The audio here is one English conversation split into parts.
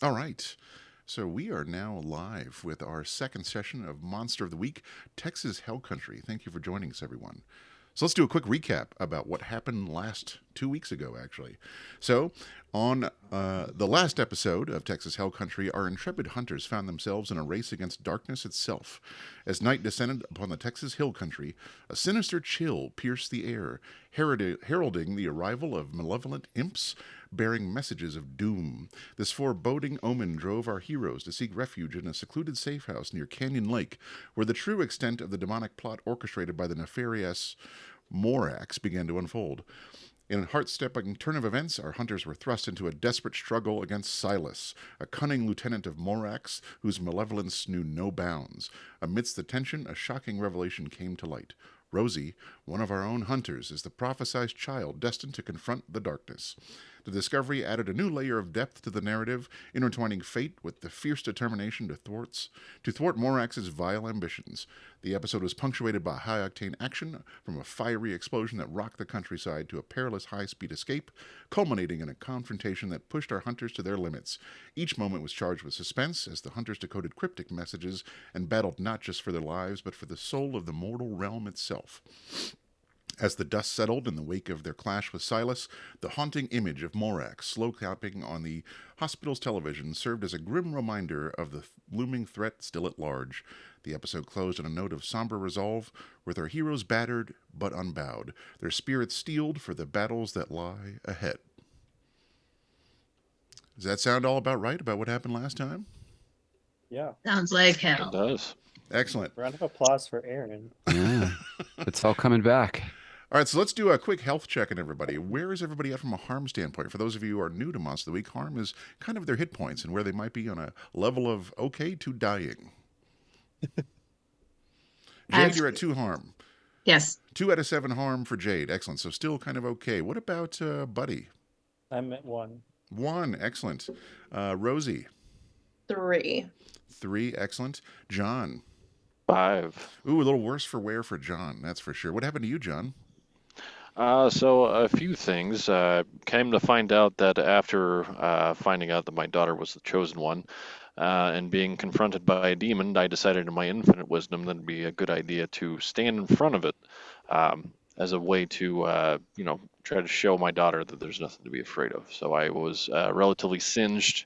All right. So we are now live with our second session of Monster of the Week, Texas Hell Country. Thank you for joining us, everyone. So let's do a quick recap about what happened last 2 weeks ago, actually. So, on the last episode of Texas Hell Country, our intrepid hunters found themselves in a race against darkness itself. As night descended upon the Texas Hill Country, a sinister chill pierced the air, heralding the arrival of malevolent imps bearing messages of doom. This foreboding omen drove our heroes to seek refuge in a secluded safe house near Canyon Lake, where the true extent of the demonic plot orchestrated by the nefarious Morax began to unfold. In a heart-stepping turn of events, our hunters were thrust into a desperate struggle against Silas, a cunning lieutenant of Morax whose malevolence knew no bounds. Amidst the tension, a shocking revelation came to light. Rosie, one of our own hunters, is the prophesied child destined to confront the darkness. The discovery added a new layer of depth to the narrative, intertwining fate with the fierce determination to thwart Morax's vile ambitions. The episode was punctuated by high-octane action, from a fiery explosion that rocked the countryside to a perilous high-speed escape, culminating in a confrontation that pushed our hunters to their limits. Each moment was charged with suspense as the hunters decoded cryptic messages and battled not just for their lives, but for the soul of the mortal realm itself. As the dust settled in the wake of their clash with Silas, the haunting image of Morax slow clapping on the hospital's television served as a grim reminder of the looming threat still at large. The episode closed on a note of somber resolve, with our heroes battered but unbowed, their spirits steeled for the battles that lie ahead. Does that sound all about right about what happened last time? Yeah. Sounds like It hell. does. Excellent. Round of applause for Aaron. Yeah, it's all coming back. All right, so let's do a quick health check on everybody. Where is everybody at from a harm standpoint? For those of you who are new to Monster of the Week, harm is kind of their hit points and where they might be on a level of okay to dying. Jade, you're at 2 harm. Yes. 2 out of 7 harm for Jade. Excellent. So still kind of okay. What about Buddy? I'm at 1. 1. Excellent. Rosie? 3. 3. Excellent. John? 5. Ooh, a little worse for wear for John. That's for sure. What happened to you, John? So a few things. Came to find out that after finding out that my daughter was the chosen one, and being confronted by a demon, I decided in my infinite wisdom that it'd be a good idea to stand in front of it, as a way to, try to show my daughter that there's nothing to be afraid of. So I was relatively singed,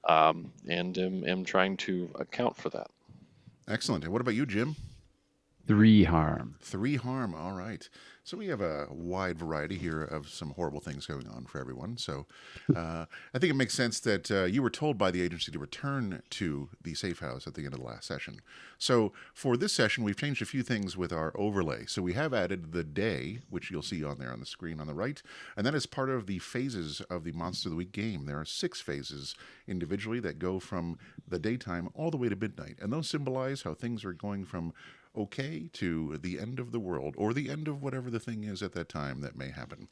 and am trying to account for that. Excellent. And what about you, Jim? 3 harm. 3 harm. All right. So we have a wide variety here of some horrible things going on for everyone. So I think it makes sense that you were told by the agency to return to the safe house at the end of the last session. So for this session, we've changed a few things with our overlay. So we have added the day, which you'll see on there on the screen on the right, and that is part of the phases of the Monster of the Week game. There are 6 phases individually that go from the daytime all the way to midnight, and those symbolize how things are going from okay to the end of the world, or the end of whatever the thing is at that time that may happen.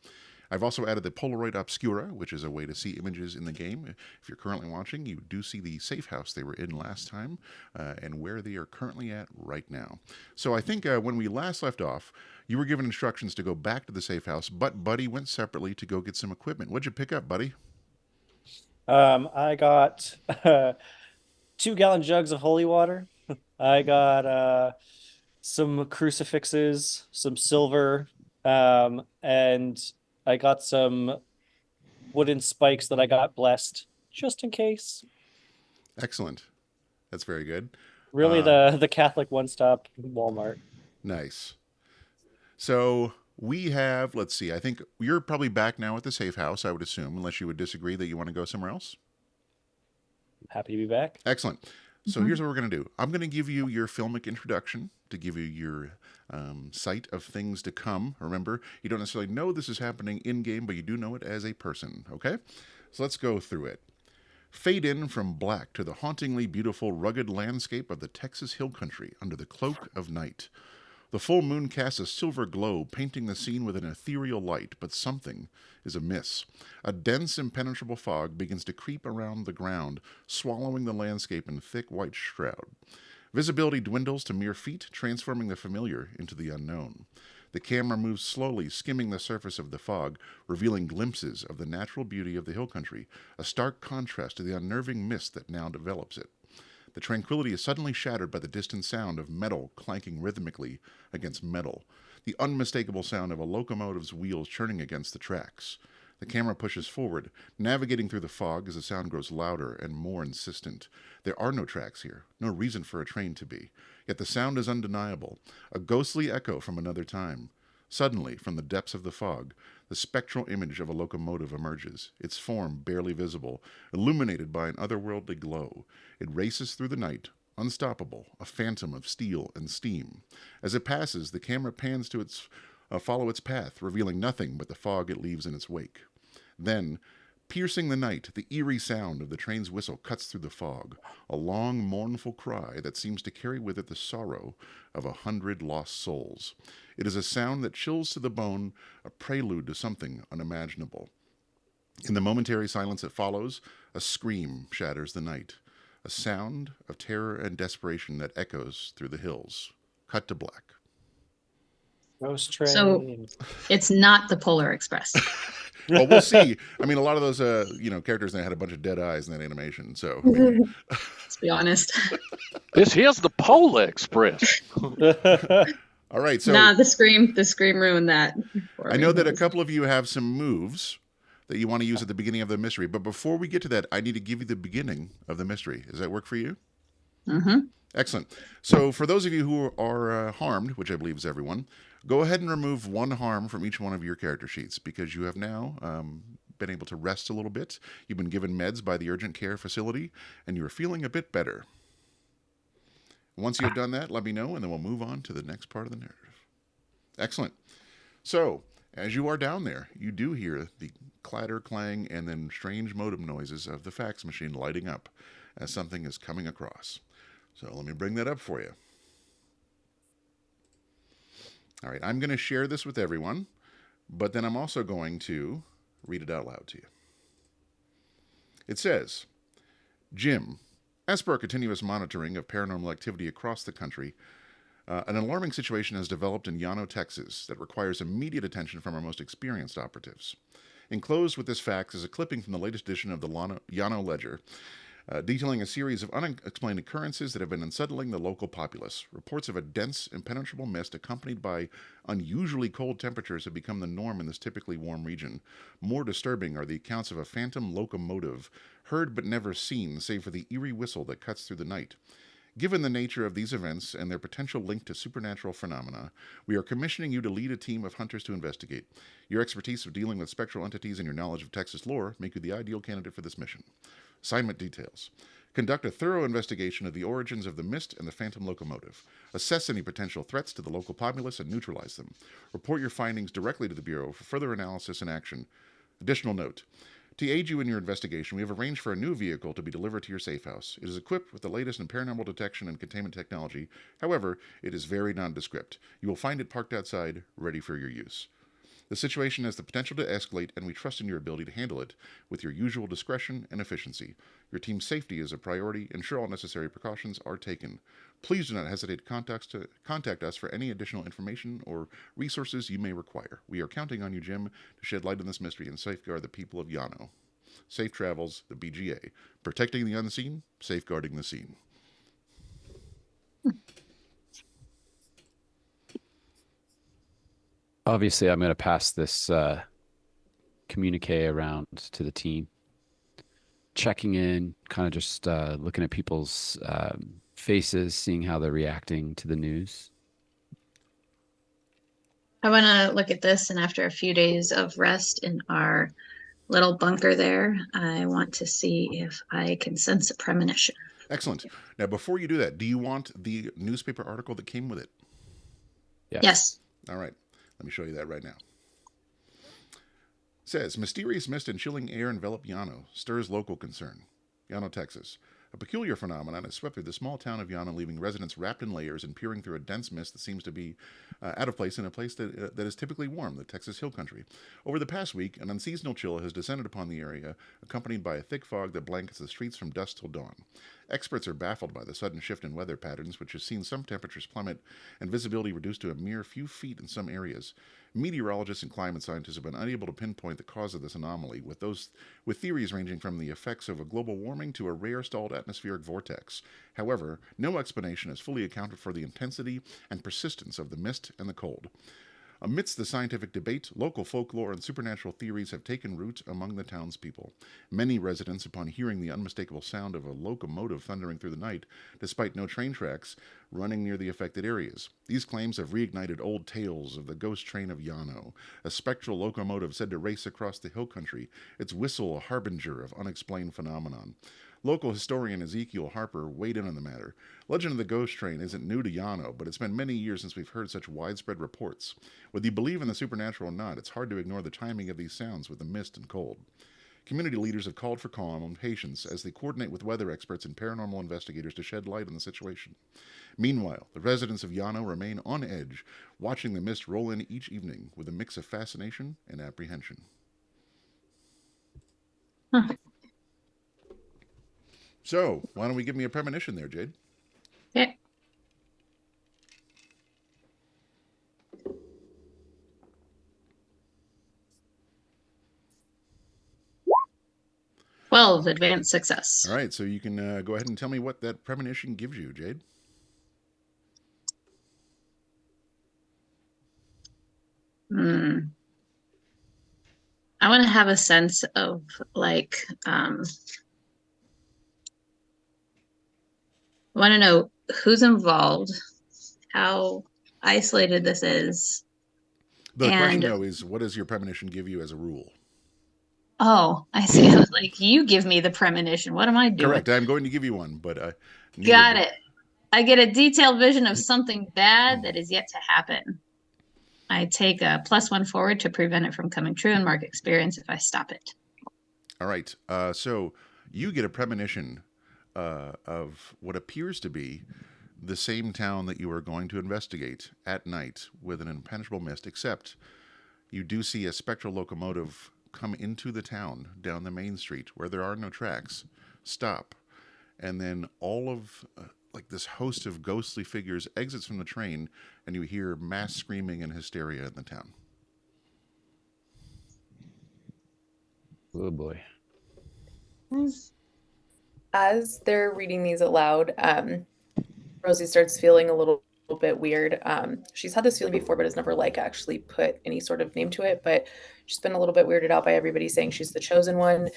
I've also added the Polaroid Obscura, which is a way to see images in the game. If you're currently watching, you do see the safe house they were in last time, and where they are currently at right now. So I think when we last left off, you were given instructions to go back to the safe house, but Buddy went separately to go get some equipment. What'd you pick up, Buddy? I got 2-gallon jugs of holy water. I got some crucifixes, some silver, and I got some wooden spikes that I got blessed just in case. Excellent. That's very good. Really, the Catholic one-stop Walmart. Nice. So we have, let's see, I think you're probably back now at the safe house, I would assume, unless you would disagree that you want to go somewhere else. Happy to be back. Excellent. So here's what we're going to do. I'm going to give you your filmic introduction to give you your sight of things to come. Remember, you don't necessarily know this is happening in-game, but you do know it as a person, okay? So let's go through it. Fade in from black to the hauntingly beautiful, rugged landscape of the Texas Hill Country under the cloak of night. The full moon casts a silver glow, painting the scene with an ethereal light, but something is amiss. A dense, impenetrable fog begins to creep around the ground, swallowing the landscape in thick white shroud. Visibility dwindles to mere feet, transforming the familiar into the unknown. The camera moves slowly, skimming the surface of the fog, revealing glimpses of the natural beauty of the hill country, a stark contrast to the unnerving mist that now develops it. The tranquility is suddenly shattered by the distant sound of metal clanking rhythmically against metal, the unmistakable sound of a locomotive's wheels churning against the tracks. The camera pushes forward, navigating through the fog as the sound grows louder and more insistent. There are no tracks here, no reason for a train to be. Yet the sound is undeniable, a ghostly echo from another time. Suddenly, from the depths of the fog, the spectral image of a locomotive emerges, its form barely visible, illuminated by an otherworldly glow. It races through the night, unstoppable, a phantom of steel and steam. As it passes, the camera pans to follow its path, revealing nothing but the fog it leaves in its wake. Then, piercing the night, the eerie sound of the train's whistle cuts through the fog, a long, mournful cry that seems to carry with it the sorrow of 100 lost souls. It is a sound that chills to the bone, a prelude to something unimaginable. In the momentary silence that follows, a scream shatters the night, a sound of terror and desperation that echoes through the hills. Cut to black. Ghost So train. it's not the Polar Express. Well, we'll see. I mean, a lot of those, characters, they had a bunch of dead eyes in that animation. So, Let's be honest. This here's the Polar Express. all right. So Nah, the scream ruined that. for I me. know that a couple of you have some moves that you want to use at the beginning of the mystery. But before we get to that, I need to give you the beginning of the mystery. Does that work for you? Mhm. Excellent. So for those of you who are harmed, which I believe is everyone, go ahead and remove one harm from each one of your character sheets because you have now been able to rest a little bit. You've been given meds by the urgent care facility, and you're feeling a bit better. Once you've done that, let me know, and then we'll move on to the next part of the narrative. Excellent. So, as you are down there, you do hear the clatter, clang, and then strange modem noises of the fax machine lighting up as something is coming across. So let me bring that up for you. All right, I'm going to share this with everyone, but then I'm also going to read it out loud to you. It says, Jim, as per our continuous monitoring of paranormal activity across the country, an alarming situation has developed in Llano, Texas that requires immediate attention from our most experienced operatives. Enclosed with this fax is a clipping from the latest edition of the Llano Ledger, detailing a series of unexplained occurrences that have been unsettling the local populace. Reports of a dense, impenetrable mist accompanied by unusually cold temperatures have become the norm in this typically warm region. More disturbing are the accounts of a phantom locomotive, heard but never seen, save for the eerie whistle that cuts through the night. Given the nature of these events and their potential link to supernatural phenomena, we are commissioning you to lead a team of hunters to investigate. Your expertise of dealing with spectral entities and your knowledge of Texas lore make you the ideal candidate for this mission. Assignment details. Conduct a thorough investigation of the origins of the mist and the phantom locomotive. Assess any potential threats to the local populace and neutralize them. Report your findings directly to the Bureau for further analysis and action. Additional note. To aid you in your investigation, we have arranged for a new vehicle to be delivered to your safe house. It is equipped with the latest in paranormal detection and containment technology. However, it is very nondescript. You will find it parked outside, ready for your use. The situation has the potential to escalate, and we trust in your ability to handle it with your usual discretion and efficiency. Your team's safety is a priority. Ensure all necessary precautions are taken. Please do not hesitate to contact us for any additional information or resources you may require. We are counting on you, Jim, to shed light on this mystery and safeguard the people of Llano. Safe travels, the BGA. Protecting the unseen, safeguarding the seen. Obviously, I'm going to pass this communique around to the team. Checking in, kind of just looking at people's faces, seeing how they're reacting to the news. I want to look at this, and after a few days of rest in our little bunker there, I want to see if I can sense a premonition. Excellent. Now, before you do that, do you want the newspaper article that came with it? Yes. All right. Let me show you that right now. It says, mysterious mist and chilling air envelop Llano, stirs local concern. Llano, Texas. A peculiar phenomenon has swept through the small town of Llano, leaving residents wrapped in layers and peering through a dense mist that seems to be out of place in a place that is typically warm, the Texas Hill Country. Over the past week, an unseasonal chill has descended upon the area, accompanied by a thick fog that blankets the streets from dusk till dawn. Experts are baffled by the sudden shift in weather patterns, which has seen some temperatures plummet and visibility reduced to a mere few feet in some areas. Meteorologists and climate scientists have been unable to pinpoint the cause of this anomaly, with theories ranging from the effects of a global warming to a rare stalled atmospheric vortex. However, no explanation has fully accounted for the intensity and persistence of the mist and the cold. Amidst the scientific debate, local folklore and supernatural theories have taken root among the townspeople. Many residents, upon hearing the unmistakable sound of a locomotive thundering through the night, despite no train tracks running near the affected areas. These claims have reignited old tales of the ghost train of Llano, a spectral locomotive said to race across the hill country, its whistle a harbinger of unexplained phenomenon. Local historian Ezekiel Harper weighed in on the matter. Legend of the Ghost Train isn't new to Llano, but it's been many years since we've heard such widespread reports. Whether you believe in the supernatural or not, it's hard to ignore the timing of these sounds with the mist and cold. Community leaders have called for calm and patience as they coordinate with weather experts and paranormal investigators to shed light on the situation. Meanwhile, the residents of Llano remain on edge, watching the mist roll in each evening with a mix of fascination and apprehension. Huh. So, why don't we give me a premonition there, Jade? Okay. Well, advanced success. All right, so you can go ahead and tell me what that premonition gives you, Jade. I want to have a sense of like, I want to know who's involved, how isolated this is. The question, And though, is what does your premonition give you as a rule? oh, I see. I was like, you give me the premonition. What am I doing? Correct. I'm going to give you one, but Got it. I get a detailed vision of something bad that is yet to happen. I take a +1 forward to prevent it from coming true and mark experience if I stop it. All right. So you get a premonition of what appears to be the same town that you are going to investigate at night with an impenetrable mist, except you do see a spectral locomotive come into the town down the main street where there are no tracks, stop, and then all of like this host of ghostly figures exits from the train, and you hear mass screaming and hysteria in the town. Oh boy. As they're reading these aloud, Rosie starts feeling a little bit weird. She's had this feeling before, but has never like actually put any sort of name to it. But she's been a little bit weirded out by everybody saying she's the chosen one.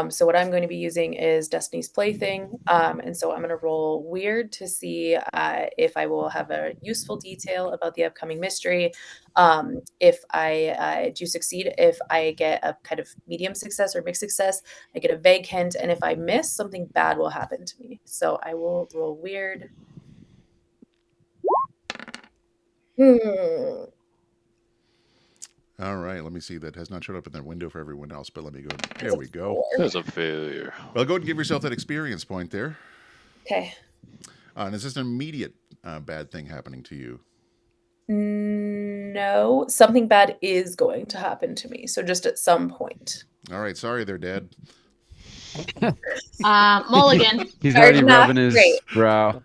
So what I'm going to be using is Destiny's Plaything. And so I'm going to roll weird to see if I will have a useful detail about the upcoming mystery. If I do succeed, if I get a kind of medium success or mixed success, I get a vague hint. And if I miss, something bad will happen to me. So I will roll weird. All right, let me see. That has not showed up in the window for everyone else, but let me go. There we go. There's a failure. Well, go ahead and give yourself that experience point there. Okay. And is this an immediate bad thing happening to you? No, something bad is going to happen to me. So just at some point. All right, sorry there, Dad. Mulligan. He's Sorry, already not rubbing his great. brow.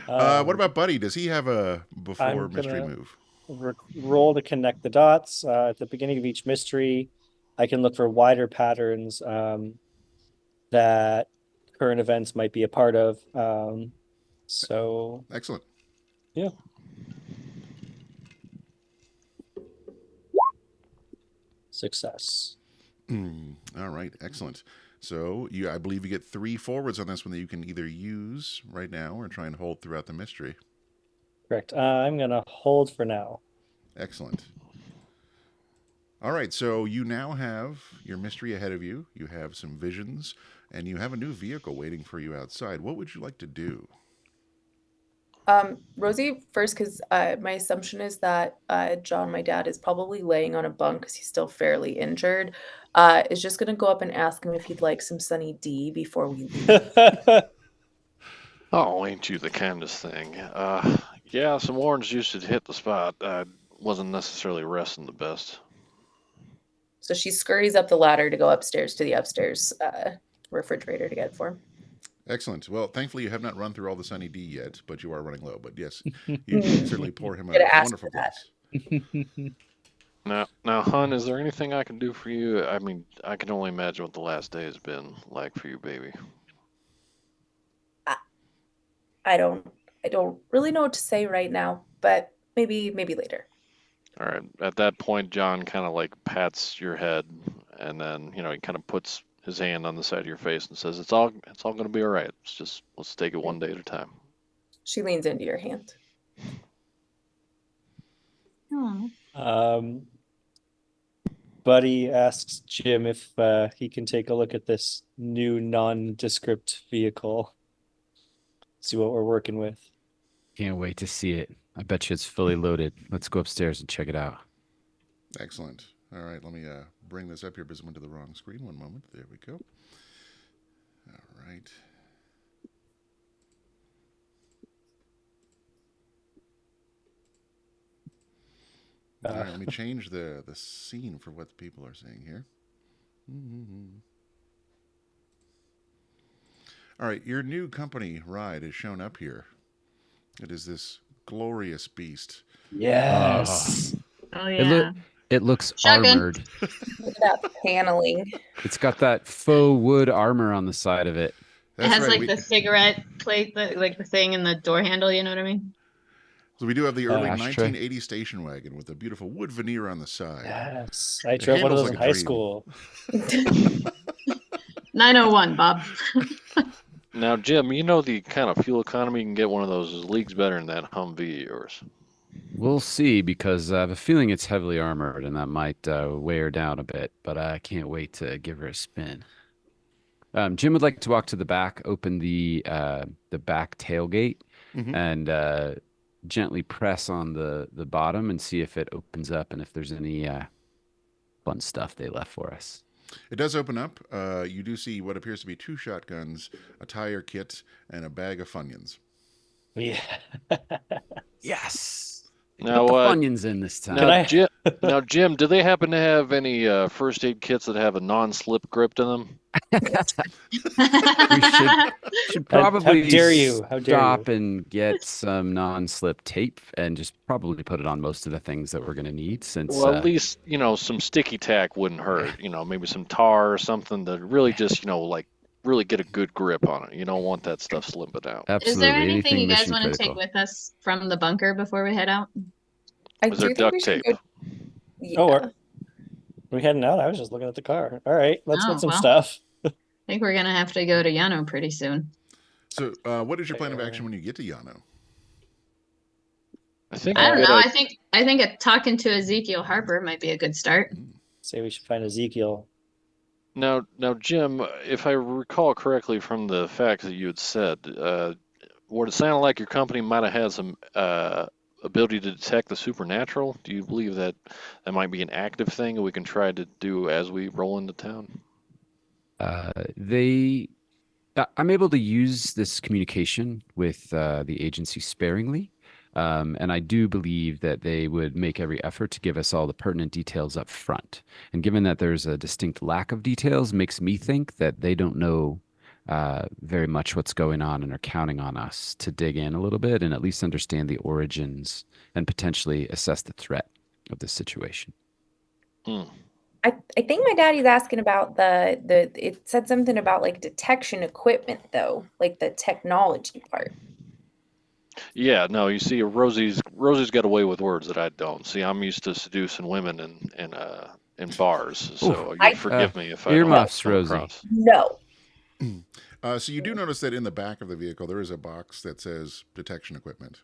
What about Buddy? Does he have a before I'm mystery gonna- move? Roll to connect the dots. At the beginning of each mystery, I can look for wider patterns that current events might be a part of. So Excellent. yeah. Success. All right, excellent. So I believe you get 3 forwards on this one that you can either use right now or try and hold throughout the mystery. Correct. I'm gonna hold for now. Excellent. All right, so you now have your mystery ahead of you. You have some visions, and you have a new vehicle waiting for you outside. What would you like to do? Rosie, first, because my assumption is that John, my dad, is probably laying on a bunk because he's still fairly injured. Is just going to go up and ask him if he'd like some Sunny D before we leave. Oh, ain't you the kindest thing? Yeah, some orange juice should hit the spot. I wasn't necessarily resting the best. So she scurries up the ladder to go upstairs to the upstairs refrigerator to get it for him. Excellent. Well, thankfully you have not run through all the Sunny D yet, but you are running low. But yes, you Hmm. certainly pour him a Gotta ask wonderful for that. glass. Now, Hun, is there anything I can do for you? I mean, I can only imagine what the last day has been like for you, baby. I don't really know what to say right now, but maybe later. All right. At that point, John kind of like pats your head, and then he kind of puts his hand on the side of your face and says, "It's all going to be all right. Let's take it one day at a time." She leans into your hand. Oh. Buddy asks Jim if he can take a look at this new nondescript vehicle. See what we're working with. Can't wait to see it. I bet you it's fully loaded. Let's go upstairs and check it out. Excellent. All right, let me bring this up here because I went to the wrong screen. One moment. There we go. All right. All right, let me change the scene for what the people are saying here. All right, your new company ride is shown up here. It is this glorious beast. Yes. Oh yeah. It looks Shotgun. armored. Look at that paneling. It's got that faux wood armor on the side of it. It has like the cigarette plate, like the thing in the door handle. You know what I mean? So we do have the early Ashtray. 1980 station wagon with a beautiful wood veneer on the side. Yes. I drove one of those in high school. 901, Bob. Now, Jim, you know the kind of fuel economy you can get one of those is leagues better than that Humvee of yours. We'll see, because I have a feeling it's heavily armored, and that might weigh her down a bit. But I can't wait to give her a spin. Jim would like to walk to the back, open the back tailgate, and gently press on the bottom and see if it opens up and if there's any fun stuff they left for us. It does open up. You do see what appears to be 2 shotguns, a tire kit, and a bag of Funyuns. Yeah. Yes. Now, Put the Funyuns in this time. Now, Jim, do they happen to have any first aid kits that have a non-slip grip to them? We should probably How dare you? How dare stop you? and get some non-slip tape and just probably put it on most of the things that we're going to need. Since Well, at least some sticky tack wouldn't hurt. Maybe some tar or something to really just like really get a good grip on it. You don't want that stuff slipping out. absolutely, Is there anything you guys mission want to critical. take with us from the bunker before we head out? Was there duct tape? Yeah. Oh, are we heading out? I was just looking at the car. All right, let's Oh, get some well. stuff. I think we're gonna have to go to Llano pretty soon. So what is your plan of action when you get to Llano? I think I don't we'll know. get I think talking to Ezekiel Harper might be a good start. Say we should find Ezekiel. Now, Jim, if I recall correctly from the facts that you had said, would it sound like your company might have had some ability to detect the supernatural? Do you believe that might be an active thing that we can try to do as we roll into town? I'm able to use this communication with the agency sparingly, and I do believe that they would make every effort to give us all the pertinent details up front. And given that there's a distinct lack of details, makes me think that they don't know very much what's going on and are counting on us to dig in a little bit and at least understand the origins and potentially assess the threat of this situation. I think my daddy's asking about it said something about like detection equipment though, like the technology part. Yeah, no, you see, Rosie's got a way with words that I don't. See, I'm used to seducing women in bars, so you'll forgive me if I don't earmuffs, come Rosie. across. No. So you do notice that in the back of the vehicle there is a box that says detection equipment.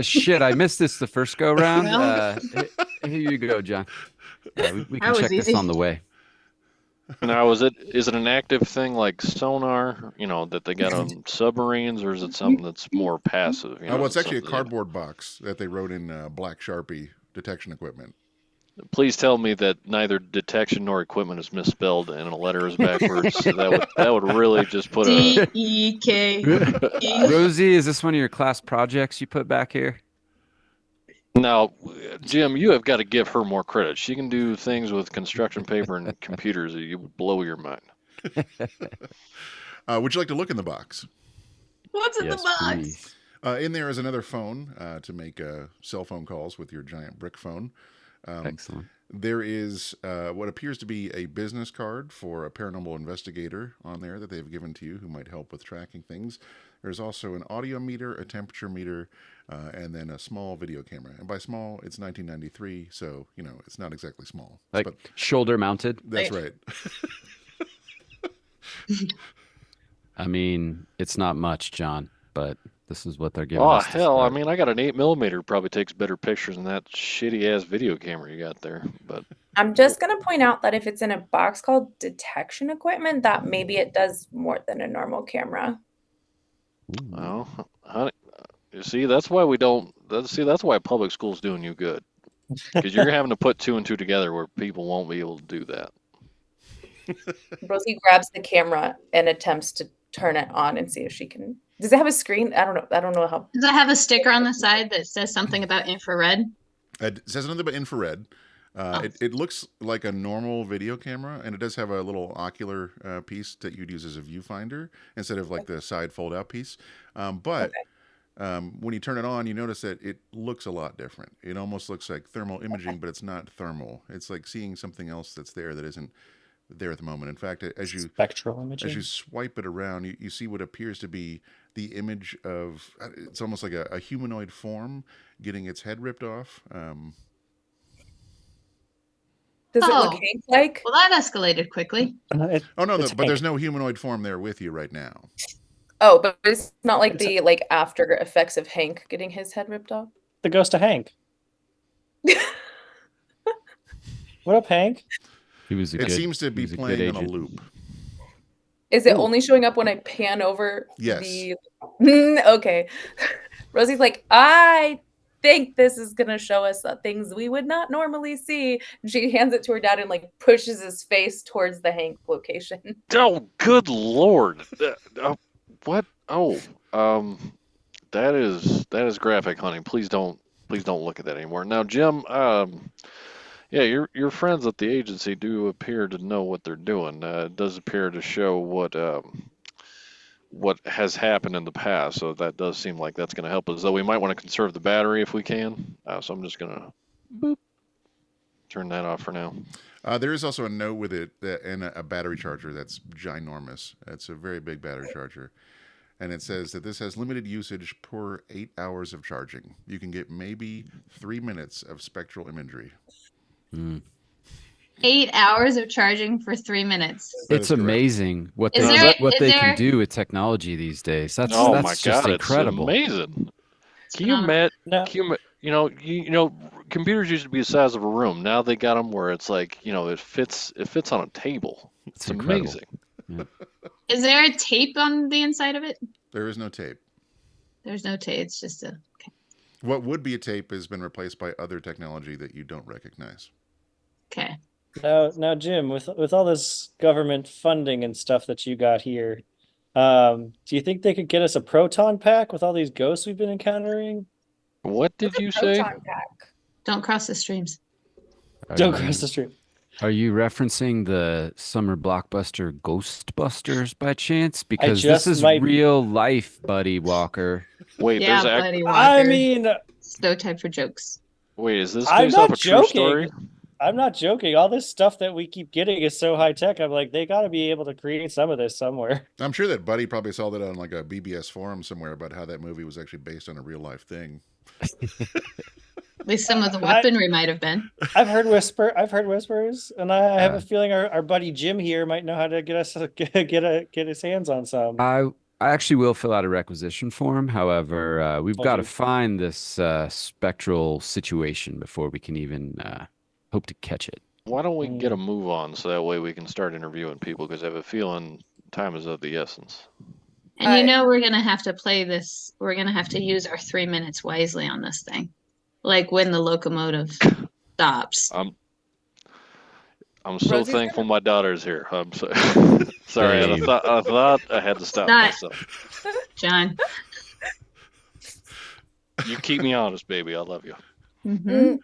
Shit, I missed this the first go round. Here you go, John. We can That was check this easy. on the way. Now, is it an active thing like sonar, that they got on submarines, or is it something that's more passive? Well, it's actually a something- cardboard box that they wrote in black Sharpie, detection equipment. Please tell me that neither detection nor equipment is misspelled and a letter is backwards. that would really just put a. DEK. Rosie, is this one of your class projects you put back here? Now, Jim, you have got to give her more credit. She can do things with construction paper and computers that you would blow your mind. Would you like to look in the box? What's in the Yes, box? please. In there is another phone to make cell phone calls with your giant brick phone. Excellent. There is what appears to be a business card for a paranormal investigator on there that they've given to you who might help with tracking things. There's also an audio meter, a temperature meter, and then a small video camera. And by small, it's 1993, so, it's not exactly small. Like but shoulder mounted. that's right. I mean, it's not much, John, but this is what they're giving Oh, us. to hell, I start. mean, I got an 8mm, probably takes better pictures than that shitty-ass video camera you got there. But I'm just going to point out that if it's in a box called detection equipment, that maybe it does more than a normal camera. Ooh. well, honey, you see, that's why we don't. That's why public school's doing you good, because you're having to put two and two together where people won't be able to do that. Rosie grabs the camera and attempts to turn it on and see if she can. Does it have a screen? I don't know. I don't know how. Does it have a sticker on the side that says something about infrared? It says nothing about infrared. It looks like a normal video camera, and it does have a little ocular piece that you'd use as a viewfinder instead of like the side fold-out piece. But when you turn it on, you notice that it looks a lot different. It almost looks like thermal imaging, but it's not thermal. It's like seeing something else that's there that isn't there at the moment. In fact, as you Spectral imaging. as you swipe it around, you see what appears to be the image of, it's almost like a humanoid form getting its head ripped off. Does it look Oh. Hank-like? Well, that escalated quickly. Oh no, It's but there's Hank. no humanoid form there with you right now. Oh, but it's not like It's the after effects of Hank getting his head ripped off. The ghost of Hank. What up, Hank? He was a It good, seems to he be was a good playing on a agent. loop. Is it Ooh. only showing up when I pan over Yes. the okay. Rosie's like, I think this is gonna show us things we would not normally see. And she hands it to her dad and pushes his face towards the Hank location. Oh, good lord! What? Oh, that is graphic, honey. Please don't look at that anymore. Now, Jim, yeah, your friends at the agency do appear to know what they're doing. It does appear to show what has happened in the past, so that does seem like that's going to help us. Though we might want to conserve the battery if we can. So I'm just gonna turn that off for now. There is also a note with it and a battery charger that's ginormous. It's a very big battery charger. And it says that this has limited usage per 8 hours of charging. You can get maybe 3 minutes of spectral imagery. Mm. 8 hours of charging for 3 minutes. That It's is correct. amazing what Is they there- what is they there- can do with technology these days. That's Oh that's my just god, incredible. it's amazing. It's Can you phenomenal. imagine? No. You know, computers used to be the size of a room. Now they got them where it's like, it fits on a table. It's incredible. amazing. Is there a tape on the inside of it? There is no tape. There's no tape. It's just a. Okay. What would be a tape has been replaced by other technology that you don't recognize. Okay. Now, Jim, with all this government funding and stuff that you got here, do you think they could get us a proton pack with all these ghosts we've been encountering? What did you say? Proton pack. Don't cross the streams. Don't cross the street. Are you referencing the summer blockbuster Ghostbusters by chance? Because just this is might- real life, Buddy Walker. Wait, Yeah, there's buddy. I Walker. mean, It's no time for jokes. wait, is this I'm based off not a true joking. story? I'm not joking. All this stuff that we keep getting is so high tech. I'm like, they got to be able to create some of this somewhere. I'm sure that Buddy probably saw that on like a BBS forum somewhere about how that movie was actually based on a real life thing. At least some of the weaponry might have been. I've heard whispers, and I have a feeling our buddy Jim here might know how to get us get his hands on some. I actually will fill out a requisition form. However, we've Oh, got to geez. find this spectral situation before we can even hope to catch it. Why don't we get a move on so that way we can start interviewing people? Because I have a feeling time is of the essence. And you know we're gonna have to play this. We're gonna have to use our 3 minutes wisely on this thing, like when the locomotive stops. I'm so Rosie's thankful my daughter's here. I'm so sorry. Dave. I thought I had to stop Not- myself. John, You keep me honest, baby. I love you. Mhm.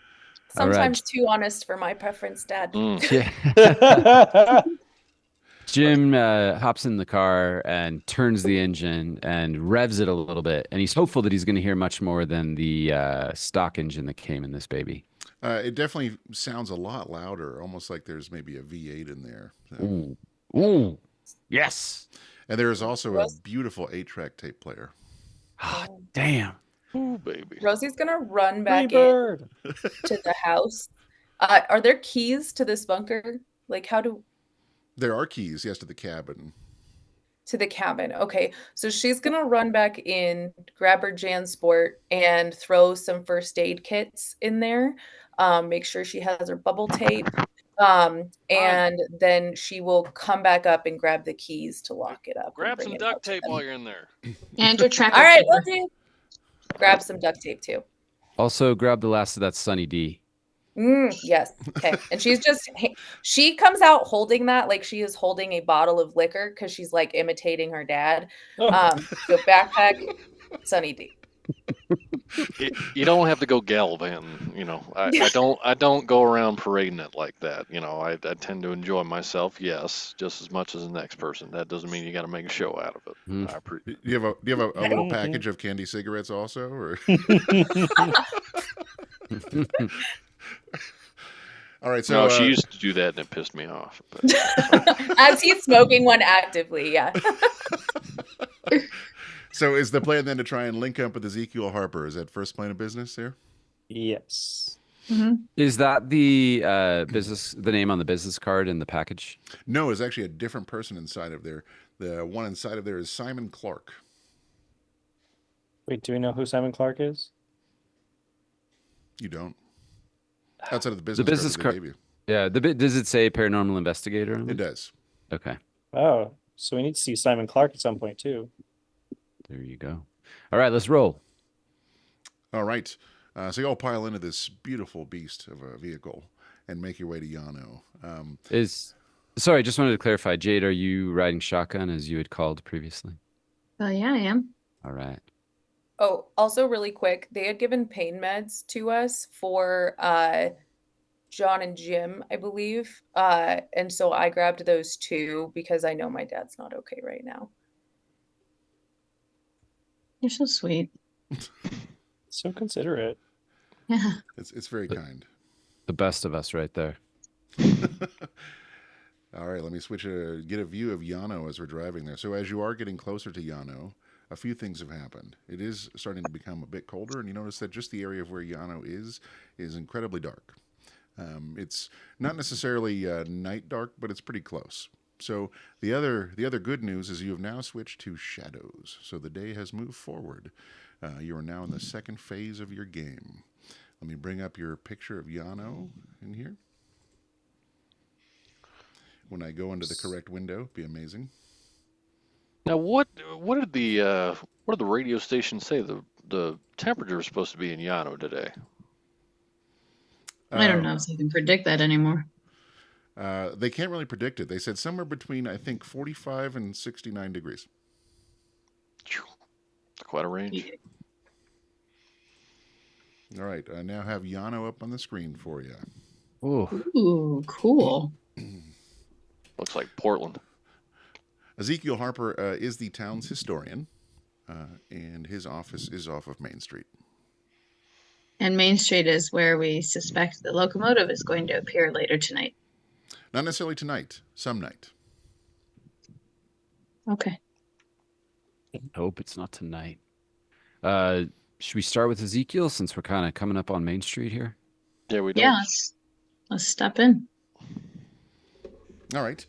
All right. Sometimes too honest for my preference, Dad. Yeah. Jim hops in the car and turns the engine and revs it a little bit. And he's hopeful that he's going to hear much more than the stock engine that came in this baby. It definitely sounds a lot louder, almost like there's maybe a V8 in there. So. Ooh. Ooh. Yes. And there is also a beautiful 8-track tape player. Oh, damn. Ooh, baby. Rosie's gonna run back in Bird. to the house. Are there keys to this bunker? Like, how do There are keys, yes, to the cabin. to the cabin? Okay, so she's gonna run back in, grab her JanSport, and throw some first aid kits in there. Make sure she has her bubble tape. And then she will come back up and grab the keys to lock it up. and Grab bring some it duct out to tape them. while you're in there. And your tracker. All right, keeper. we'll do. Grab some duct tape too. Also, grab the last of that Sunny D. Yes. Okay. And she comes out holding that like she is holding a bottle of liquor because she's like imitating her dad. So backpack, Sunny D. You don't have to go galvan, you know. I don't go around parading it like that. You know, I tend to enjoy myself, yes, just as much as the next person. That doesn't mean you got to make a show out of it. Mm. Do you have a little package of candy cigarettes also, or? All right, so No, she used to do that and it pissed me off. But, As he's smoking one actively, yeah. so is the plan then to try and link up with Ezekiel Harper? Is that first plan of business there? Yes. Is that the the name on the business card in the package? No, it's actually a different person inside of there. The one inside of there is Simon Clark. Wait, do we know who Simon Clark is? You don't? Outside of the The business business card card. that they gave Yeah. Does it say paranormal investigator? on you. It does. Okay. Oh, so we need to see Simon Clark at some point too. There you go. All right, let's roll. All right. So you all pile into this beautiful beast of a vehicle and make your way to Llano. Sorry, just wanted to clarify. Jade, are you riding shotgun as you had called previously? Oh yeah, I am. All right. Oh, also really quick, they had given pain meds to us for John and Jim, I believe. And so I grabbed those too because I know my dad's not okay right now. You're so sweet. So considerate. Yeah. It's very kind. The best of us right there. All right, let me get a view of Llano as we're driving there. So as you are getting closer to Llano, a few things have happened. It is starting to become a bit colder, and you notice that just the area of where Llano is incredibly dark. It's not necessarily night dark, but it's pretty close. So the other good news is you have now switched to shadows. So the day has moved forward. You are now in the second phase of your game. Let me bring up your picture of Llano in here. When I go into the correct window, it'd be amazing. now, what did the radio station say the temperature is supposed to be in Llano today? I don't know if they can predict that anymore. They can't really predict it. They said somewhere between, I think, 45 and 69 degrees. Quite a range. All right, I now have Llano up on the screen for you. Ooh, cool. Looks like Portland. Ezekiel Harper is the town's historian, and his office is off of Main Street. And Main Street is where we suspect the locomotive is going to appear later tonight. Not necessarily tonight, some night. Okay. Hope it's not tonight. Should we start with Ezekiel since we're kind of coming up on Main Street here? Yeah, we do. Yeah, let's step in. All right,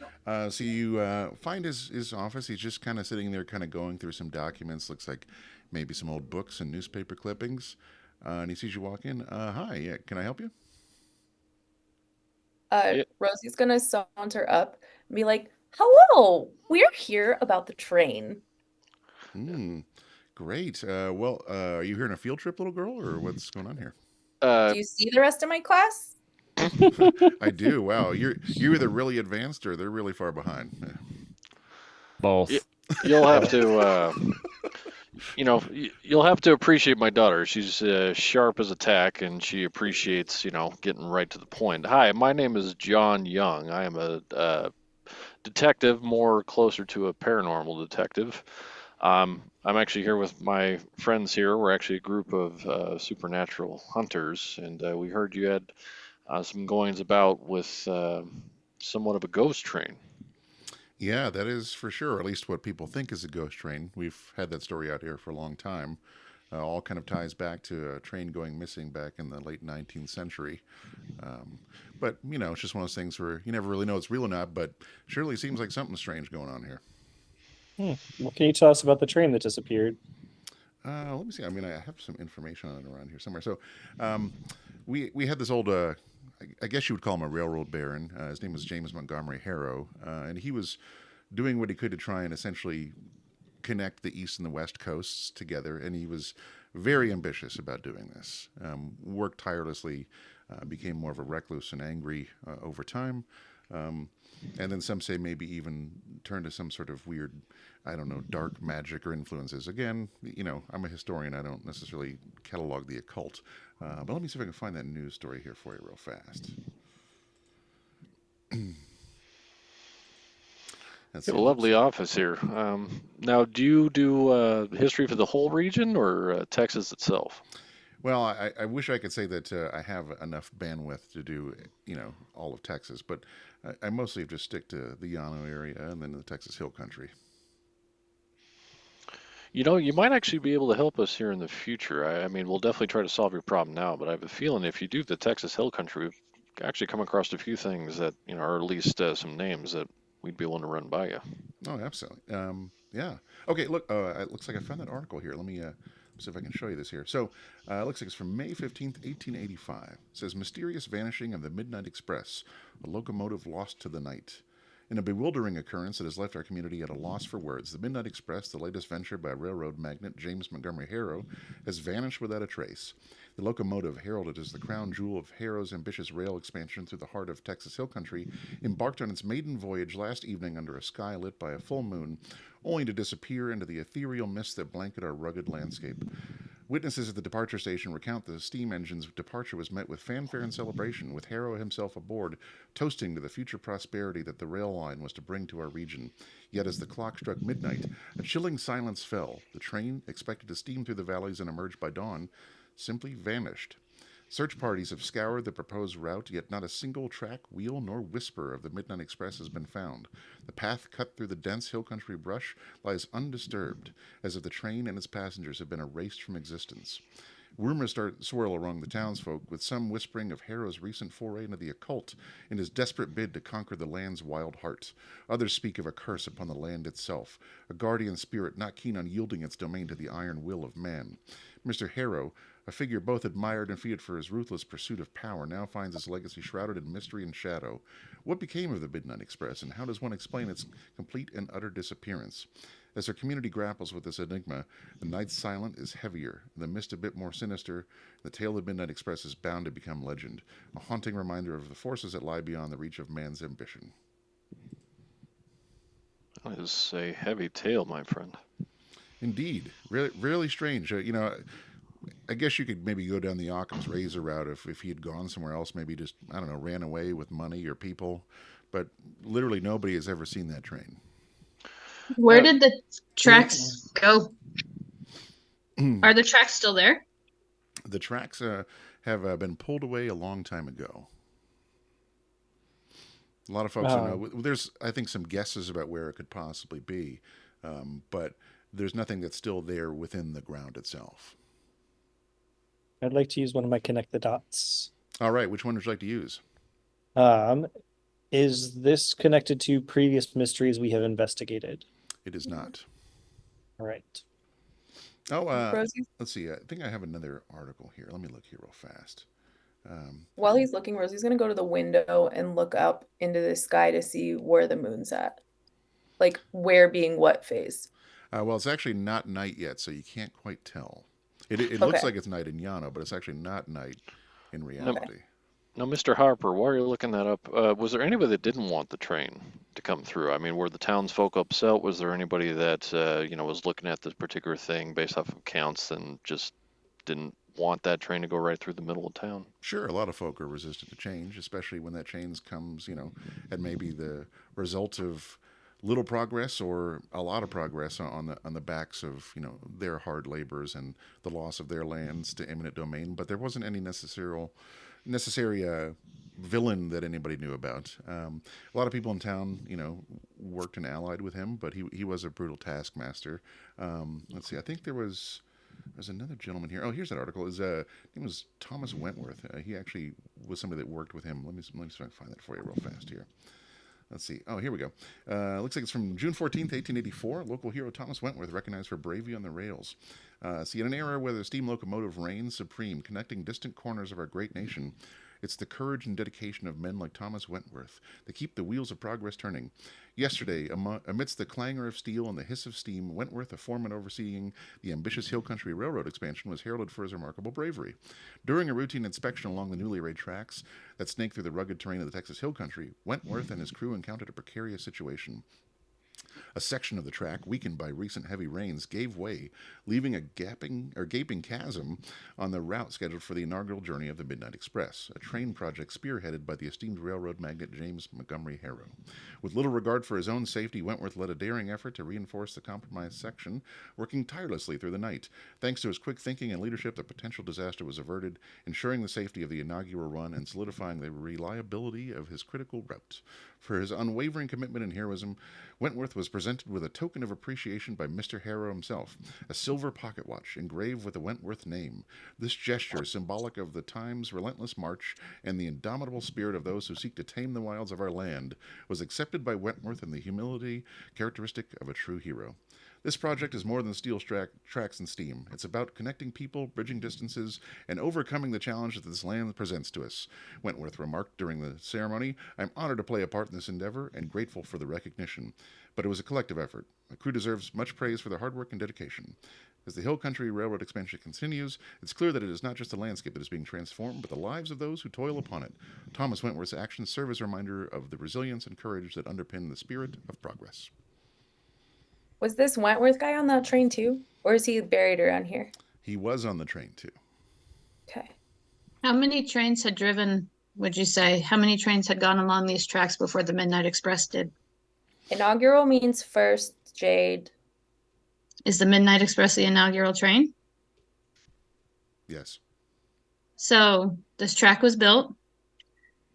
so you find his office. He's just kind of sitting there, kind of going through some documents. Looks like maybe some old books and newspaper clippings. And he sees you walk in. Hi, yeah, can I help you? Rosie's gonna saunter up and be like, "Hello, we're here about the train." Great. Well, are you here on a field trip, little girl, or what's going on here? Do you see the rest of my class? I do. Wow, you're either really advanced or they're really far behind. Both. You'll have to You'll have to appreciate my daughter. She's sharp as a tack, and she appreciates, getting right to the point. Hi, my name is John Young. I am a detective, more closer to a paranormal detective. I'm actually here with my friends here. We're actually a group of supernatural hunters, and we heard you had some goings about with somewhat of a ghost train. Yeah, that is for sure, or at least what people think is a ghost train. We've had that story out here for a long time. All kind of ties back to a train going missing back in the late 19th century. Um, but, it's just one of those things where you never really know it's real or not, but surely seems like something strange going on here. What can you tell us about the train that disappeared? Let me see. I mean, I have some information on it around here somewhere. So, we had this old, I guess you would call him a railroad baron. His name was James Montgomery Harrow, and he was doing what he could to try and essentially connect the east and the west coasts together. And he was very ambitious about doing this. Worked tirelessly, became more of a recluse and angry over time. And then some say maybe even turned to some sort of weird, I don't know, dark magic or influences. Again, I'm a historian. I don't necessarily catalog the occult. But let me see if I can find that news story here for you real fast. You have a lovely office here. Now, do you do history for the whole region or Texas itself? Well, I wish I could say that I have enough bandwidth to do, all of Texas, but I mostly just stick to the Llano area and then the Texas Hill Country. You might actually be able to help us here in the future. I mean, we'll definitely try to solve your problem now, but I have a feeling if you do the Texas Hill Country, we've actually come across a few things that, or at least some names that we'd be willing to run by you. Oh, absolutely. Yeah. Okay, look, it looks like I found that article here. Let me see if I can show you this here. So, it looks like it's from May 15th, 1885. It says, Mysterious Vanishing of the Midnight Express, a locomotive lost to the night. In a bewildering occurrence that has left our community at a loss for words, the Midnight Express, the latest venture by railroad magnate James Montgomery Harrow, has vanished without a trace. The locomotive, heralded as the crown jewel of Harrow's ambitious rail expansion through the heart of Texas Hill Country, embarked on its maiden voyage last evening under a sky lit by a full moon, only to disappear into the ethereal mists that blanket our rugged landscape. Witnesses at the departure station recount the steam engine's departure was met with fanfare and celebration, with Harrow himself aboard, toasting to the future prosperity that the rail line was to bring to our region. Yet as the clock struck midnight, a chilling silence fell. The train, expected to steam through the valleys and emerge by dawn, simply vanished. Search parties have scoured the proposed route, yet not a single track, wheel, nor whisper of the Midnight Express has been found. The path cut through the dense hill country brush lies undisturbed, as if the train and its passengers have been erased from existence. Rumors swirl among the townsfolk, with some whispering of Harrow's recent foray into the occult in his desperate bid to conquer the land's wild heart. Others speak of a curse upon the land itself, a guardian spirit not keen on yielding its domain to the iron will of man. Mr. Harrow, a figure both admired and feared for his ruthless pursuit of power, now finds his legacy shrouded in mystery and shadow. What became of the Midnight Express, and how does one explain its complete and utter disappearance? As our community grapples with this enigma, the night's silence is heavier, the mist a bit more sinister. The tale of the Midnight Express is bound to become legend, a haunting reminder of the forces that lie beyond the reach of man's ambition. That is a heavy tale, my friend. Indeed. Really, really strange. I guess you could maybe go down the Occam's razor route if he had gone somewhere else, maybe just, I don't know, ran away with money or people. But literally nobody has ever seen that train. Where did the tracks go? Are the tracks still there? The tracks have been pulled away a long time ago. A lot of folks don't know. There's, I think, some guesses about where it could possibly be, but there's nothing that's still there within the ground itself. I'd like to use one of my connect the dots. All right, which one would you like to use? Is this connected to previous mysteries we have investigated? It is not. All right. Oh, let's see. I think I have another article here. Let me look here real fast. While he's looking, Rosie's going to go to the window and look up into the sky to see where the moon's at. Like, where being what phase? Well, it's actually not night yet, so you can't quite tell. It looks like it's night in Llano, but it's actually not night in reality. Now, Mr. Harper, while you're looking that up, was there anybody that didn't want the train to come through? I mean, were the townsfolk upset? Was there anybody that was looking at this particular thing based off of counts and just didn't want that train to go right through the middle of town? Sure, a lot of folk are resistant to change, especially when that change comes, at maybe the result of little progress or a lot of progress on the backs of their hard labors and the loss of their lands to eminent domain. But there wasn't any necessary villain that anybody knew about. A lot of people in town, worked and allied with him, but he was a brutal taskmaster. Let's see, I think there's another gentleman here. Oh, here's that article. His name was Thomas Wentworth. He actually was somebody that worked with him. Let me see if I can find that for you real fast here. Let's see. Oh, here we go. Looks like it's from June 14th, 1884. Local hero Thomas Wentworth, recognized for bravery on the rails. See, in an era where the steam locomotive reigns supreme, connecting distant corners of our great nation, it's the courage and dedication of men like Thomas Wentworth that keep the wheels of progress turning. Yesterday, amidst the clangor of steel and the hiss of steam, Wentworth, a foreman overseeing the ambitious Hill Country Railroad expansion, was heralded for his remarkable bravery. During a routine inspection along the newly laid tracks that snake through the rugged terrain of the Texas Hill Country, Wentworth and his crew encountered a precarious situation. A section of the track, weakened by recent heavy rains, gave way, leaving a gaping chasm on the route scheduled for the inaugural journey of the Midnight Express, a train project spearheaded by the esteemed railroad magnate James Montgomery Harrow. With little regard for his own safety, Wentworth led a daring effort to reinforce the compromised section, working tirelessly through the night. Thanks to his quick thinking and leadership, the potential disaster was averted, ensuring the safety of the inaugural run and solidifying the reliability of his critical route. For his unwavering commitment and heroism, Wentworth was presented with a token of appreciation by Mr. Harrow himself, a silver pocket watch engraved with the Wentworth name. This gesture, symbolic of the time's relentless march and the indomitable spirit of those who seek to tame the wilds of our land, was accepted by Wentworth in the humility characteristic of a true hero. This project is more than steel tracks and steam. It's about connecting people, bridging distances, and overcoming the challenge that this land presents to us. Wentworth remarked during the ceremony, "I'm honored to play a part in this endeavor and grateful for the recognition. But it was a collective effort. The crew deserves much praise for their hard work and dedication." As the Hill Country Railroad expansion continues, it's clear that it is not just the landscape that is being transformed, but the lives of those who toil upon it. Thomas Wentworth's actions serve as a reminder of the resilience and courage that underpin the spirit of progress. Was this Wentworth guy on that train too? Or is he buried around here? He was on the train too. Okay. How many trains had driven, would you say? How many trains had gone along these tracks before the Midnight Express did? Inaugural means first, Jade. Is the Midnight Express the inaugural train? Yes. So this track was built.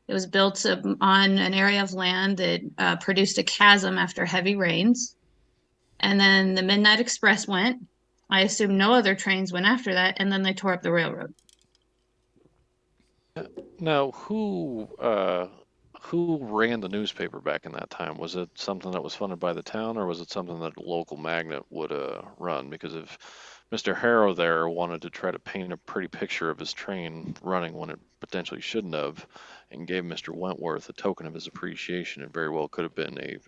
It was built on an area of land that produced a chasm after heavy rains. And then the Midnight Express went. I assume no other trains went after that, and then they tore up the railroad. Now, who ran the newspaper back in that time? Was it something that was funded by the town, or was it something that a local magnate would run? Because if Mr. Harrow there wanted to try to paint a pretty picture of his train running when it potentially shouldn't have, and gave Mr. Wentworth a token of his appreciation, it very well could have been a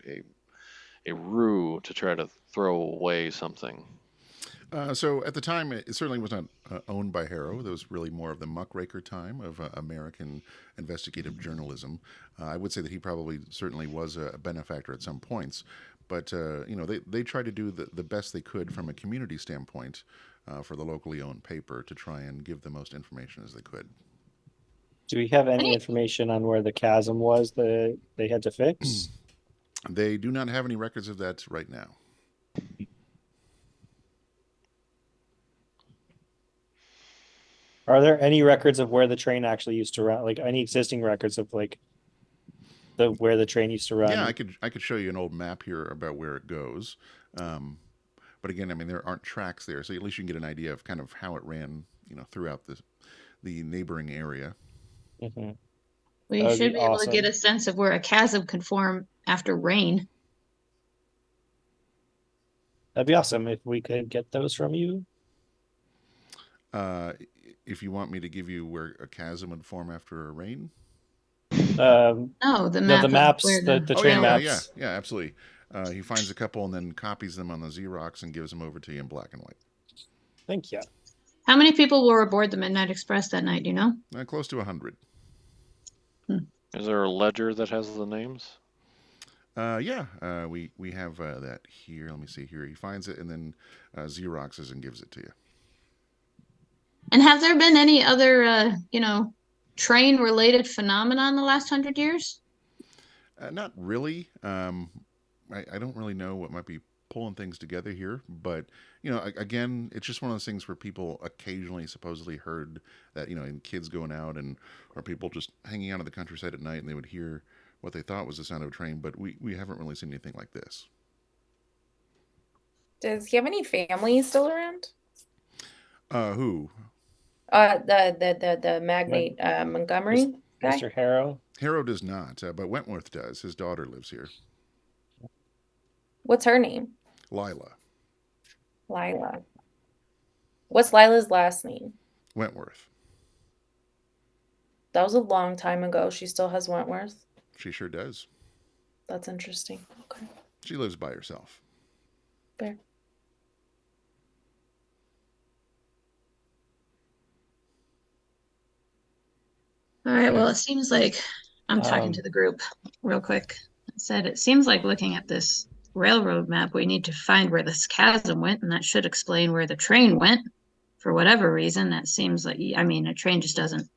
ruse to try to throw away something. So at the time, it certainly was not owned by Harrow. That was really more of the muckraker time of American investigative journalism. I would say that he probably certainly was a benefactor at some points, but they tried to do the best they could from a community standpoint for the locally owned paper to try and give the most information as they could. Do we have any information on where the chasm was that they had to fix? They do not have any records of that right now. Are there any records of where the train actually used to run? Like any existing records of like where the train used to run? Yeah, I could show you an old map here about where it goes. But again, I mean, there aren't tracks there, so at least you can get an idea of kind of how it ran, throughout the neighboring area. Mm-hmm. Well, you should be able to get a sense of where a chasm could form after rain. That'd be awesome if we could get those from you. If you want me to give you where a chasm would form after a rain? No, the map. The maps, the train maps. Yeah, absolutely. He finds a couple and then copies them on the Xerox and gives them over to you in black and white. Thank you. How many people were aboard the Midnight Express that night, do you know? Close to 100. Is there a ledger that has the names? Yeah, we have that here. Let me see here. He finds it and then Xeroxes and gives it to you. And have there been any other, train-related phenomena in the last 100 years? Not really. I don't really know what might be pulling things together here, but again, it's just one of those things where people occasionally supposedly heard that, and kids going out and or people just hanging out in the countryside at night, and they would hear what they thought was the sound of a train, but we haven't really seen anything like this. Does he have any family still around? Who? The magnate Montgomery guy. Mr. Harrow. Harrow does not, but Wentworth does. His daughter lives here. What's her name? Lila Lila. What's Lila's last name? Wentworth. That was a long time ago. She still has Wentworth. She sure does. That's interesting. Okay. She lives by herself. Fair. All right, well, it seems like I'm talking Um, to the group real quick. It seems like looking at this railroad map, we need to find where this chasm went, and that should explain where the train went. For whatever reason, that seems like, a train just doesn't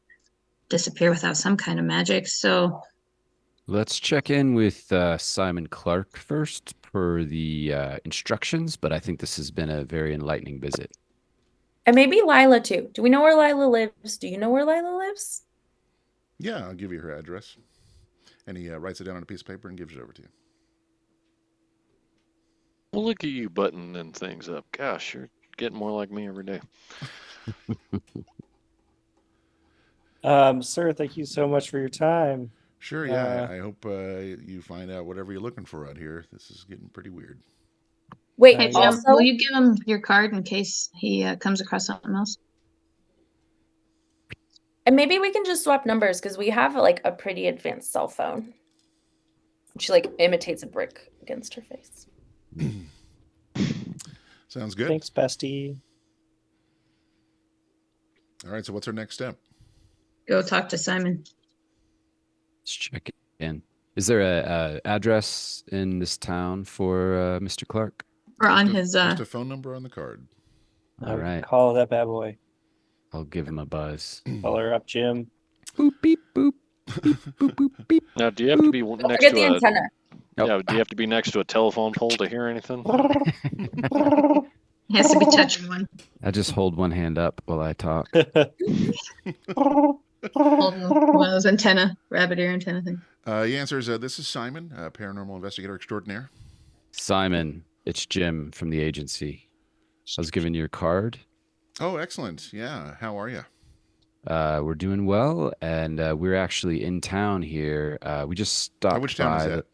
disappear without some kind of magic. So Let's check in with Simon Clark first for the instructions, but I think this has been a very enlightening visit. And maybe Lila too. Do we know where Lila lives? Do you know where Lila lives? Yeah, I'll give you her address. And he writes it down on a piece of paper and gives it over to you. Well, look at you buttoning things up. Gosh, you're getting more like me every day. Sir, thank you so much for your time. Sure, yeah. I hope you find out whatever you're looking for out here. This is getting pretty weird. Wait, hey, Jim, also, will you give him your card in case he comes across something else? and maybe we can just swap numbers because we have like a pretty advanced cell phone. She like imitates a brick against her face. Sounds good. Thanks, bestie. All right, so what's our next step? Go talk to Simon. Let's check in. Is there a address in this town for Mr. Clark? Or on Just his just a phone number on the card. All right. Call that bad boy. I'll give him a buzz. Call her up, Jim. Boop, beep, boop. Beep, boop, boop, beep. Now, do you have to be Don't next forget to the a antenna. Nope. yeah? Do you have to be next to a telephone pole to hear anything? He has to be touching one. I just hold one hand up while I talk. Holding one of those rabbit ear antenna thing. The answer is this is Simon, paranormal investigator extraordinaire. Simon, it's Jim from the agency. I was given your card. Oh, excellent. Yeah. How are you? We're doing well, and we're actually in town here. We just stopped Which town by is that?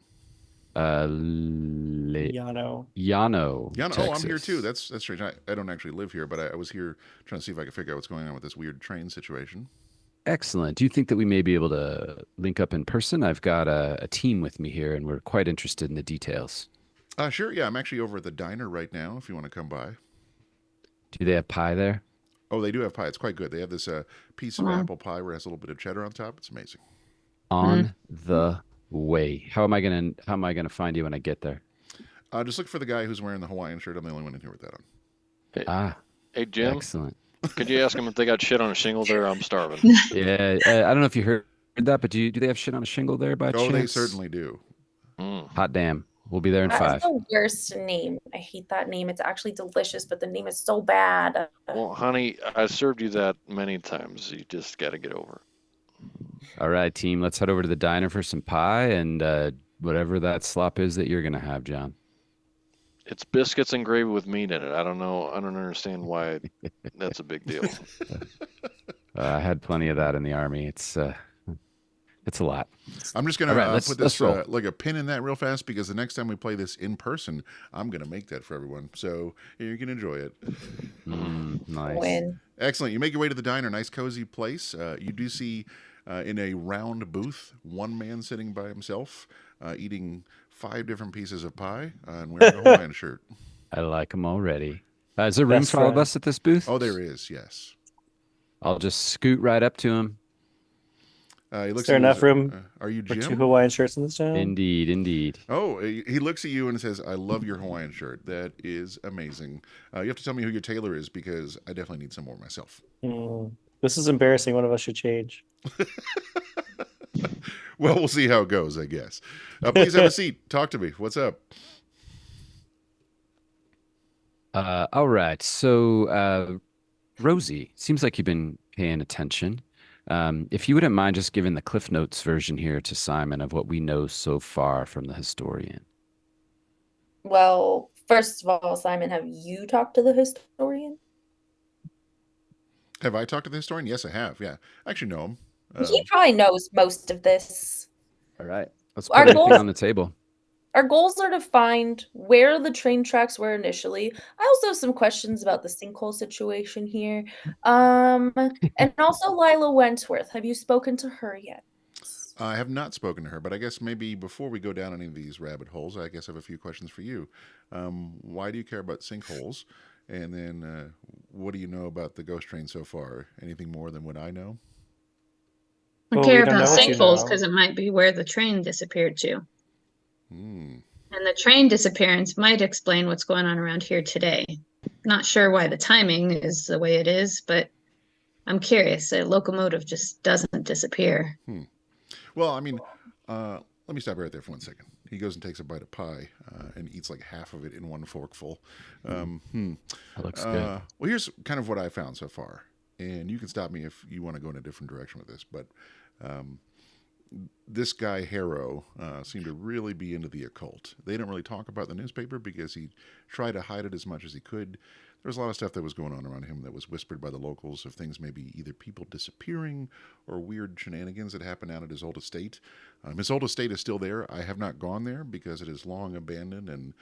Llano. Llano, Yeah. Oh, I'm here Texas. too. That's strange. I don't actually live here, but I was here trying to see if I could figure out what's going on with this weird train situation. Excellent. Do you think that we may be able to link up in person? I've got a team with me here, and we're quite interested in the details. Sure. Yeah, I'm actually over at the diner right now. If you want to come by. Do they have pie there? Oh, they do have pie. It's quite good. They have this piece of apple pie where it has a little bit of cheddar on top. It's amazing. On the way. How am I gonna find you when I get there? Just look for the guy who's wearing the Hawaiian shirt. I'm the only one in here with that on. Ah, Hey, Jim, excellent. could you ask them if they got shit on a shingle there? I'm starving. Yeah, I don't know if you heard that, but do they have shit on a shingle there by Oh, chance? they certainly do. Hot damn. We'll be there in That 5. is the worst name. I hate that name. It's actually delicious, but the name is so bad. Well, honey, I served you that many times. You just got to get over it. All right, team. Let's head over to the diner for some pie and whatever that slop is that you're gonna have, John. It's biscuits and gravy with meat in it. I don't know. I don't understand why that's a big deal. I had plenty of that in the army. It's a lot. I'm just going All right, to let's- put let's this roll. like a pin in that real fast because the next time we play this in person, I'm going to make that for everyone. So you can enjoy it. Nice. Win. Excellent. You make your way to the diner. Nice, cozy place. You do see in a round booth one man sitting by himself eating 5 different pieces of pie and wearing a Hawaiian shirt. I like them already. Is there room Best for all of friend. us at this booth? Oh, there is, yes. I'll just scoot right up to him. He Is looks there at you and enough says, room are you for 2 Jim? Hawaiian shirts in this town? Indeed, indeed. Oh, he looks at you and says, I love your Hawaiian shirt. That is amazing. You have to tell me who your tailor is because I definitely need some more myself. This is embarrassing. One of us should change. Well, we'll see how it goes, I guess. Please have a seat. Talk to me. What's up? All right. So, Rosie, seems like you've been paying attention. If you wouldn't mind just giving the Cliff Notes version here to Simon of what we know so far from the historian. Well, first of all, Simon, have you talked to the historian? Have I talked to the historian? Yes, I have. Yeah. I actually know him. He probably knows most of this. All right. Let's Our put everything goals- on the table. Our goals are to find where the train tracks were initially. I also have some questions about the sinkhole situation here. And also Lila Wentworth. Have you spoken to her yet? I have not spoken to her, but I guess maybe before we go down any of these rabbit holes, I guess I have a few questions for you. Why do you care about sinkholes? And then what do you know about the ghost train so far? Anything more than what I know? I Well, care we don't about know what you sinkholes know. because it might be where the train disappeared to. Hmm. And the train disappearance might explain what's going on around here today. Not sure why the timing is the way it is, but I'm curious. A locomotive just doesn't disappear. Well, I mean, let me stop right there for 1 second. He goes and takes a bite of pie and eats like half of it in one forkful. That looks good. Well, here's kind of what I found so far. And you can stop me if you want to go in a different direction with this. But this guy, Harrow, seemed to really be into the occult. They didn't really talk about the newspaper because he tried to hide it as much as he could. There was a lot of stuff that was going on around him that was whispered by the locals of things maybe either people disappearing or weird shenanigans that happened out at his old estate. His old estate is still there. I have not gone there because it is long abandoned, and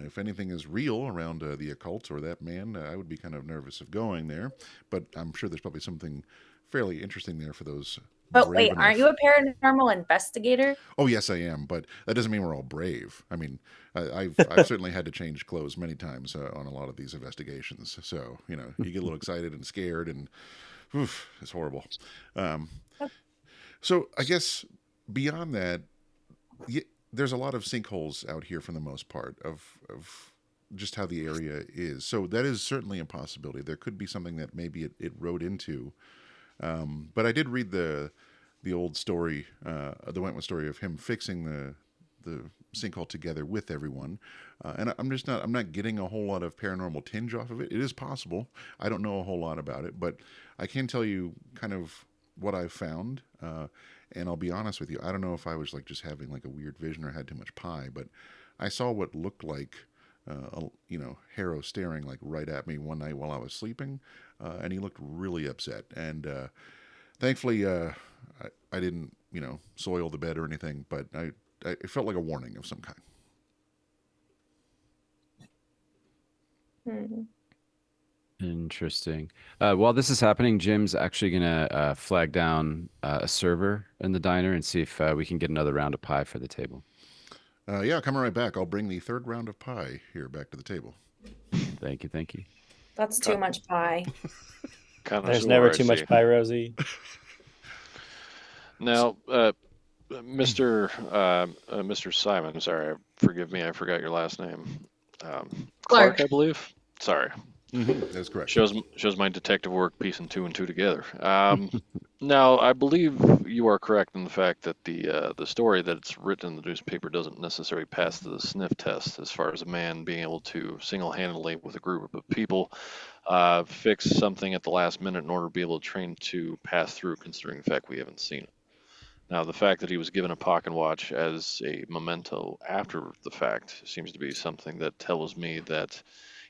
if anything is real around the occult or that man, I would be kind of nervous of going there. But I'm sure there's probably something fairly interesting there for those. But wait, aren't you a paranormal investigator? Oh, yes, I am, but that doesn't mean we're all brave. I mean, I've certainly had to change clothes many times on a lot of these investigations. So, you get a little excited and scared, and it's horrible. So I guess beyond that, there's a lot of sinkholes out here for the most part of just how the area is. So that is certainly a possibility. There could be something that maybe it rode into. But I did read the old story, the Wentworth story of him fixing the sinkhole together with everyone, and I'm not getting a whole lot of paranormal tinge off of it. It is possible. I don't know a whole lot about it, but I can tell you kind of what I've found. And I'll be honest with you, I don't know if I was like just having like a weird vision or had too much pie, but I saw what looked like Harrow staring like right at me one night while I was sleeping, and he looked really upset. And thankfully, I didn't, soil the bed or anything, but it felt like a warning of some kind. Interesting. While this is happening, Jim's actually gonna flag down a server in the diner and see if we can get another round of pie for the table. Yeah, coming right back. I'll bring the third round of pie here back to the table. Thank you, thank you. That's too much pie. There's never too much pie, Rosie. Now, Mr. Simon, sorry, forgive me, I forgot your last name. Clark, I believe. Sorry. Mm-hmm. That's correct. Shows my detective work piecing 2 and 2 together. Now, I believe you are correct in the fact that the story that's written in the newspaper doesn't necessarily pass the sniff test as far as a man being able to single-handedly with a group of people fix something at the last minute in order to be able to train to pass through, considering the fact we haven't seen it. Now, the fact that he was given a pocket watch as a memento after the fact seems to be something that tells me that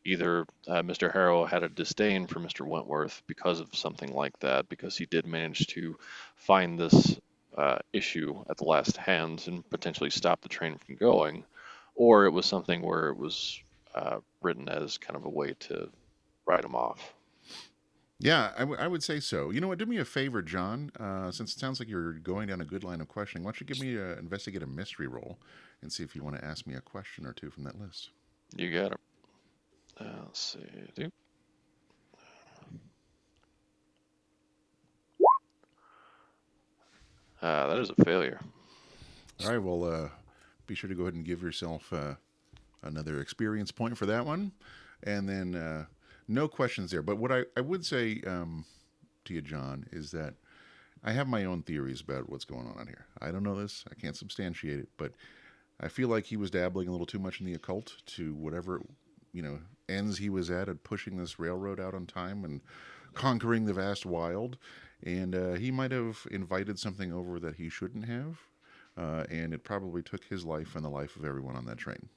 either Mr. Harrow had a disdain for Mr. Wentworth because of something like that, because he did manage to find this issue at the last hands and potentially stop the train from going, or it was something where it was written as kind of a way to write him off. Yeah, I would say so. You know what? Do me a favor, John. Since it sounds like you're going down a good line of questioning, why don't you give me an investigative mystery roll and see if you want to ask me a question or two from that list. You got it. Let's see. That is a failure. All right, well, be sure to go ahead and give yourself another experience point for that one. And then no questions there. But what I would say to you, John, is that I have my own theories about what's going on here. I don't know this. I can't substantiate it. But I feel like he was dabbling a little too much in the occult to whatever, ends he was at pushing this railroad out on time and conquering the vast wild. And he might have invited something over that he shouldn't have. And it probably took his life and the life of everyone on that train.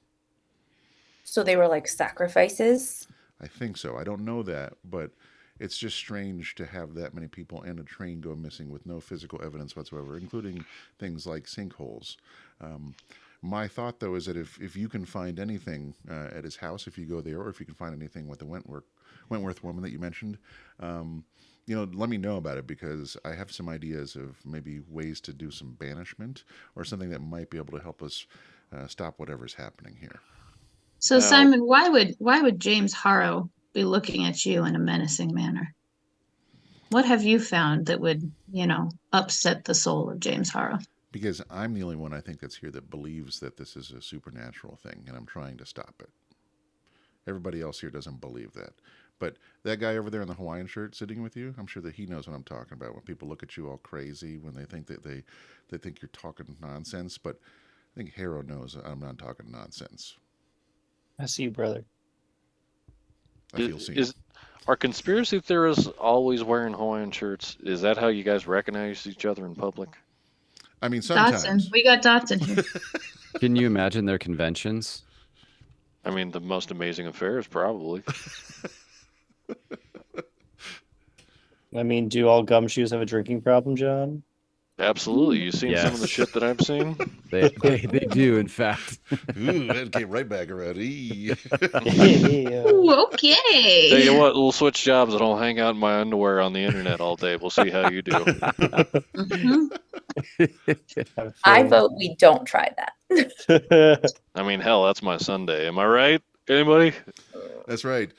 So they were like sacrifices? I think so. I don't know that, but it's just strange to have that many people and a train go missing with no physical evidence whatsoever, including things like sinkholes. My thought, though, is that if you can find anything at his house, if you go there, or if you can find anything with the Wentworth woman that you mentioned, let me know about it, because I have some ideas of maybe ways to do some banishment or something that might be able to help us stop whatever's happening here. So Simon, why would James Harrow be looking at you in a menacing manner? What have you found that would, upset the soul of James Harrow? Because I'm the only one I think that's here that believes that this is a supernatural thing, and I'm trying to stop it. Everybody else here doesn't believe that. But that guy over there in the Hawaiian shirt sitting with you, I'm sure that he knows what I'm talking about when people look at you all crazy, when they think that they think you're talking nonsense. But I think Harrow knows I'm not talking nonsense. I see you, brother. I feel seen. Are conspiracy theorists always wearing Hawaiian shirts? Is that how you guys recognize each other in public? I mean, sometimes. Dotson. We got Dotson here. Can you imagine their conventions? I mean, the most amazing affairs, probably. I mean, do all gumshoes have a drinking problem, John? Absolutely. You seen some of the Yes. shit that I've seen? They do, in fact. Ooh, that came right back around. Ooh, okay. Tell you what, we'll switch jobs and I'll hang out in my underwear on the internet all day. We'll see how you do. Mhm. I vote we don't try that. I mean, hell, that's my Sunday. Am I right? Anybody? That's right.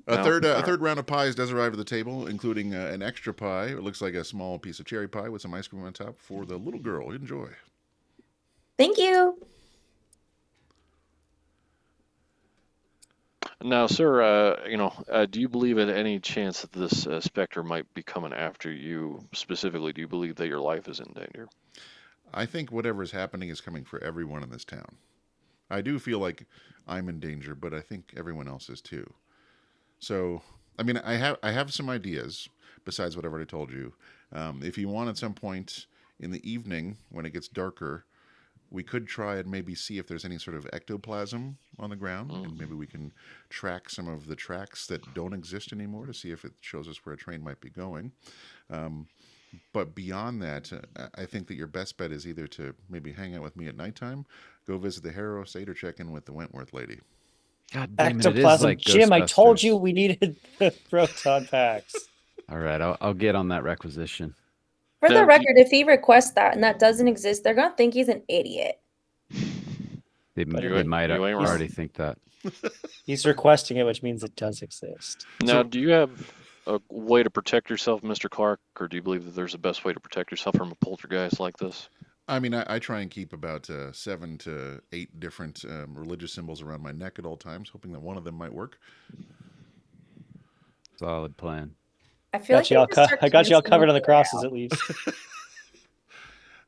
A No? third round of pies does arrive at the table, including an extra pie. It looks like a small piece of cherry pie with some ice cream on top for the little girl. Enjoy. Thank you. Now, sir, do you believe at any chance that this specter might be coming after you specifically? Do you believe that your life is in danger? I think whatever is happening is coming for everyone in this town. I do feel like I'm in danger, but I think everyone else is too. So, I mean, I have some ideas besides what I've already told you. If you want at some point in the evening when it gets darker, we could try and maybe see if there's any sort of ectoplasm on the ground, and maybe we can track some of the tracks that don't exist anymore to see if it shows us where a train might be going. But beyond that, I think that your best bet is either to maybe hang out with me at nighttime, go visit the Harrow Estate, or check in with the Wentworth lady. God damn it, it is Ectoplasm. like Jim, I told Ghostbusters. you we needed the proton packs. All right, I'll get on that requisition. For the Deb, record, if he requests that and that doesn't exist, they're gonna think he's an idiot. They might you ain't already wrong. think that. He's requesting it, which means it does exist. Now, do you have a way to protect yourself, Mr. Clark, or do you believe that there's a best way to protect yourself from a poltergeist like this? I mean, I try and keep about 7 to 8 different religious symbols around my neck at all times, hoping that one of them might work. Solid plan. I feel like I got you all covered on the crosses at least.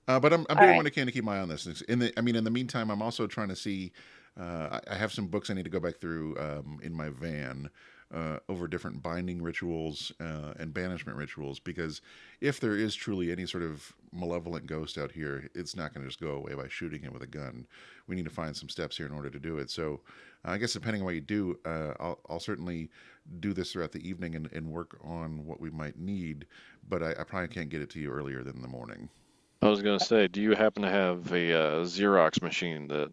But I'm doing right. what I can to keep my eye on this. In the meantime, I'm also trying to see. I have some books I need to go back through in my van over different binding rituals and banishment rituals, because if there is truly any sort of malevolent ghost out here, it's not going to just go away by shooting it with a gun. We need to find some steps here in order to do it. So I guess depending on what you do, I'll certainly do this throughout the evening and work on what we might need, but I probably can't get it to you earlier than the morning. I was going to say, do you happen to have a Xerox machine that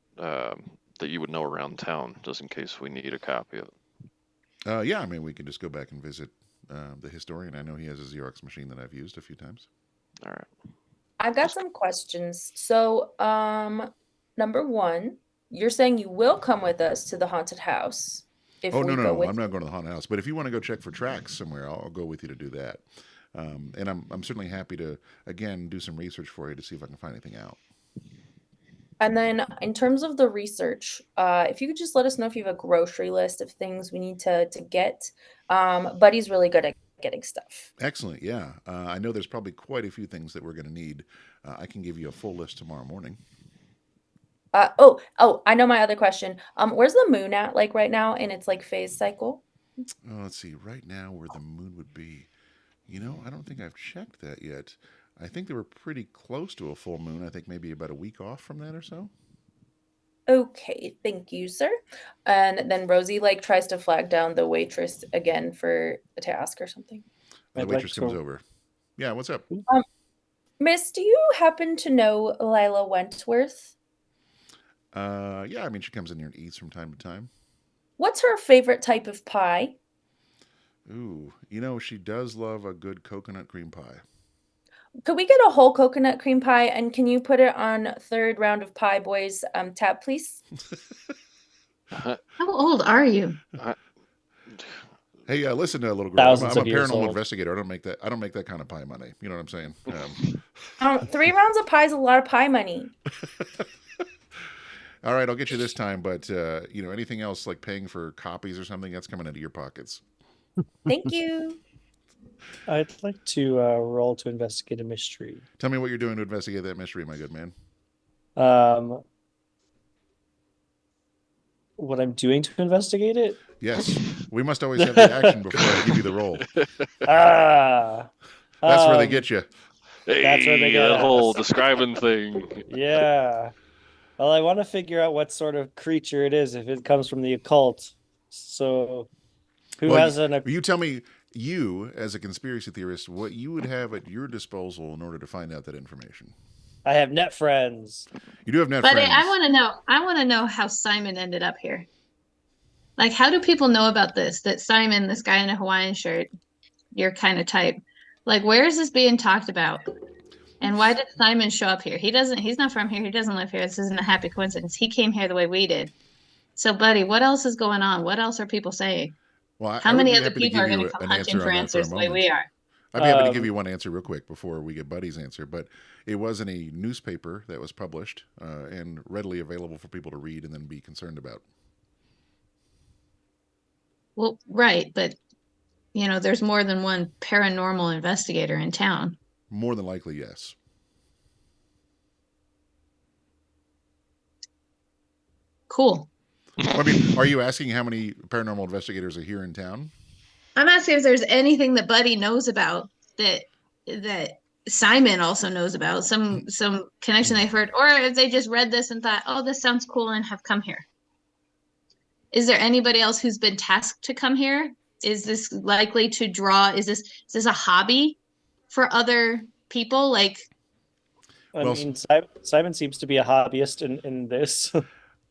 you would know around town, just in case we need a copy of it? Yeah, I mean, we can just go back and visit the historian. I know he has a Xerox machine that I've used a few times. All right. I've got some questions. So, number one, you're saying you will come with us to the haunted house if Oh, we no, go with I'm not going to the haunted house. But if you want to go check for tracks somewhere, I'll go with you to do that. And I'm certainly happy to again do some research for you to see if I can find anything out. And then in terms of the research, if you could just let us know if you have a grocery list of things we need to get. Buddy's really good at getting stuff. Excellent. Yeah, I know there's probably quite a few things that we're going to need. I can give you a full list tomorrow morning. Oh, I know my other question. Where's the moon at like right now in its like phase cycle? Oh, let's see. Right now, where the moon would be. I don't think I've checked that yet. I think they were pretty close to a full moon. I think maybe about a week off from that or so. Okay, thank you, sir. And then Rosie like tries to flag down the waitress again for a task or something. The I'd waitress like comes to- over. Yeah, what's up? Miss, do you happen to know Lila Wentworth? Yeah, I mean, she comes in here and eats from time to time. What's her favorite type of pie? Ooh, she does love a good coconut cream pie. Could we get a whole coconut cream pie, and can you put it on third round of Pie Boys tab, please? How old are you? Hey, listen, little girl. Thousands I'm of a years paranormal old. investigator. I don't make that kind of pie money. You know what I'm saying? 3 rounds of pie is a lot of pie money. All right, I'll get you this time. But anything else like paying for copies or something, that's coming into your pockets. Thank you. I'd like to roll to investigate a mystery. Tell me what you're doing to investigate that mystery, my good man. What I'm doing to investigate it? Yes, we must always have the action before I give you the roll. That's where they get you. That's where they get that us. whole describing thing. Yeah. Well, I want to figure out what sort of creature it is if it comes from the occult. So, who Well, has an? You tell me, you as a conspiracy theorist, what you would have at your disposal in order to find out that information. I have net friends. You do have net But friends. I want to know how Simon ended up here. Like, how do people know about this? That Simon, this guy in a Hawaiian shirt, your kind of type, like, where is this being talked about? And why did Simon show up here? He's not from here. He doesn't live here. This isn't a happy coincidence. He came here the way we did. So, buddy, what else is going on? What else are people saying? Well, How I would many be other happy to people give are going you to come an hunting answer for on that answers for the a way we moment. are? I'd be happy to give you one answer real quick before we get Buddy's answer, but it was in a newspaper that was published and readily available for people to read and then be concerned about. Well, right, but there's more than one paranormal investigator in town. More than likely, yes. Cool. I mean, are you asking how many paranormal investigators are here in town? I'm asking if there's anything that Buddy knows about that Simon also knows about, some connection they've heard, or if they just read this and thought, oh, this sounds cool and have come here. Is there anybody else who's been tasked to come here? Is this likely to draw? Is this a hobby for other people? Like, I Well, mean, Simon seems to be a hobbyist in this.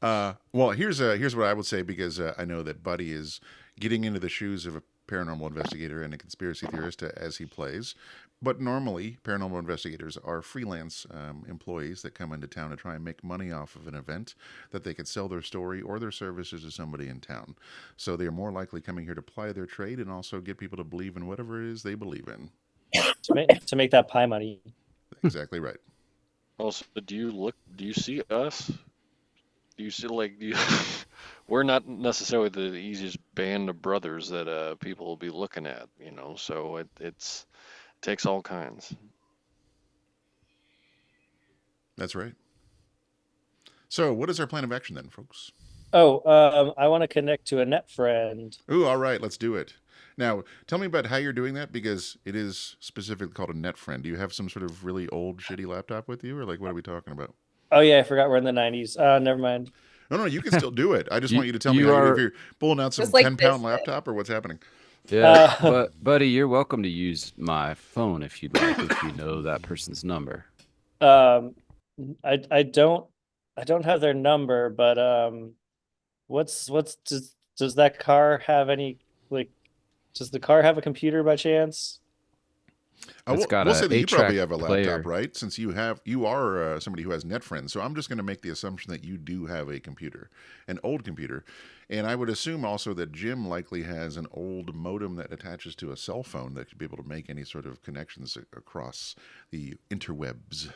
Well, here's what I would say, because I know that Buddy is getting into the shoes of a paranormal investigator and a conspiracy theorist as he plays. But normally, paranormal investigators are freelance employees that come into town to try and make money off of an event that they could sell their story or their services to somebody in town. So they are more likely coming here to ply their trade and also get people to believe in whatever it is they believe in. to make that pie money. Exactly right. Also, do you see us? Do you see, we're not necessarily the easiest band of brothers that people will be looking at, so it takes all kinds. That's right. So what is our plan of action then, folks? I want to connect to a net friend. Ooh, all right, let's do it. Now, tell me about how you're doing that, because it is specifically called a net friend. Do you have some sort of really old, shitty laptop with you, or what are we talking about? Oh yeah, I forgot we're in the 90s. Never mind. No, you can still do it. I just want you to tell you me are- if you're pulling out some Just like 10-pound this laptop or what's happening. Yeah, but buddy, you're welcome to use my phone if you'd like, if you know that person's number. I don't have their number, but does that car have any, like, does the car have a computer by chance? It's got we'll a say that you probably 8-track have a laptop, player. right? Since you are somebody who has net friends. So I'm just going to make the assumption that you do have a computer, an old computer, and I would assume also that Jim likely has an old modem that attaches to a cell phone that could be able to make any sort of connections across the interwebs.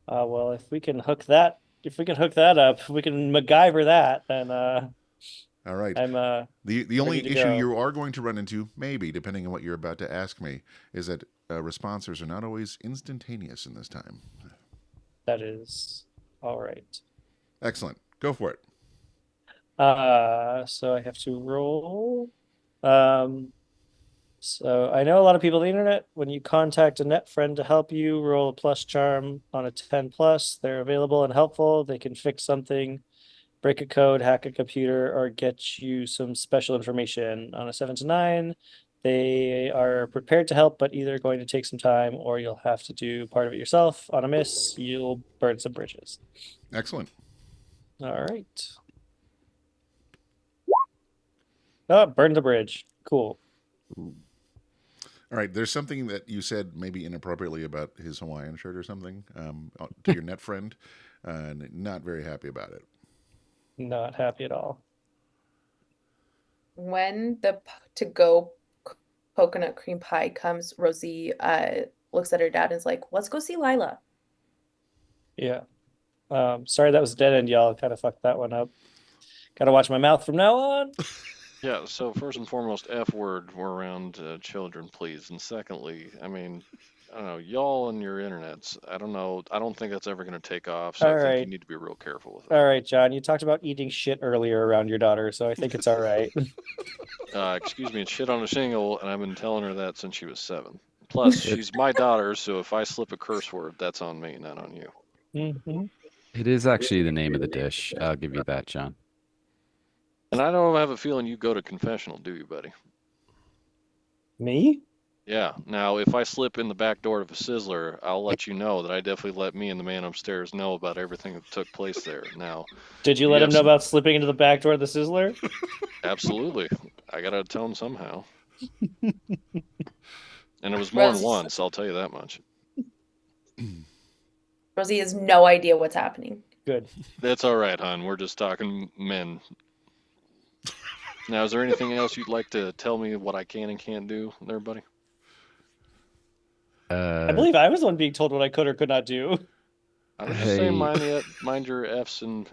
Well, if we can hook that up, if we can MacGyver that, then All right. I'm The only ready to issue go. you are going to run into, maybe depending on what you're about to ask me, is that responses are not always instantaneous in this time. That is all right. Excellent. Go for it. So I have to roll. So I know a lot of people on the internet, when you contact a net friend to help you, roll a plus charm on a 10 plus. They're available and helpful. They can fix something, break a code, hack a computer, or get you some special information. On a 7 to 9, they are prepared to help, but either going to take some time or you'll have to do part of it yourself. On a miss, you'll burn some bridges. Excellent. All right. Oh, burn the bridge. Cool. All right. There's something that you said maybe inappropriately about his Hawaiian shirt or something to your net friend. Not very happy about it. Not happy at all. When the to-go coconut cream pie comes, Rosie looks at her dad and is like, let's go see Lila. Yeah. Sorry that was a dead end, y'all. Kind of fucked that one up. Gotta watch my mouth from now on. Yeah, so first and foremost, F word, we're around children, please. And secondly, I mean, I don't know, y'all and your internets, I don't know, I don't think that's ever going to take off, so I think you need to be real careful with it. All right, John, you talked about eating shit earlier around your daughter, so I think it's all right. Excuse me, it's shit on a shingle, and I've been telling her that since she was 7. Plus, she's my daughter, so if I slip a curse word, that's on me, not on you. Mm-hmm. It is actually the name of the dish. I'll give you that, John. And I don't have a feeling you go to confessional, do you, buddy? Me? Yeah. Now, if I slip in the back door of a Sizzler, I'll let you know that I definitely let me and the man upstairs know about everything that took place there. Now, Did you let him know about slipping into the back door of the Sizzler? Absolutely. I got to tell him somehow. And it was more than once, I'll tell you that much. Rosie has no idea what's happening. Good. That's all right, hon. We're just talking men. Now, is there anything else you'd like to tell me what I can and can't do there, buddy? I believe I was the one being told what I could or could not do. I was just saying mind your F's and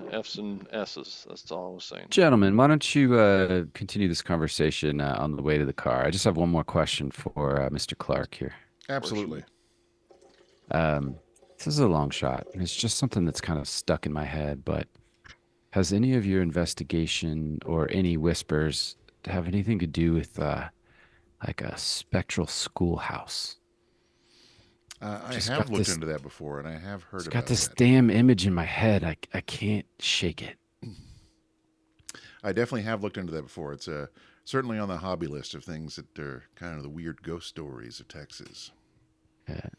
S's. That's all I was saying. Gentlemen, why don't you continue this conversation on the way to the car? I just have one more question for Mr. Clark here. Absolutely. This is a long shot. It's just something that's kind of stuck in my head, but has any of your investigation or any whispers have anything to do with like a spectral schoolhouse? I have looked into that before, and I have heard about got this that. damn image in my head. I can't shake it. I definitely have looked into that before. It's certainly on the hobby list of things that are kind of the weird ghost stories of Texas. Yeah.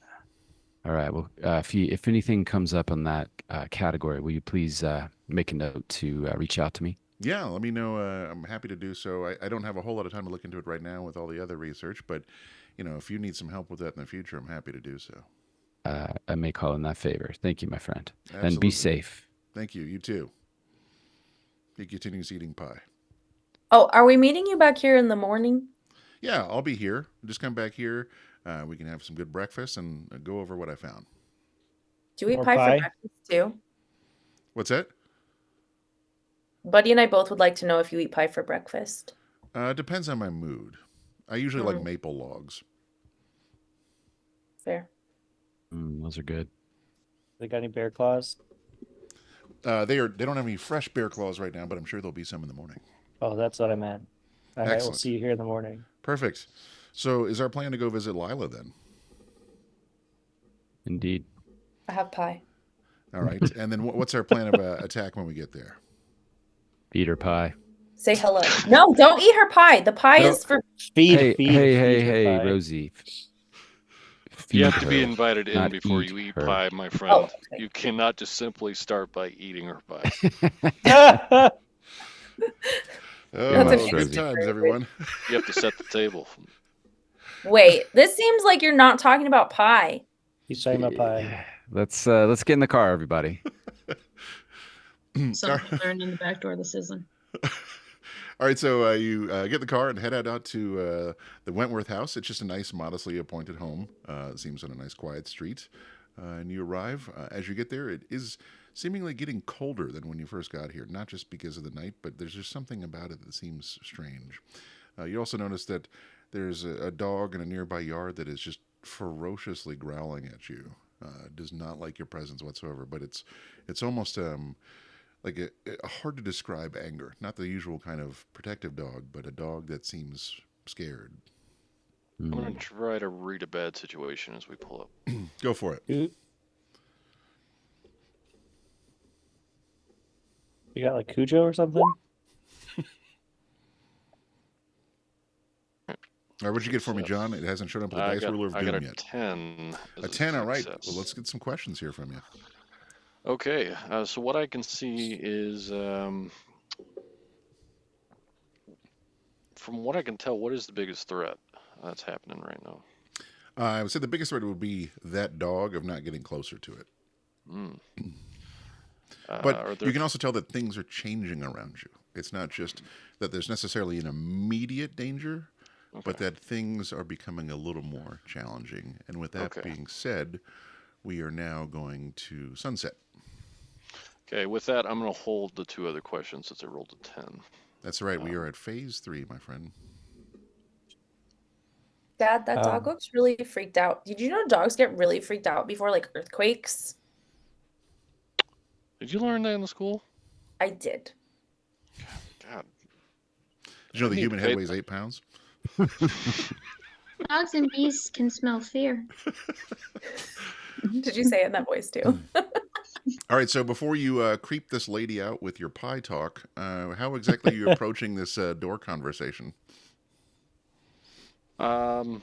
All right. Well, if anything comes up on that category, will you please make a note to reach out to me? Yeah, let me know. I'm happy to do so. I don't have a whole lot of time to look into it right now with all the other research, but if you need some help with that in the future, I'm happy to do so. I may call in that favor. Thank you, my friend. Absolutely. And be safe. Thank you. You too. He continues eating pie. Oh, are we meeting you back here in the morning? Yeah, I'll be here. Just come back here. We can have some good breakfast and go over what I found. Do you eat pie for breakfast too? What's that? Buddy and I both would like to know if you eat pie for breakfast. Depends on my mood. I usually like maple logs. Fair. Those are good. They got any bear claws? They don't have any fresh bear claws right now, but I'm sure there'll be some in the morning. Oh, that's what I meant. All right, we'll see you here in the morning. Perfect. So is our plan to go visit Lila then? Indeed. I have pie. All right. And then what's our plan of attack when we get there? Eat her pie. Say hello. No, don't eat her pie. The pie is for feed. Hey, Rosie. You have to be invited in before you eat pie, my friend. Oh, okay. You cannot just simply start by eating her pie. Good times, everyone. You have to set the table. Wait, this seems like you're not talking about pie. He's talking about pie. Let's get in the car, everybody. Something learned in the back door this isn't. All right, so you get in the car and head out to the Wentworth house. It's just a nice, modestly appointed home. It seems on a nice, quiet street. And you arrive. As you get there, it is seemingly getting colder than when you first got here. Not just because of the night, but there's just something about it that seems strange. You also notice that there's a dog in a nearby yard that is just ferociously growling at you. Does not like your presence whatsoever, but it's almost like a hard to describe anger. Not the usual kind of protective dog, but a dog that seems scared. I'm going to try to read a bad situation as we pull up. Go for it. You got like Cujo or something? All right, what'd you get for me, John? It hasn't shown up with the dice ruler of doom I got a yet. 10. A 10, all right. Well, let's get some questions here from you. Okay, so what I can see is, from what I can tell, what is the biggest threat that's happening right now? I would say the biggest threat would be that dog of not getting closer to it. But you can also tell that things are changing around you. It's not just that there's necessarily an immediate danger, but that things are becoming a little more challenging. And with that being said, we are now going to sunset. Okay, with that, I'm going to hold the two other questions since I rolled a 10. That's right. We are at phase 3, my friend. Dad, that dog looks really freaked out. Did you know dogs get really freaked out before like earthquakes? Did you learn that in the school? I did. God. Did you know the human head weighs 8 pounds? Dogs and beasts can smell fear. Did you say it in that voice too? All right, so before you creep this lady out with your pie talk, how exactly are you approaching this door conversation? Well,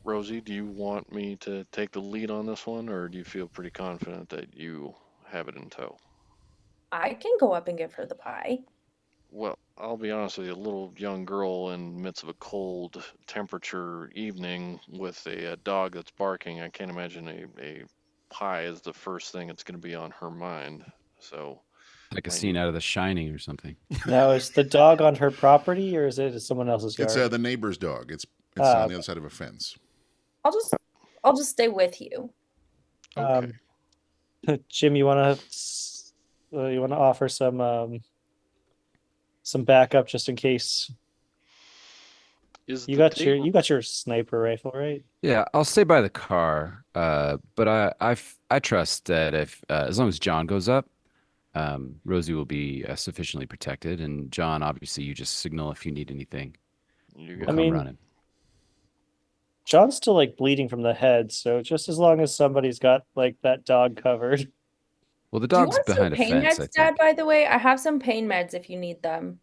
Rosie, do you want me to take the lead on this one, or do you feel pretty confident that you have it in tow? I can go up and give her the pie. Well, I'll be honest with you, a little young girl in the midst of a cold temperature evening with a dog that's barking, I can't imagine a pie is the first thing that's going to be on her mind. So, like a scene out of The Shining or something. Now, is the dog on her property or is it someone else's yard? It's the neighbor's dog. It's on the other side of a fence. I'll just stay with you. Okay. Jim, you want to offer some backup just in case? You got your sniper rifle, right? Yeah, I'll stay by the car. But I trust that if as long as John goes up, Rosie will be sufficiently protected, and John, obviously, you just signal if you need anything. We'll come running. John's still like bleeding from the head, so just as long as somebody's got like that dog covered. Well, the dog's behind a fence. Pain meds, Dad, by the way? I have some pain meds if you need them.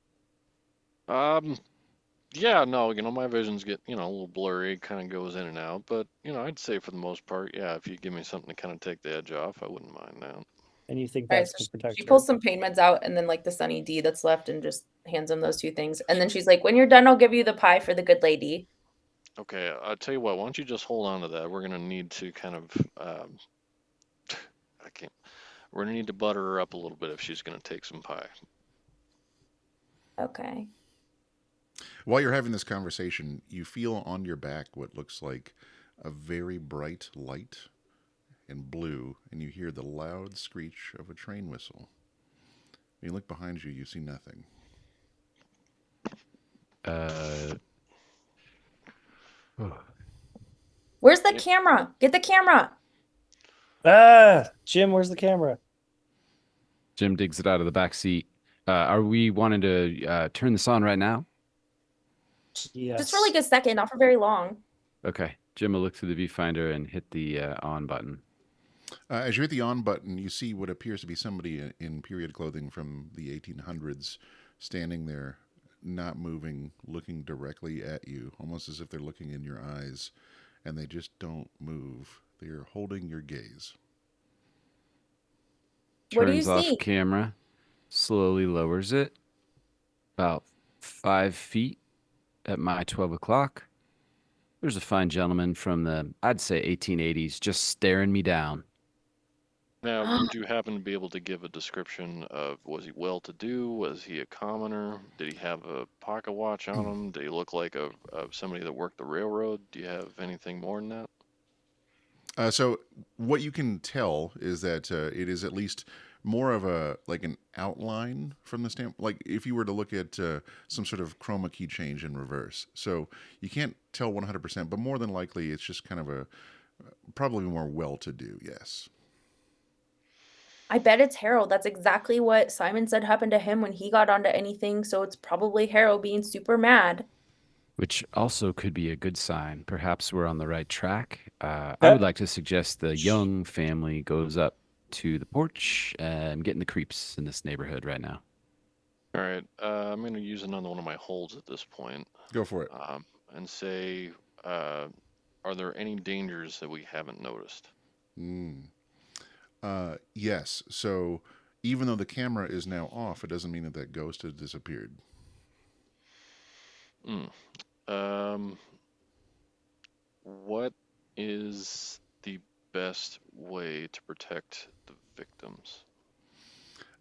Yeah, no, my visions get, a little blurry, kind of goes in and out, but, I'd say for the most part, yeah, if you give me something to kind of take the edge off, I wouldn't mind that. And you think that's to protect she her? pulls some pain meds out and then like the Sunny D that's left and just hands him those two things. And then she's like, when you're done, I'll give you the pie for the good lady. Okay, I'll tell you what, why don't you just hold on to that? We're going to need to kind of, we're going to need to butter her up a little bit if she's going to take some pie. Okay. While you're having this conversation, you feel on your back what looks like a very bright light in blue, and you hear the loud screech of a train whistle. When you look behind you, you see nothing. Where's the camera? Get the camera. Jim, where's the camera? Jim digs it out of the back seat. Are we wanting to turn this on right now? Yes. Just for like a second, not for very long. Okay. Jim will look through the viewfinder and hit the on button. As you hit the on button, you see what appears to be somebody in period clothing from the 1800s standing there, not moving, looking directly at you, almost as if they're looking in your eyes, and they just don't move. They're holding your gaze. What do you Turns off see? camera, slowly lowers it about 5 feet, at my 12 o'clock, there's a fine gentleman from the, I'd say, 1880s just staring me down. Now, would you happen to be able to give a description of, was he well-to-do? Was he a commoner? Did he have a pocket watch on him? Did he look like somebody that worked the railroad? Do you have anything more than that? So what you can tell is that it is at least more of a like an outline from the stamp. Like if you were to look at some sort of chroma key change in reverse. So you can't tell 100%, but more than likely it's just kind of a probably more well-to-do. Yes. I bet it's Harrow. That's exactly what Simon said happened to him when he got onto anything, so it's probably Harrow being super mad. Which also could be a good sign. Perhaps we're on the right track. I Yeah. would like to suggest the Young family goes up to the porch. I'm getting the creeps in this neighborhood right now. All right, I'm going to use another one of my holds at this point, Go for it. and say, are there any dangers that we haven't noticed? Yes. So even though the camera is now off, it doesn't mean that that ghost has disappeared. What is the best way to protect the victims?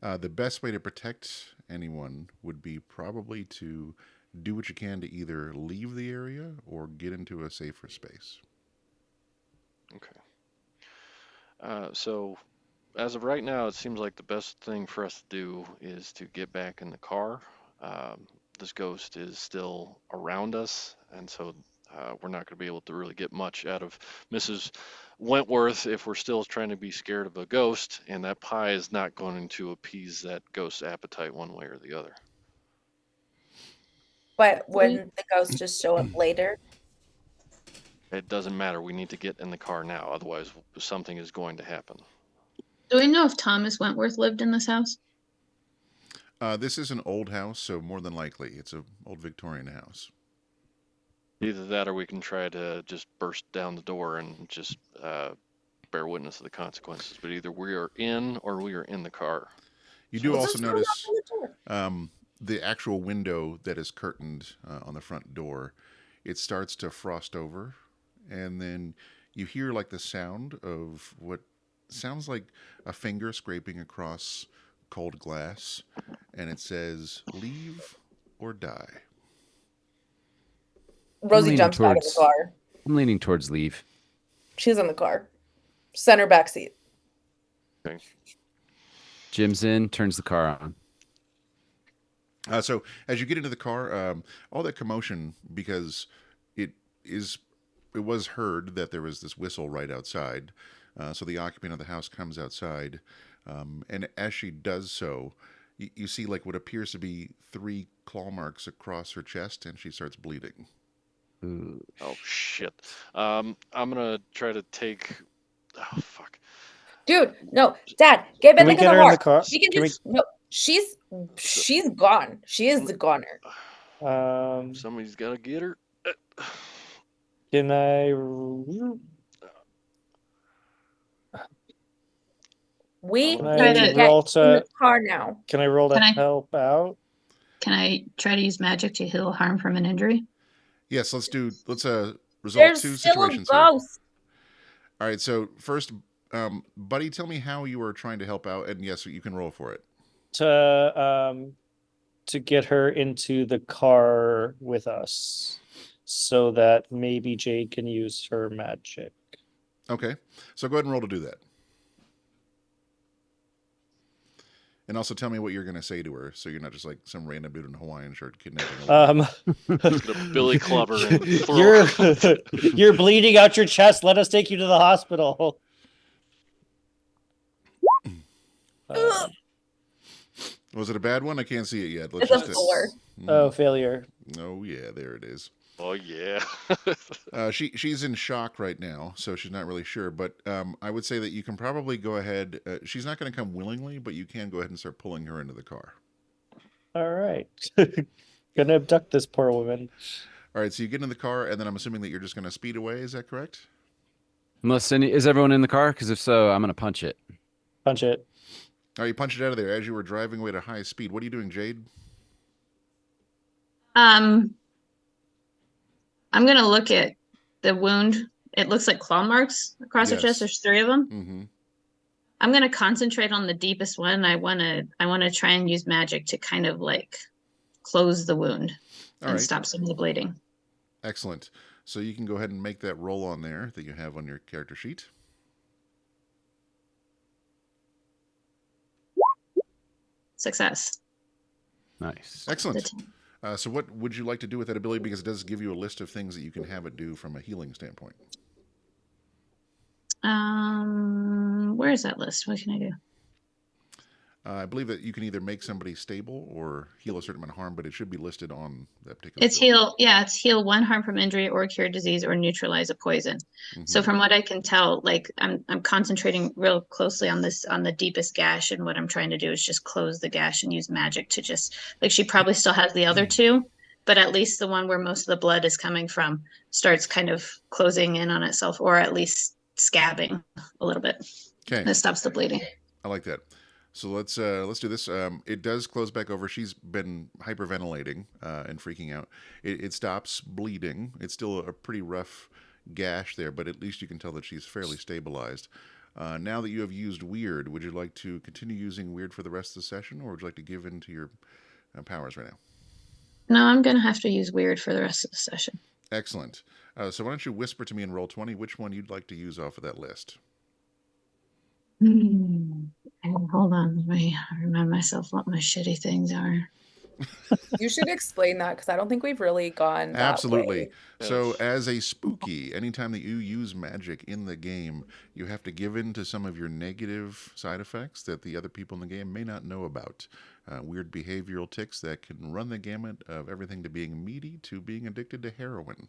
The best way to protect anyone would be probably to do what you can to either leave the area or get into a safer space. Okay. So as of right now, it seems like the best thing for us to do is to get back in the car. This ghost is still around us, and so we're not going to be able to really get much out of Mrs. Wentworth if we're still trying to be scared of a ghost, and that pie is not going to appease that ghost's appetite one way or the other. But wouldn't the ghost just show up later? It doesn't matter. We need to get in the car now, otherwise something is going to happen. Do we know if Thomas Wentworth lived in this house? This is an old house, so more than likely it's an old Victorian house. Either that or we can try to just burst down the door and just bear witness to the consequences. But either we are in or we are in the car. You do Let's also just go notice knock on the door. the actual window that is curtained on the front door. It starts to frost over, and then you hear like the sound of what sounds like a finger scraping across cold glass, and it says, "Leave or die." Rosie leaning jumps back in the towards- car. I'm leaning towards leave. She's in the car. Center back seat. Okay. Jim's in, turns the car on. So as you get into the car, all that commotion, because it was heard that there was this whistle right outside. So the occupant of the house comes outside, and as she does so, you see like what appears to be 3 claw marks across her chest, and she starts bleeding. Ooh. Oh shit. I'm gonna try to take. Oh fuck. Dude, no, Dad, get Can back we in get the her in car. the car? We can Can just no. She's gone. She is the goner. Somebody's gotta get her. Can I? We Can need I to get roll in to? the car now. Can I roll to Can I- help out? Can I try to use magic to heal harm from an injury? Yes, let's resolve There's 2 still a situations here. ghost. All right, so first, Buddy, tell me how you were trying to help out, and yes, you can roll for it. To get her into the car with us, so that maybe Jade can use her magic. Okay, so go ahead and roll to do that. And also tell me what you're going to say to her, so you're not just like some random dude in a Hawaiian shirt kidnapping a lady. Just gonna Billy Club her and throw her. You're bleeding out your chest. Let us take you to the hospital. Was it a bad one? I can't see it yet. It's a 4. Oh, failure. Oh yeah, there it is. Oh yeah. She's in shock right now, so she's not really sure. But I would say that you can probably go ahead. She's not going to come willingly, but you can go ahead and start pulling her into the car. All right. Gonna abduct this poor woman. All right, so you get in the car, and then I'm assuming that you're just going to speed away. Is that correct? Is everyone in the car? Because if so, I'm going to punch it. Punch it. All right, you punched it out of there as you were driving away at a high speed. What are you doing, Jade? I'm gonna look at the wound. It looks like claw marks across her Yes. chest. There's 3 of them. Mm-hmm. I'm gonna concentrate on the deepest one. I wanna try and use magic to kind of like close the wound All and right. stop some of the bleeding. Excellent. So you can go ahead and make that roll on there that you have on your character sheet. Success. Nice. The Excellent. 10. So what would you like to do with that ability? Because it does give you a list of things that you can have it do from a healing standpoint. Where is that list? What can I do? I believe that you can either make somebody stable or heal a certain amount of harm, but it should be listed on that particular It's ability. heal. Yeah, it's heal 1 harm from injury or cure disease or neutralize a poison. Mhm. So from what I can tell, like I'm concentrating real closely on the deepest gash, and what I'm trying to do is just close the gash and use magic to just like she probably still has the other 2, but at least the one where most of the blood is coming from starts kind of closing in on itself, or at least scabbing a little bit. Okay. That stops the bleeding. I like that. So let's do this. It does close back over. She's been hyperventilating and freaking out. It stops bleeding. It's still a pretty rough gash there, but at least you can tell that she's fairly stabilized. Now that you have used weird, would you like to continue using weird for the rest of the session, or would you like to give in to your powers right now? No, I'm gonna have to use weird for the rest of the session. Excellent. So why don't you whisper to me in roll 20 which one you'd like to use off of that list? Hold on, let me remind myself what my shitty things are. You should explain that because I don't think we've really gone that Absolutely. way. So, Yes. as a spooky, anytime that you use magic in the game, you have to give in to some of your negative side effects that the other people in the game may not know about. Weird behavioral tics that can run the gamut of everything to being meaty to being addicted to heroin.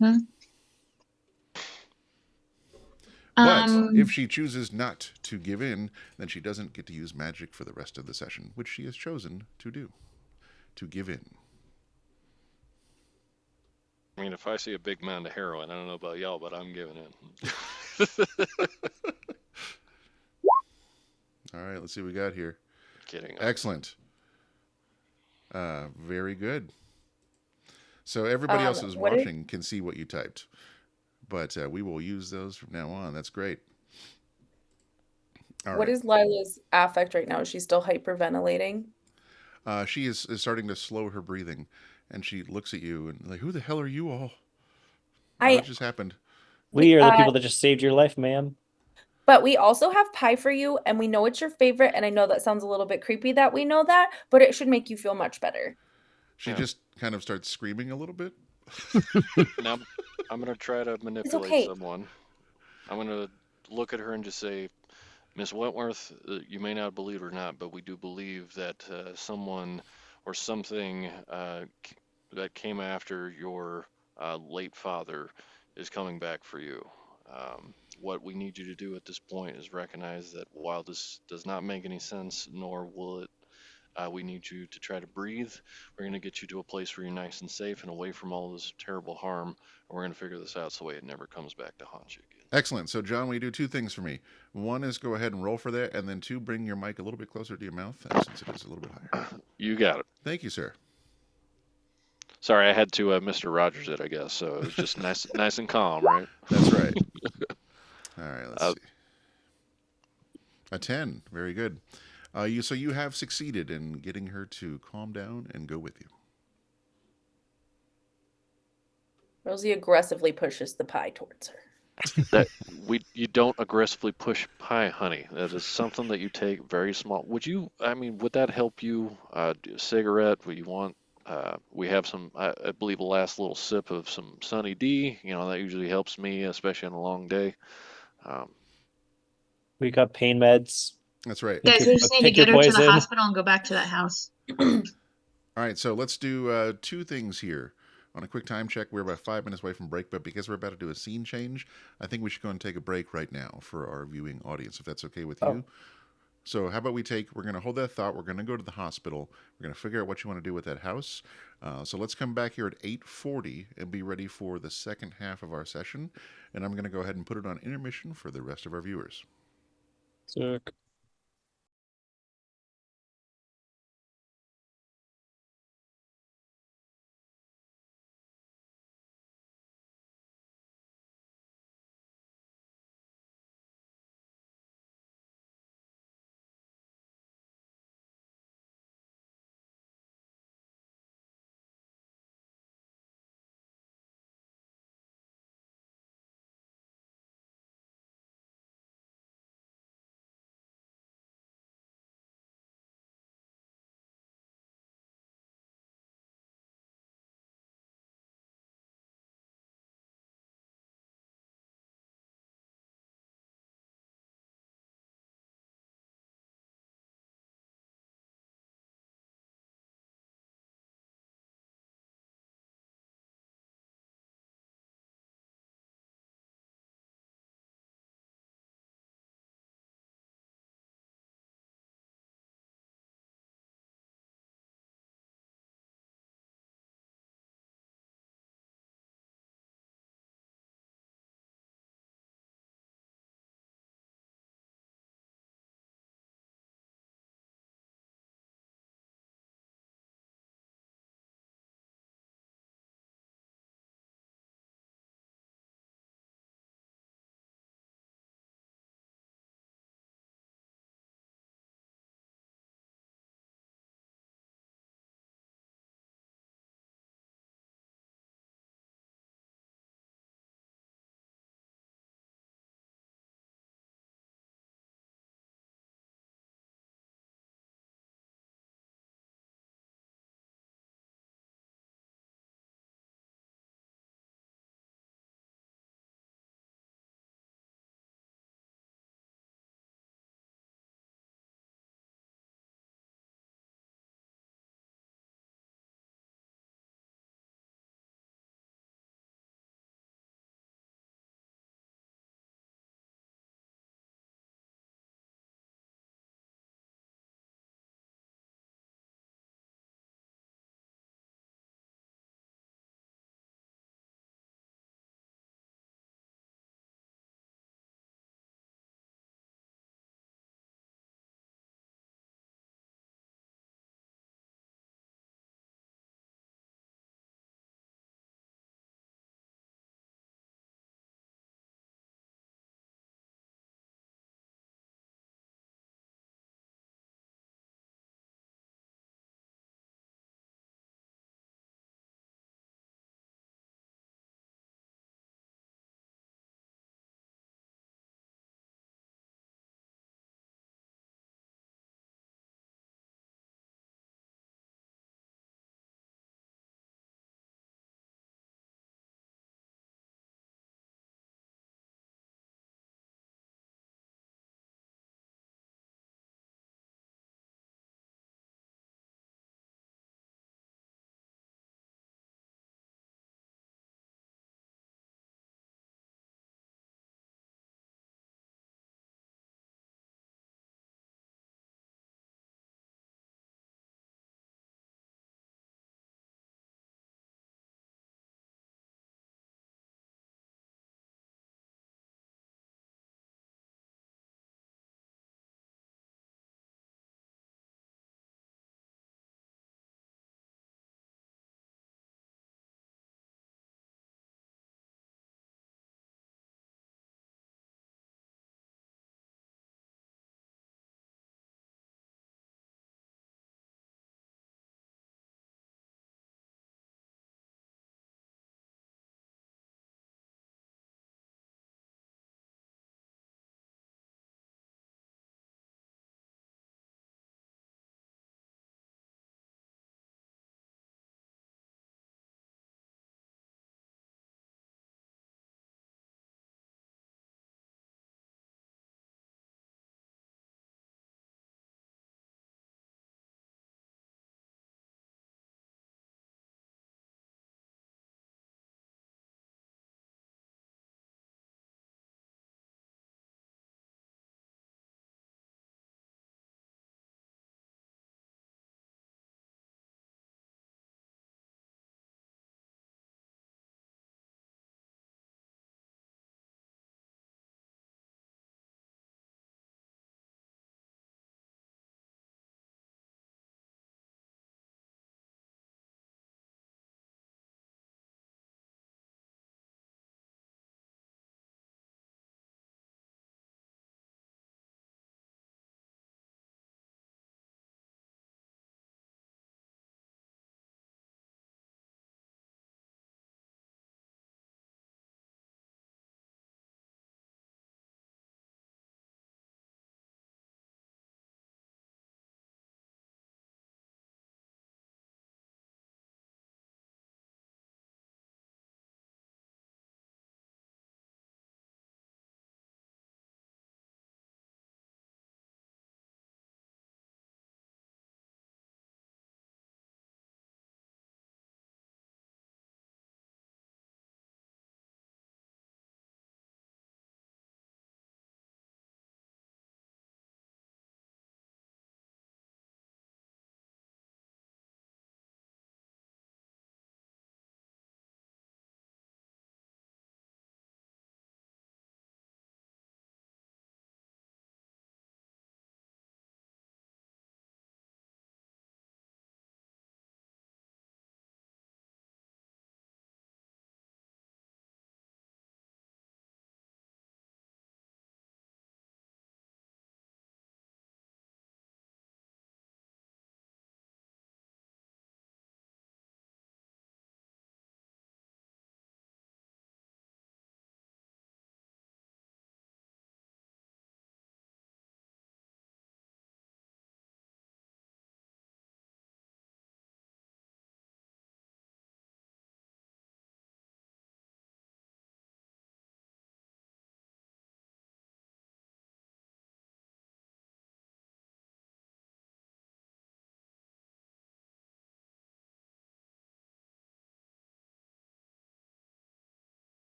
Mhm. But if she chooses not to give in, then she doesn't get to use magic for the rest of the session, which she has chosen to do, to give in. I mean, if I see a big mound of heroin, I don't know about y'all, but I'm giving in. All right, let's see what we got here. Kidding. Excellent. Very good. So everybody else who's what did- watching can see what you typed. But we will use those from now on. That's great. All What right. is Lila's affect right now? Is she still hyperventilating? She is starting to slow her breathing, and she looks at you and like, "Who the hell are you all? What just happened?" We are the people that just saved your life, ma'am. But we also have pie for you, and we know it's your favorite. And I know that sounds a little bit creepy that we know that, but it should make you feel much better. She Yeah. just kind of starts screaming a little bit. Now, I'm going to try to manipulate okay. someone. I'm going to look at her and just say, Miss Wentworth, you may not believe it or not, but we do believe that someone or something that came after your late father is coming back for you. What we need you to do at this point is recognize that while this does not make any sense, nor will it, we need you to try to breathe. We're going to get you to a place where you're nice and safe and away from all this terrible harm. And we're going to figure this out so it never comes back to haunt you again. Excellent. So, John, will you do 2 things for me? One is go ahead and roll for that, and then 2, bring your mic a little bit closer to your mouth, since it is a little bit higher. You got it. Thank you, sir. Sorry, I had to Mr. Rogers it, I guess. So it was just nice and calm, right? That's right. All right, let's see. A 10. Very good. So you have succeeded in getting her to calm down and go with you. Rosie aggressively pushes the pie towards her. You don't aggressively push pie, honey. That is something that you take very small. Would that help you? Do a cigarette? Would you want? We have some, I believe, a last little sip of some Sunny D. That usually helps me, especially on a long day. We got pain meds. That's right. Guys, we just need to Pick your get her to the poison. hospital and go back to that house. All right, so let's do 2 things here. On a quick time check, we're about 5 minutes away from break, but because we're about to do a scene change, I think we should go and take a break right now for our viewing audience, if that's okay with you. So how about we're going to hold that thought. We're going to go to the hospital. We're going to figure out what you want to do with that house. So let's come back here at 8:40 and be ready for the second half of our session. And I'm going to go ahead and put it on intermission for the rest of our viewers. Sick.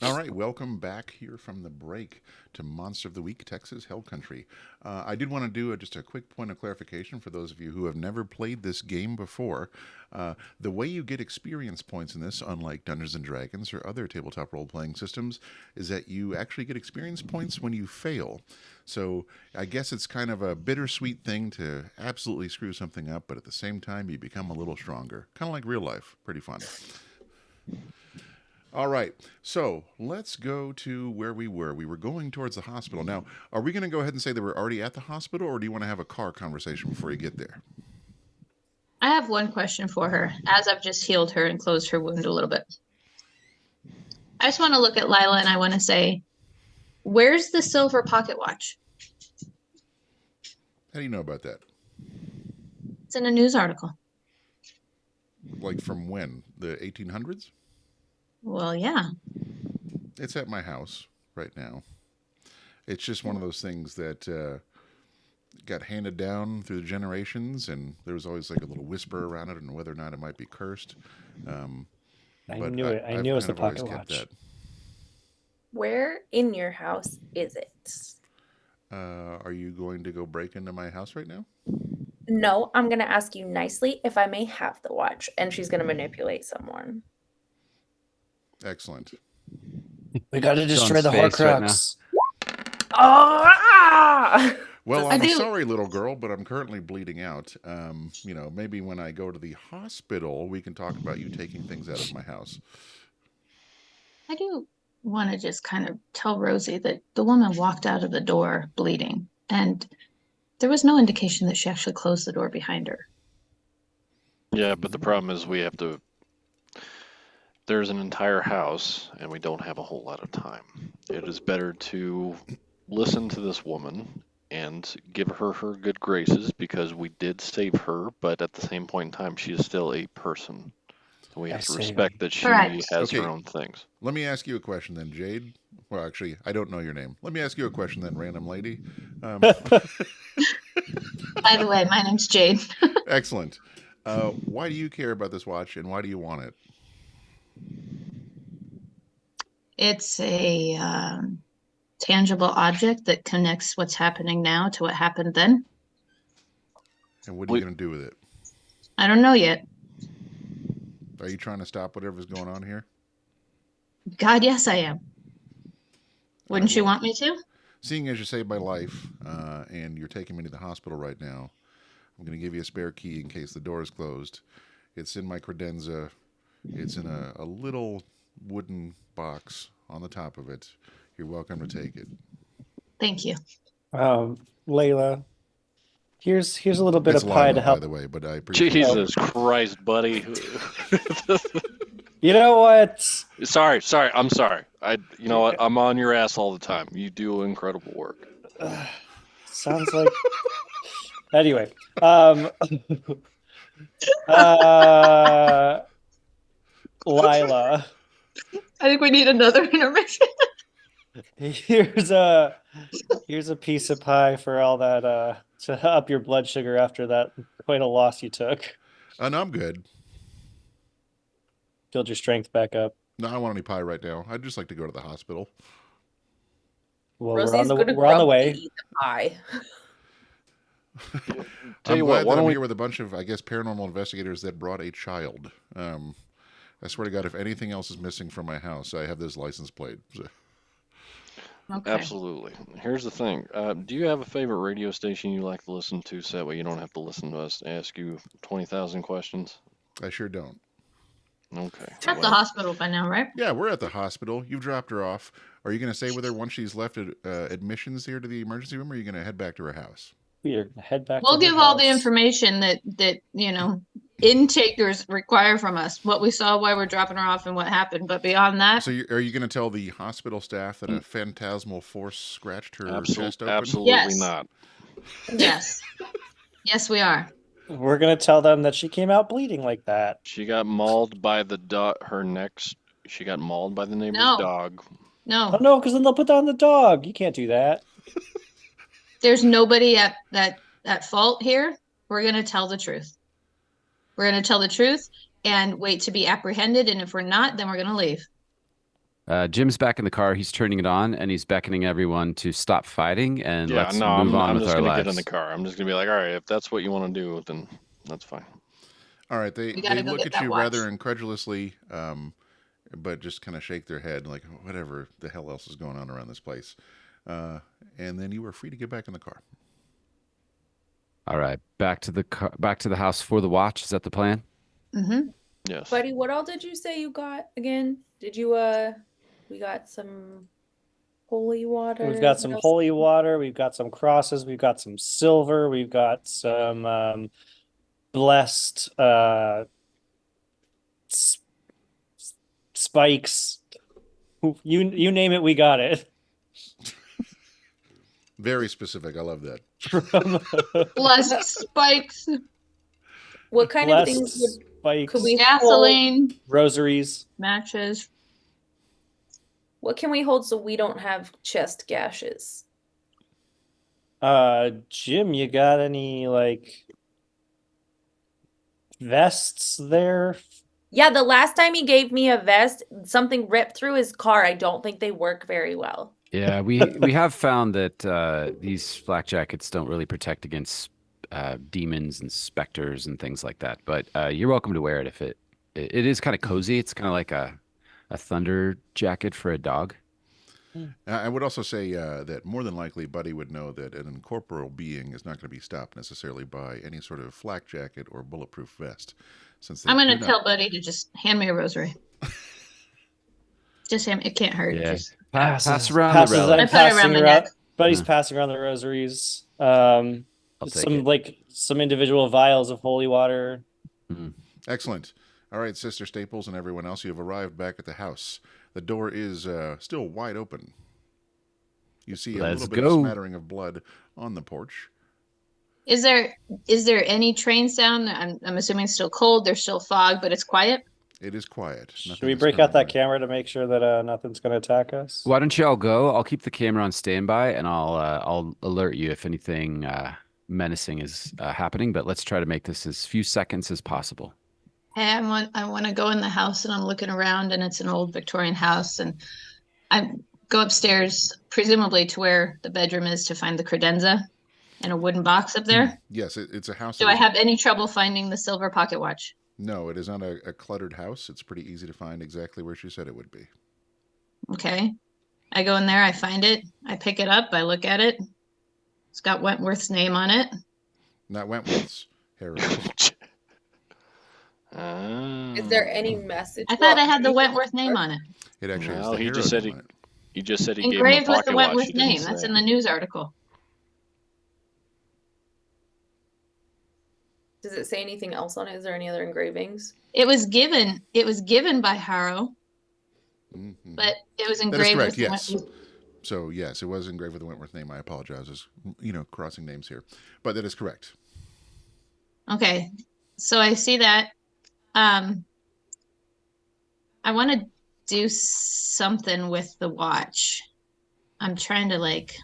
All right, welcome back here from the break to Monster of the Week, Texas Hell Country. I did want to do just a quick point of clarification for those of you who have never played this game before. The way you get experience points in this, unlike Dungeons & Dragons or other tabletop role-playing systems, is that you actually get experience points when you fail. So I guess it's kind of a bittersweet thing to absolutely screw something up, but at the same time, you become a little stronger. Kind of like real life. Pretty fun. All right, so let's go to where we were. We were going towards the hospital. Now, are we going to go ahead and say that we're already at the hospital, or do you want to have a car conversation before you get there? I have one question for her, as I've just healed her and closed her wound a little bit. I just want to look at Lila and I want to say, where's the silver pocket watch? How do you know about that? It's in a news article. Like from when? The 1800s? Well, yeah. It's at my house right now. It's just one of those things that got handed down through the generations, and there was always like a little whisper around it and whether or not it might be cursed. I knew it. I knew it was the pocket watch. Where in your house is it? Are you going to go break into my house right now? No, I'm going to ask you nicely if I may have the watch, and she's going to manipulate someone. Excellent. We got to destroy the Horcrux. Oh! Well, I'm sorry, little girl, but I'm currently bleeding out. Maybe when I go to the hospital, we can talk about you taking things out of my house. I do want to just kind of tell Rosie that the woman walked out of the door bleeding, and there was no indication that she actually closed the door behind her. Yeah, but the problem is there's an entire house, and we don't have a whole lot of time. It is better to listen to this woman and give her her good graces, because we did save her, but at the same point in time, she is still a person. We have to respect that she has her own things. Let me ask you a question then, Jade. Well, actually, I don't know your name. Let me ask you a question then, random lady. By the way, my name's Jade. Excellent. Why do you care about this watch, and why do you want it? It's a tangible object that connects what's happening now to what happened then. And what are you going to do with it? I don't know yet. Are you trying to stop whatever's going on here? God, yes, I am. Wouldn't you want me to? Seeing as you saved my life, and you're taking me to the hospital right now, I'm going to give you a spare key in case the door is closed. It's in my credenza. It's in a little wooden box on the top of it. You're welcome to take it. Thank you. Layla, here's a little bit of pie Lila, to help. by the way, but I appreciate Jesus Christ, buddy. You know what? Sorry. I'm sorry. You know what? I'm on your ass all the time. You do incredible work. Sounds like. Anyway, Lila, I think we need another intermission. here's a piece of pie for all that to up your blood sugar after that quite a loss you took. No, I'm good. Build your strength back up. No, I don't want any pie right now. I'd just like to go to the hospital. Well, Rosie's we're on the way. eat the pie. I'm glad that I'm here with a bunch of, I guess, paranormal investigators that brought a child. I swear to God, if anything else is missing from my house, I have this license plate. So. Okay. Absolutely. Here's the thing. Do you have a favorite radio station you like to listen to, so that way you don't have to listen to us ask you 20,000 questions? I sure don't. Okay. We're at the hospital by now, right? Yeah, we're at the hospital. You've dropped her off. Are you going to stay with her once she's left admissions here to the emergency room, or are you going to head back to her house? We're gonna head back. We'll to give her all the house. information that intakers require from us. What we saw, why we're dropping her off, and what happened. But beyond that, So are you going to tell the hospital staff that a phantasmal force scratched her chest open? Absolutely Yes. not. yes, yes, we are. We're gonna tell them that she came out bleeding like that. She got mauled by she got mauled by the neighbor's dog. Oh No, no, because then they'll put down the dog. You can't do that. there's nobody at fault here. We're gonna tell the truth. We're gonna tell the truth and wait to be apprehended. And if we're not, then we're gonna leave. Jim's back in the car. He's turning it on, and he's beckoning everyone to stop fighting and Yeah, let's no, move on I'm with just our gonna get in the lives. car. I'm just gonna be like, all right, if that's what you want to do, then that's fine. All right, We they gotta go look get at that you watch. rather incredulously, but just kind of shake their head like, whatever the hell else is going on around this place. And then you are free to get back in the car. All right, back to the car, back to the house for the watch. Is that the plan? Mm-hmm. Yes. Buddy, what all did you say you got again? Did you we got some holy water. We've got What some else? holy water. We've got some crosses. We've got some silver. We've got some blessed spikes. You name it, we got it. Very specific. I love that. From Blessed spikes, What kind of things blessed would spikes, could we hold? gasoline, rosaries. matches. What can we hold so we don't have chest gashes? Jim, you got any like vests there? Yeah, the last time he gave me a vest, something ripped through his car. I don't think they work very well. Yeah, we have found that these flak jackets don't really protect against demons and specters and things like that. But you're welcome to wear it if it is kind of cozy. It's kind of like a thunder jacket for a dog. I would also say that more than likely, Buddy would know that an incorporeal being is not going to be stopped necessarily by any sort of flak jacket or bulletproof vest. Since I'm gonna tell Buddy to just hand me a rosary. Just hand. It can't hurt. Yeah. Just Pass around passes the I'm relic. I put it around passing my around, neck. Buddy's Huh. passing around the rosaries. I'll take Some it. like some individual vials of holy water. Excellent. All right, Sister Staples and everyone else, you have arrived back at the house. The door is still wide open. You see a Let's little bit go. of smattering of blood on the porch. Is there any train sound? I'm assuming it's still cold. There's still fog, but it's quiet. It is quiet. Should Nothing we is break out that currently- camera to make sure that nothing's going to attack us? Why don't you all go? I'll keep the camera on standby, and I'll alert you if anything menacing is happening. But let's try to make this as few seconds as possible. Hey, I want to go in the house, and I'm looking around, and it's an old Victorian house, and I go upstairs, presumably to where the bedroom is, to find the credenza in a wooden box up there. Yes, it's a house. Do that I is- have any trouble finding the silver pocket watch? No, it is not a cluttered house. It's pretty easy to find exactly where she said it would be. Okay. I go in there, I find it, I pick it up, I look at it. It's got Wentworth's name on it. Not Wentworth's. Harrow. Is there any message? I thought well, I had the anything- Wentworth name on it. It actually has No, the he Harrow just said name on it. He just said he gave him a Engraved with the pocket watch. Wentworth He didn't name. That's say. in the news article. Does it say anything else on it? Is there any other engravings? It was given by Harrow, Mhm. but it was That is engraved correct, with the yes. Wentworth. So, yes, it was engraved with the Wentworth name. I apologize. As crossing names here. But that is correct. Okay. So I see that. I want to do something with the watch. I'm trying to like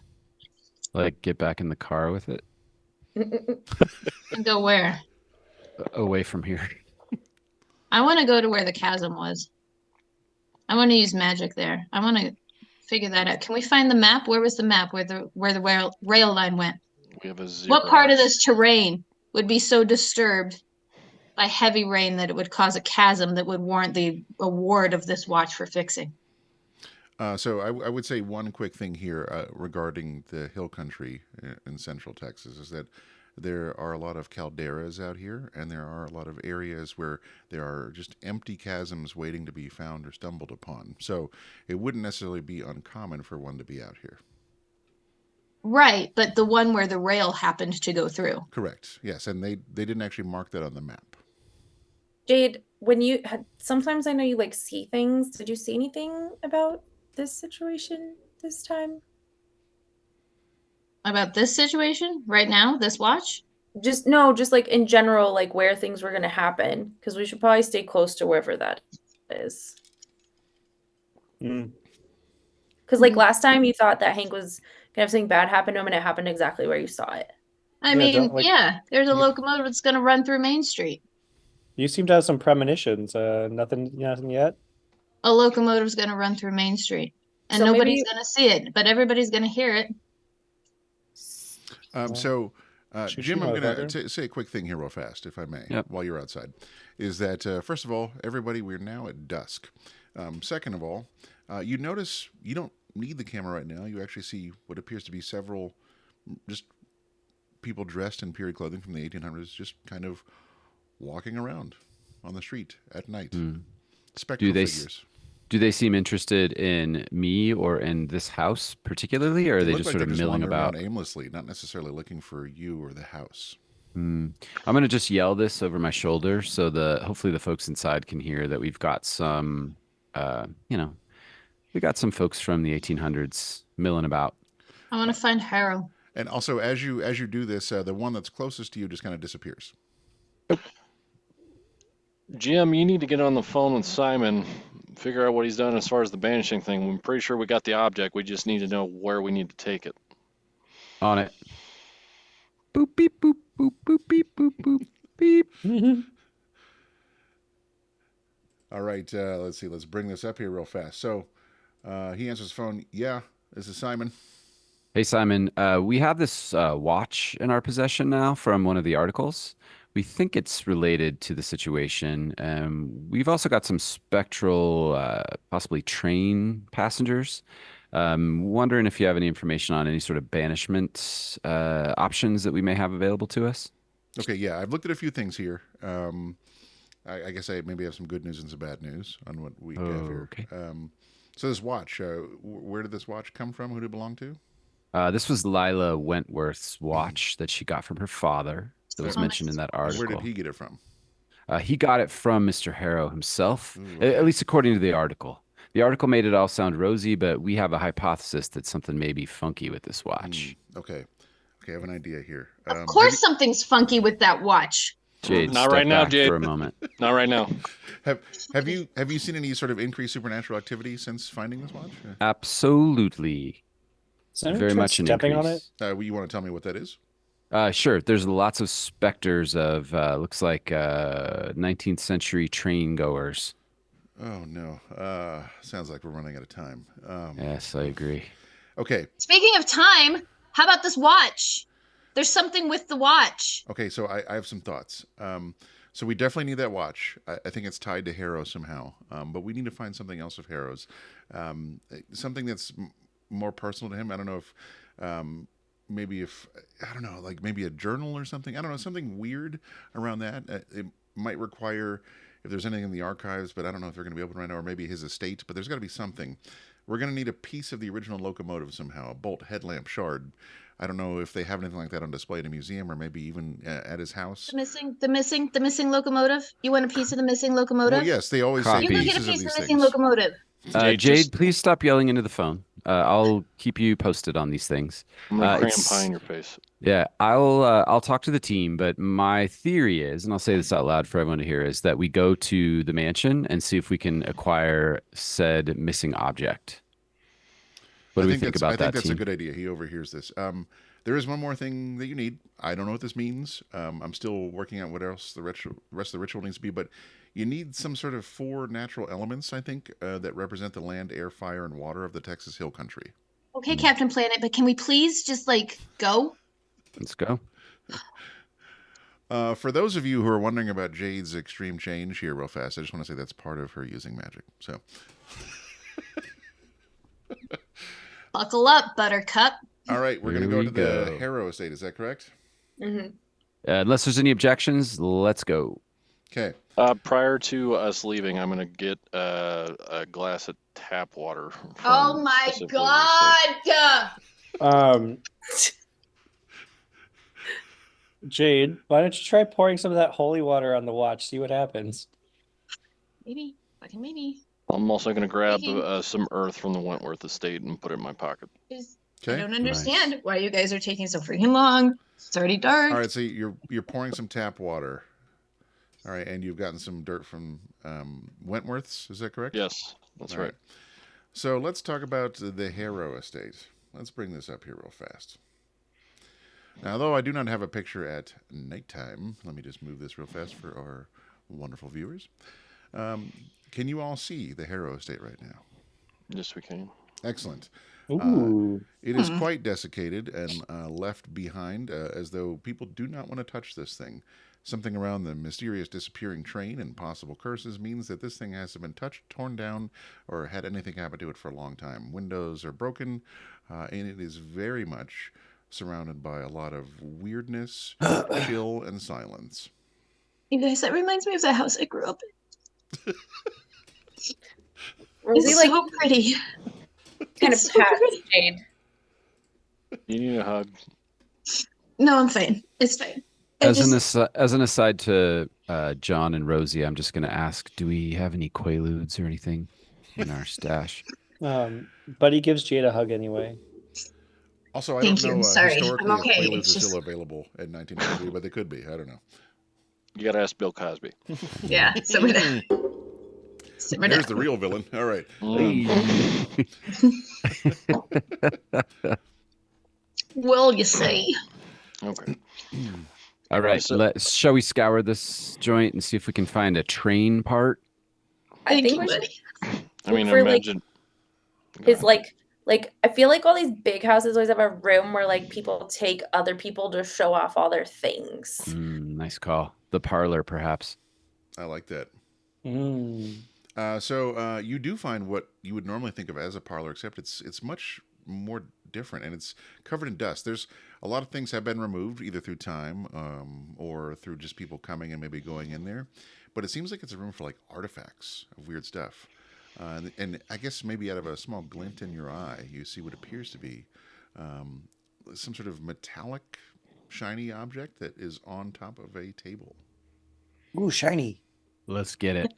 Get back in the car with it, go where? away from here. I want to go to where the chasm was. I want to use magic there. I want to figure that out. Can we find the map? Where was the map where the rail line went? We have a What part of zero. this terrain would be so disturbed by heavy rain that it would cause a chasm that would warrant the award of this watch for fixing? So I would say one quick thing here regarding the hill country in central Texas is that there are a lot of calderas out here, and there are a lot of areas where there are just empty chasms waiting to be found or stumbled upon. So it wouldn't necessarily be uncommon for one to be out here. Right, but the one where the rail happened to go through. Correct. Yes, and they didn't actually mark that on the map. Jade, when you had sometimes I know you like see things. Did you see anything about this situation this time? About this situation right now, this watch? Just like in general, like where things were going to happen, because we should probably stay close to wherever that is. Mm. Because like last time, you thought that Hank was gonna have something bad happen to him, and it happened exactly where you saw it. I Yeah, mean, don't, like- yeah, there's a locomotive that's going to run through Main Street. You seem to have some premonitions. Nothing yet. a locomotive's going to run through Main Street, and So nobody's maybe- going to see it, but everybody's going to hear it. So, Shoot Jim, you, I'm going motherfucker. to say a quick thing here real fast, if I may, Yep. while you're outside. Is that, first of all, everybody, we're now at dusk. Second of all, you notice you don't need the camera right now. You actually see what appears to be several just people dressed in period clothing from the 1800s just kind of walking around on the street at night. Spectral figures. Do they seem interested in me or in this house particularly, or are They they look just like sort they're of just milling wandering about? around aimlessly, not necessarily looking for you or the house. I'm going to just yell this over my shoulder so hopefully the folks inside can hear that we've got some, we got some folks from the 1800s milling about. I want to find Harrow. And also, as you do this, the one that's closest to you just kind of disappears. Jim, you need to get on the phone with Simon, figure out what he's done as far as the banishing thing. I'm pretty sure we got the object. We just need to know where we need to take it. On it. Boop, beep, boop, boop, boop, beep, boop, boop, beep. All right, let's see. Let's bring this up here real fast. So he answers the phone. Yeah, this is Simon. Hey, Simon, we have this watch in our possession now from one of the articles. We think it's related to the situation. We've also got some spectral, possibly train passengers. Wondering if you have any information on any sort of banishment options that we may have available to us. Okay, yeah, I've looked at a few things here. I guess I maybe have some good news and some bad news on what we have here. Okay. So this watch, where did this watch come from? Who did it belong to? This was Lila Wentworth's watch that she got from her father. That was Oh, mentioned in that article. Where did he get it from? He got it from Mr. Harrow himself, Ooh, okay. at least according to the article. The article made it all sound rosy, but we have a hypothesis that something may be funky with this watch. Okay, I have an idea here. Of course, something's funky with that watch. Jade, Not step right now, back Jade. for a moment. Not right now. Have you seen any sort of increased supernatural activity since finding this watch? Absolutely. Is anyone Very tried much an stepping on increase. it? You want to tell me what that is? Sure. There's lots of specters of, looks like 19th century train goers. Oh no, sounds like we're running out of time. Yes, I agree. Okay, Speaking of time, how about this watch? There's something with the watch. okay, so I have some thoughts. So we definitely need that watch. I think it's tied to Harrow somehow, but we need to find something else of Harrow's, something that's more personal to him. I don't know if maybe I don't know, like maybe a journal or something. I don't know, something weird around that. It might require if there's anything in the archives, but I don't know if they're going to be open right now, or maybe his estate. But there's got to be something. We're going to need a piece of the original locomotive somehow, a bolt headlamp shard. I don't know if they have anything like that on display at a museum or maybe even at his house. The missing locomotive. You want a piece of the missing locomotive? Well, yes, they always Copy. say You can get a pieces of piece of these the missing things. locomotive. Jade, Jade, just- please stop yelling into the phone. I'll keep you posted on these things. I'm gonna cram it's- pie in your face. Yeah, I'll talk to the team, but my theory is, and I'll say this out loud for everyone to hear, is that we go to the mansion and see if we can acquire said missing object. What do we think about I that, think that's team? a good idea. He overhears this. There is one more thing that you need. I don't know what this means. I'm still working out what else the rest of the ritual needs to be, but you need some sort of 4 natural elements, I think, that represent the land, air, fire, and water of the Texas Hill Country. Okay, Captain Planet, but can we please just go? Let's go. For those of you who are wondering about Jade's extreme change here real fast, I just want to say that's part of her using magic. So, Buckle up, Buttercup. all right, we're going to Here go we to the go. Harrow estate. Is that correct? Mhm. Unless there's any objections, let's go. Okay. Prior to us leaving, I'm gonna get a glass of tap water. Oh from my specifically the estate. God! Jade, why don't you try pouring some of that holy water on the watch? See what happens. Maybe, fucking maybe. I'm also gonna grab Taking- some earth from the Wentworth estate and put it in my pocket. I Okay. don't understand why you guys are taking so freaking long. It's already dark. All right, so you're pouring some tap water. All right, and you've gotten some dirt from Wentworth's. Is that correct? Yes, that's All right. So let's talk about the Harrow estate. Let's bring this up here real fast. Now, though I do not have a picture at nighttime, let me just move this real fast for our wonderful viewers. Can you all see the Harrow estate right now? Yes, we can. Excellent. Ooh. It is quite desiccated and left behind as though people do not want to touch this thing. Something around the mysterious disappearing train and possible curses means that this thing hasn't been touched, torn down, or had anything happen to it for a long time. Windows are broken, and it is very much surrounded by a lot of weirdness, chill, and silence. You guys, that reminds me of the house I grew up in. Rosie, It's like, so pretty. kind It's of so pats pretty. Jade. You need a hug. No, I'm fine. It's fine. As an aside to John and Rosie, I'm just going to ask: do we have any Quaaludes or anything in our stash? Buddy gives Jade a hug anyway. Also, I Thank don't you. know Sorry. historically I'm okay. if Quaaludes It's are just- still available in 1993, but they could be. I don't know. You got to ask Bill Cosby. Yeah, so we're down. So we're There's down. the real villain. All right. Well, you say. Okay. All right, So- shall we scour this joint and see if we can find a train part? I Thank think you, we should buddy. I mean, for, like, imagine. is like I feel like all these big houses always have a room where like people take other people to show off all their things. Nice call. The parlor, perhaps. I like that. Mm. So you do find what you would normally think of as a parlor, except it's much more different, and it's covered in dust. There's a lot of things have been removed, either through time or through just people coming and maybe going in there. But it seems like it's a room for like artifacts of weird stuff. And I guess maybe out of a small glint in your eye, you see what appears to be some sort of metallic, shiny object that is on top of a table. Ooh, shiny. Let's get it.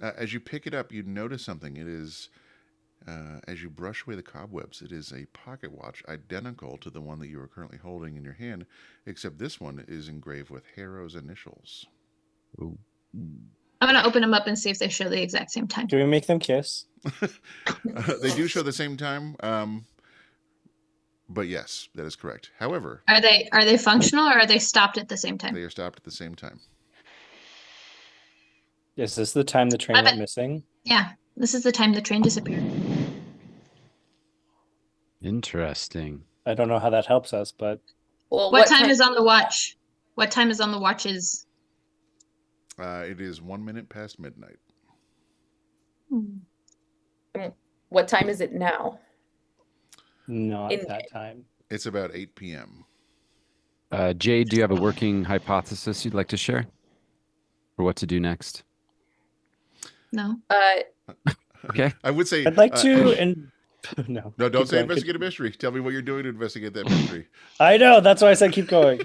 As you pick it up, you notice something. It is, as you brush away the cobwebs, it is a pocket watch identical to the one that you are currently holding in your hand, except this one is engraved with Harrow's initials. Ooh. I'm gonna open them up and see if they show the exact same time. Do we make them kiss? They do show the same time, but yes, that is correct. However, Are they functional or are they stopped at the same time? they are stopped at the same time. Is this the time the train I went bet- missing? Yeah, this is the time the train disappeared. Interesting. I don't know how that helps us, but Well, What time is on the watch? What time is on the watches? It is 1 minute past midnight. what time is it now? not In- that time. It's about 8 p.m. Jade, do you have a working hypothesis you'd like to share? For what to do next? No. Okay. I would say I'd like to, and no. No, don't keep say going. investigate a mystery. Tell me what you're doing to investigate that mystery. I know. That's why I said keep going.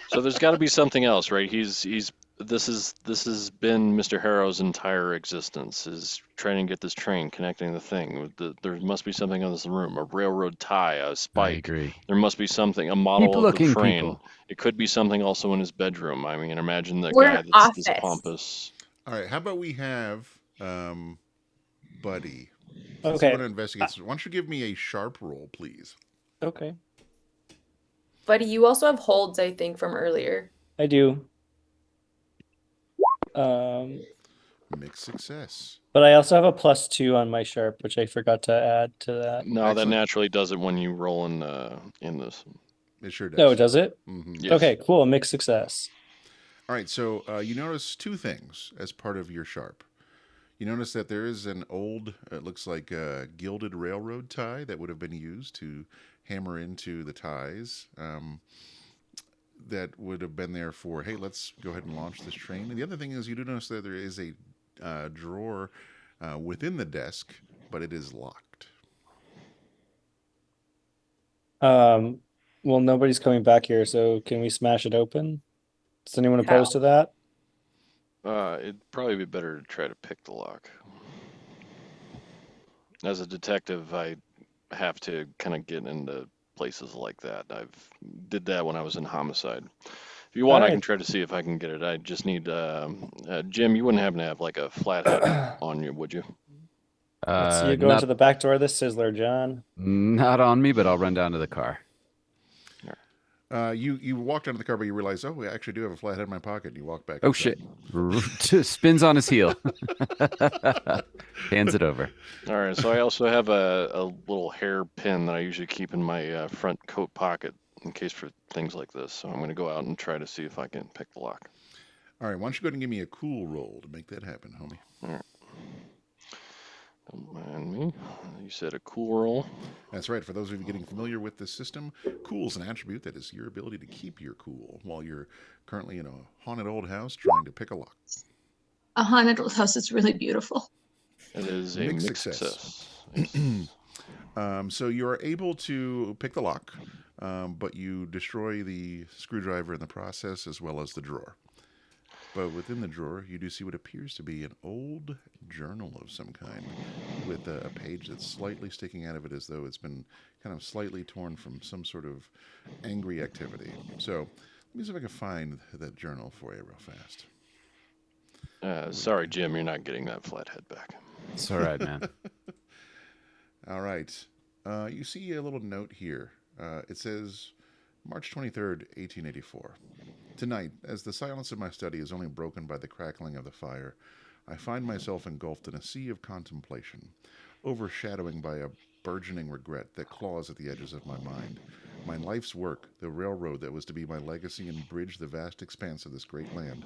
So there's got to be something else, right? This has been Mr. Harrow's entire existence, is trying to get this train, connecting the thing. There must be something in this room, a railroad tie, a I spike. agree. There must be something, a model Keep of looking, the train. people. It could be something also in his bedroom. I mean, imagine the Or guy an that's this office. pompous. All right, how about we have Buddy? Okay. I want to investigate. Why don't you give me a sharp roll, please? Okay. Buddy, you also have holds, I think, from earlier. I do. Mixed success. But I also have a +2 on my sharp, which I forgot to add to that. No, that Excellent. naturally does it when you roll in this. It sure does. No, does it? Mhm. Yes. Okay, cool. Mixed success. All right, so you notice two things as part of your sharp. You notice that there is an old, it looks like a gilded railroad tie that would have been used to hammer into the ties. That would have been there for, hey, let's go ahead and launch this train. And the other thing is, you do notice that there is a drawer within the desk, but it is locked. Well, nobody's coming back here, so can we smash it open? Is anyone opposed to that? It'd probably be better to try to pick the lock. As a detective, I have to kind of get into places like that. I've did that when I was in homicide. If you want, I can Alright. try to see if I can get it. I just need Jim. You wouldn't happen to have like a flathead on you, would you? Let's see you go not, into the back door of the Sizzler, John. not on me, but I'll run down to the car. You walked under the car, but you realize, oh, I actually do have a flathead in my pocket. And you walk back. Oh inside. shit! Spins on his heel. Hands it over. All right, so I also have a little hair pin that I usually keep in my front coat pocket in case for things like this. So I'm going to go out and try to see if I can pick the lock. All right, why don't you go ahead and give me a cool roll to make that happen, homie? All right. Don't mind me. You said a cool roll. That's right. For those of you getting familiar with this system, cool is an attribute that is your ability to keep your cool while you're currently in a haunted old house trying to pick a lock. A haunted old house is really beautiful. It is a Mixed mixed success. Yes. So you are able to pick the lock, but you destroy the screwdriver in the process as well as the drawer. But within the drawer, you do see what appears to be an old journal of some kind with a page that's slightly sticking out of it as though it's been kind of slightly torn from some sort of angry activity. So let me see if I can find that journal for you real fast. Sorry, Jim, you're not getting that flathead back. It's all right, man. All right. You see a little note here. It says, March 23rd, 1884. Tonight, as the silence of my study is only broken by the crackling of the fire, I find myself engulfed in a sea of contemplation, overshadowing by a burgeoning regret that claws at the edges of my mind. My life's work, the railroad that was to be my legacy and bridge the vast expanse of this great land,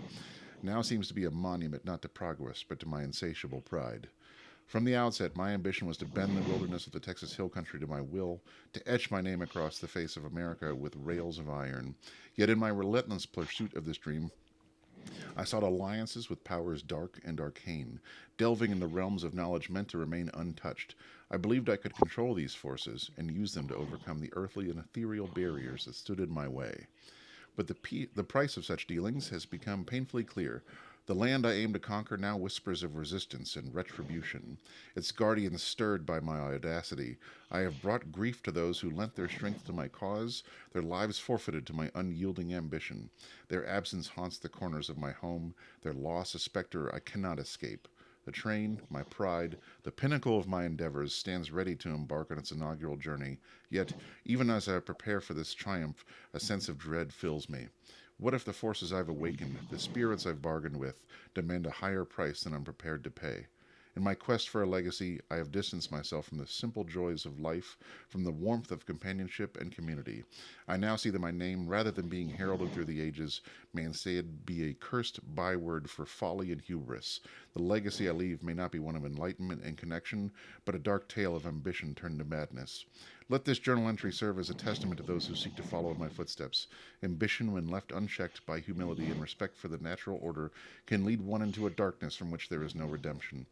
now seems to be a monument not to progress, but to my insatiable pride. From the outset, my ambition was to bend the wilderness of the Texas Hill Country to my will, to etch my name across the face of America with rails of iron. Yet in my relentless pursuit of this dream, I sought alliances with powers dark and arcane, delving in the realms of knowledge meant to remain untouched. I believed I could control these forces and use them to overcome the earthly and ethereal barriers that stood in my way. But the price of such dealings has become painfully clear. The land I aim to conquer now whispers of resistance and retribution. Its guardians stirred by my audacity. I have brought grief to those who lent their strength to my cause, their lives forfeited to my unyielding ambition. Their absence haunts the corners of my home, their loss a specter I cannot escape. The train, my pride, the pinnacle of my endeavors, stands ready to embark on its inaugural journey. Yet, even as I prepare for this triumph, a sense of dread fills me. What if the forces I've awakened, the spirits I've bargained with, demand a higher price than I'm prepared to pay? In my quest for a legacy, I have distanced myself from the simple joys of life, from the warmth of companionship and community. I now see that my name, rather than being heralded through the ages, may instead be a cursed byword for folly and hubris. The legacy I leave may not be one of enlightenment and connection, but a dark tale of ambition turned to madness. Let this journal entry serve as a testament to those who seek to follow in my footsteps. Ambition, when left unchecked by humility and respect for the natural order, can lead one into a darkness from which there is no redemption.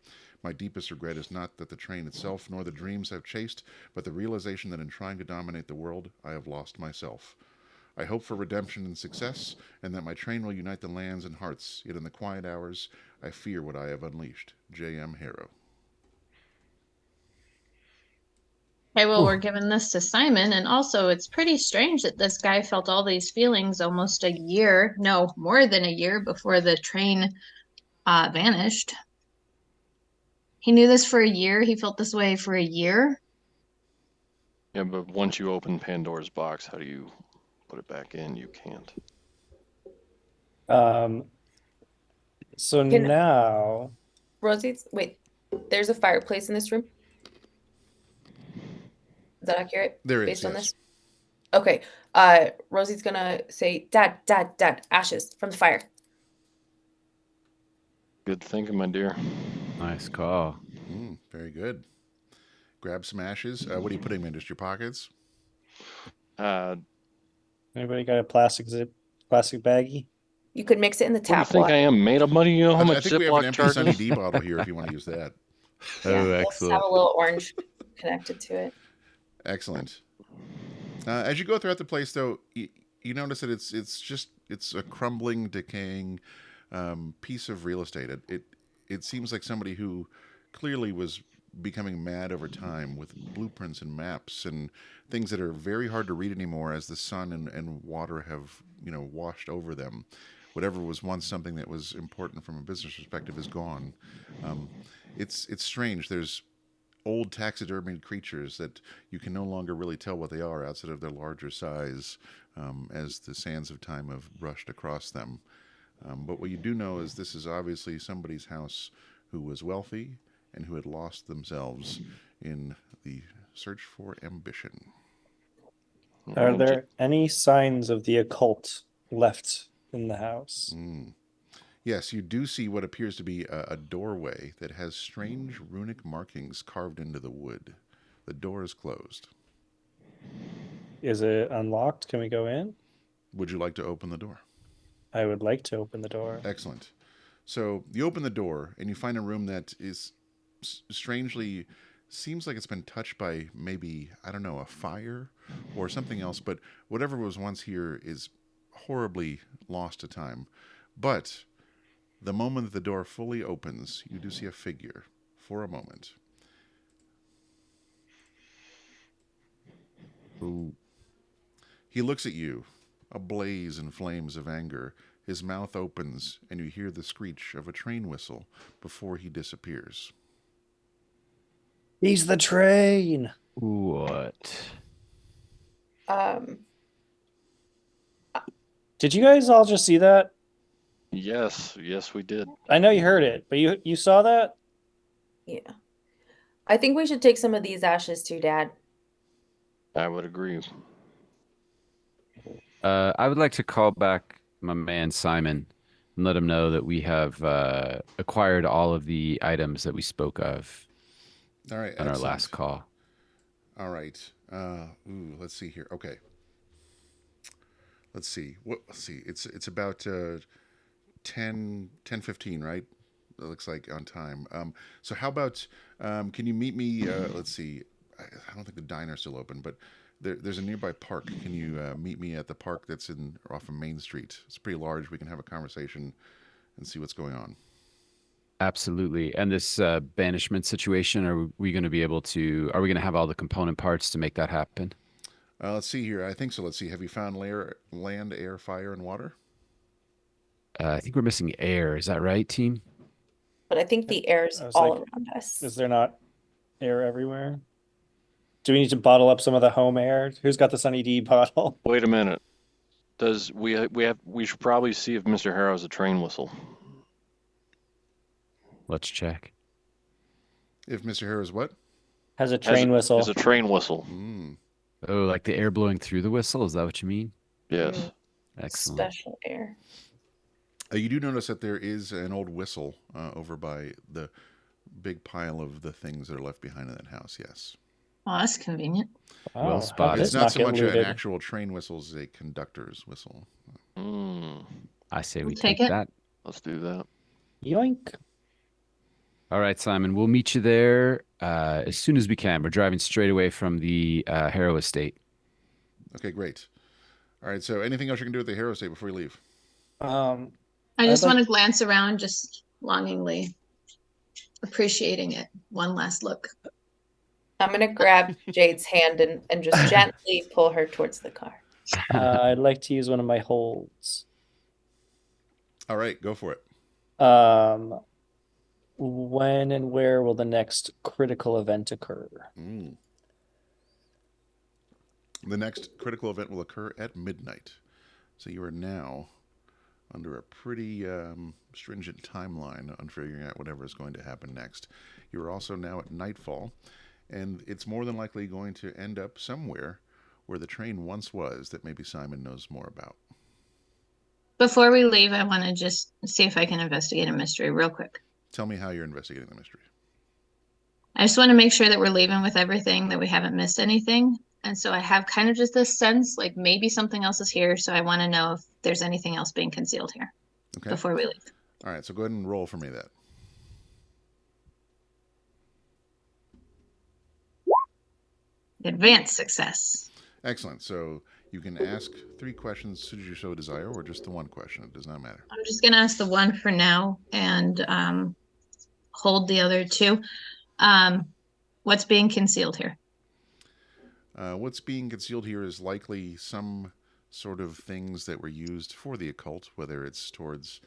My deepest regret is not that the train itself nor the dreams I've chased, but the realization that in trying to dominate the world, I have lost myself. I hope for redemption and success, and that my train will unite the lands and hearts, yet in the quiet hours, I fear what I have unleashed. J.M. Harrow. Okay, well, we're giving this to Simon, and also it's pretty strange that this guy felt all these feelings almost a year, no, more than a year before the train vanished. He knew this for a year. He felt this way for a year. Yeah, but once you open Pandora's box, how do you put it back in? You can't. So Can- now, Rosie's, wait, there's a fireplace in this room? Is that accurate? There is, Based on yes. this? Okay. Rosie's gonna say, Dad, ashes from the fire. Good thinking, my dear. Nice call. Very good. Grab some ashes. What are you putting them in? Just your pockets? anybody got a plastic baggie? You could mix it in the What do you tap think water. I am, made of money? You know how I much think we have an Ziploc empty Sunny charges? D bottle here if you want to use that. Oh, Let's excellent. have a little orange connected to it. Excellent. As you go throughout the place, though, you notice that it's a crumbling, decaying piece of real estate. It seems like somebody who clearly was becoming mad over time with blueprints and maps and things that are very hard to read anymore as the sun and water have washed over them. Whatever was once something that was important from a business perspective is gone. It's strange. There's old taxidermied creatures that you can no longer really tell what they are outside of their larger size as the sands of time have brushed across them. But what you do know is this is obviously somebody's house who was wealthy and who had lost themselves in the search for ambition. Are there any signs of the occult left in the house? Yes, you do see what appears to be a doorway that has strange runic markings carved into the wood. The door is closed. Is it unlocked? Can we go in? Would you like to open the door? I would like to open the door. Excellent. So you open the door and you find a room that is strangely seems like it's been touched by maybe, I don't know, a fire or something else, but whatever was once here is horribly lost to time. But the moment that the door fully opens, you do see a figure for a moment. Ooh. He looks at you, ablaze in flames of anger. His mouth opens, and you hear the screech of a train whistle before he disappears. He's the train. What? Did you guys all just see that? Yes, we did. I know you heard it, but you saw that? Yeah. I think we should take some of these ashes too, Dad. I would agree. I would like to call back my man Simon and let him know that we have acquired all of the items that we spoke of All right, on our excellent. last call. All right. Let's see here. Okay. Let's see. Let's see. It's about 10:15, right? It looks like on time. So how about can you meet me? Let's see. I don't think the diner's still open, but there's a nearby park. Can you meet me at the park that's off of Main Street? It's pretty large. We can have a conversation and see what's going on. Absolutely. And this banishment situation, are we going to be able to? Are we going to have all the component parts to make that happen? Let's see here. I think so. Let's see. Have you found land, air, fire, and water? I think we're missing air. Is that right, team? But I think the air's I was all like, around us. Is there not air everywhere? Do we need to bottle up some of the home air? Who's got the Sunny D bottle? Wait a minute. We should probably see if Mr. Harrow's a train whistle. Let's check. If Mr. Harrow's what? Has a train whistle. Is a train whistle. Oh, like the air blowing through the whistle? Is that what you mean? Yes. Excellent. Special air. You do notice that there is an old whistle over by the big pile of the things that are left behind in that house, yes. Well, that's convenient. Wow, Well how spotted. did It's this not so get much an looted? actual train whistle as a conductor's whistle. I say we We'll take take it. that. Let's do that. Yoink. All right, Simon, we'll meet you there as soon as we can. We're driving straight away from the Harrow estate. Okay, great. All right, so anything else you can do at the Harrow estate before you leave? Um, I just I'd like- want to glance around, just longingly appreciating it. One last look. I'm gonna grab Jade's hand and just gently pull her towards the car. I'd like to use one of my holds. All right, go for it. When and where will the next critical event occur? The next critical event will occur at midnight. So you are now under a pretty stringent timeline on figuring out whatever is going to happen next. You are also now at nightfall, and it's more than likely going to end up somewhere where the train once was that maybe Simon knows more about. Before we leave, I want to just see if I can investigate a mystery real quick. Tell me how you're investigating the mystery. I just want to make sure that we're leaving with everything, that we haven't missed anything. And so I have kind of just this sense, like maybe something else is here. So I want to know if there's anything else being concealed here Okay. before we leave. All right, so go ahead and roll for me that. Advanced success. Excellent. So you can ask 3 questions should you so desire, or just the one question. It does not matter. I'm just going to ask the one for now and hold the other 2. What's being concealed here? What's being concealed here is likely some sort of things that were used for the occult, whether it's towards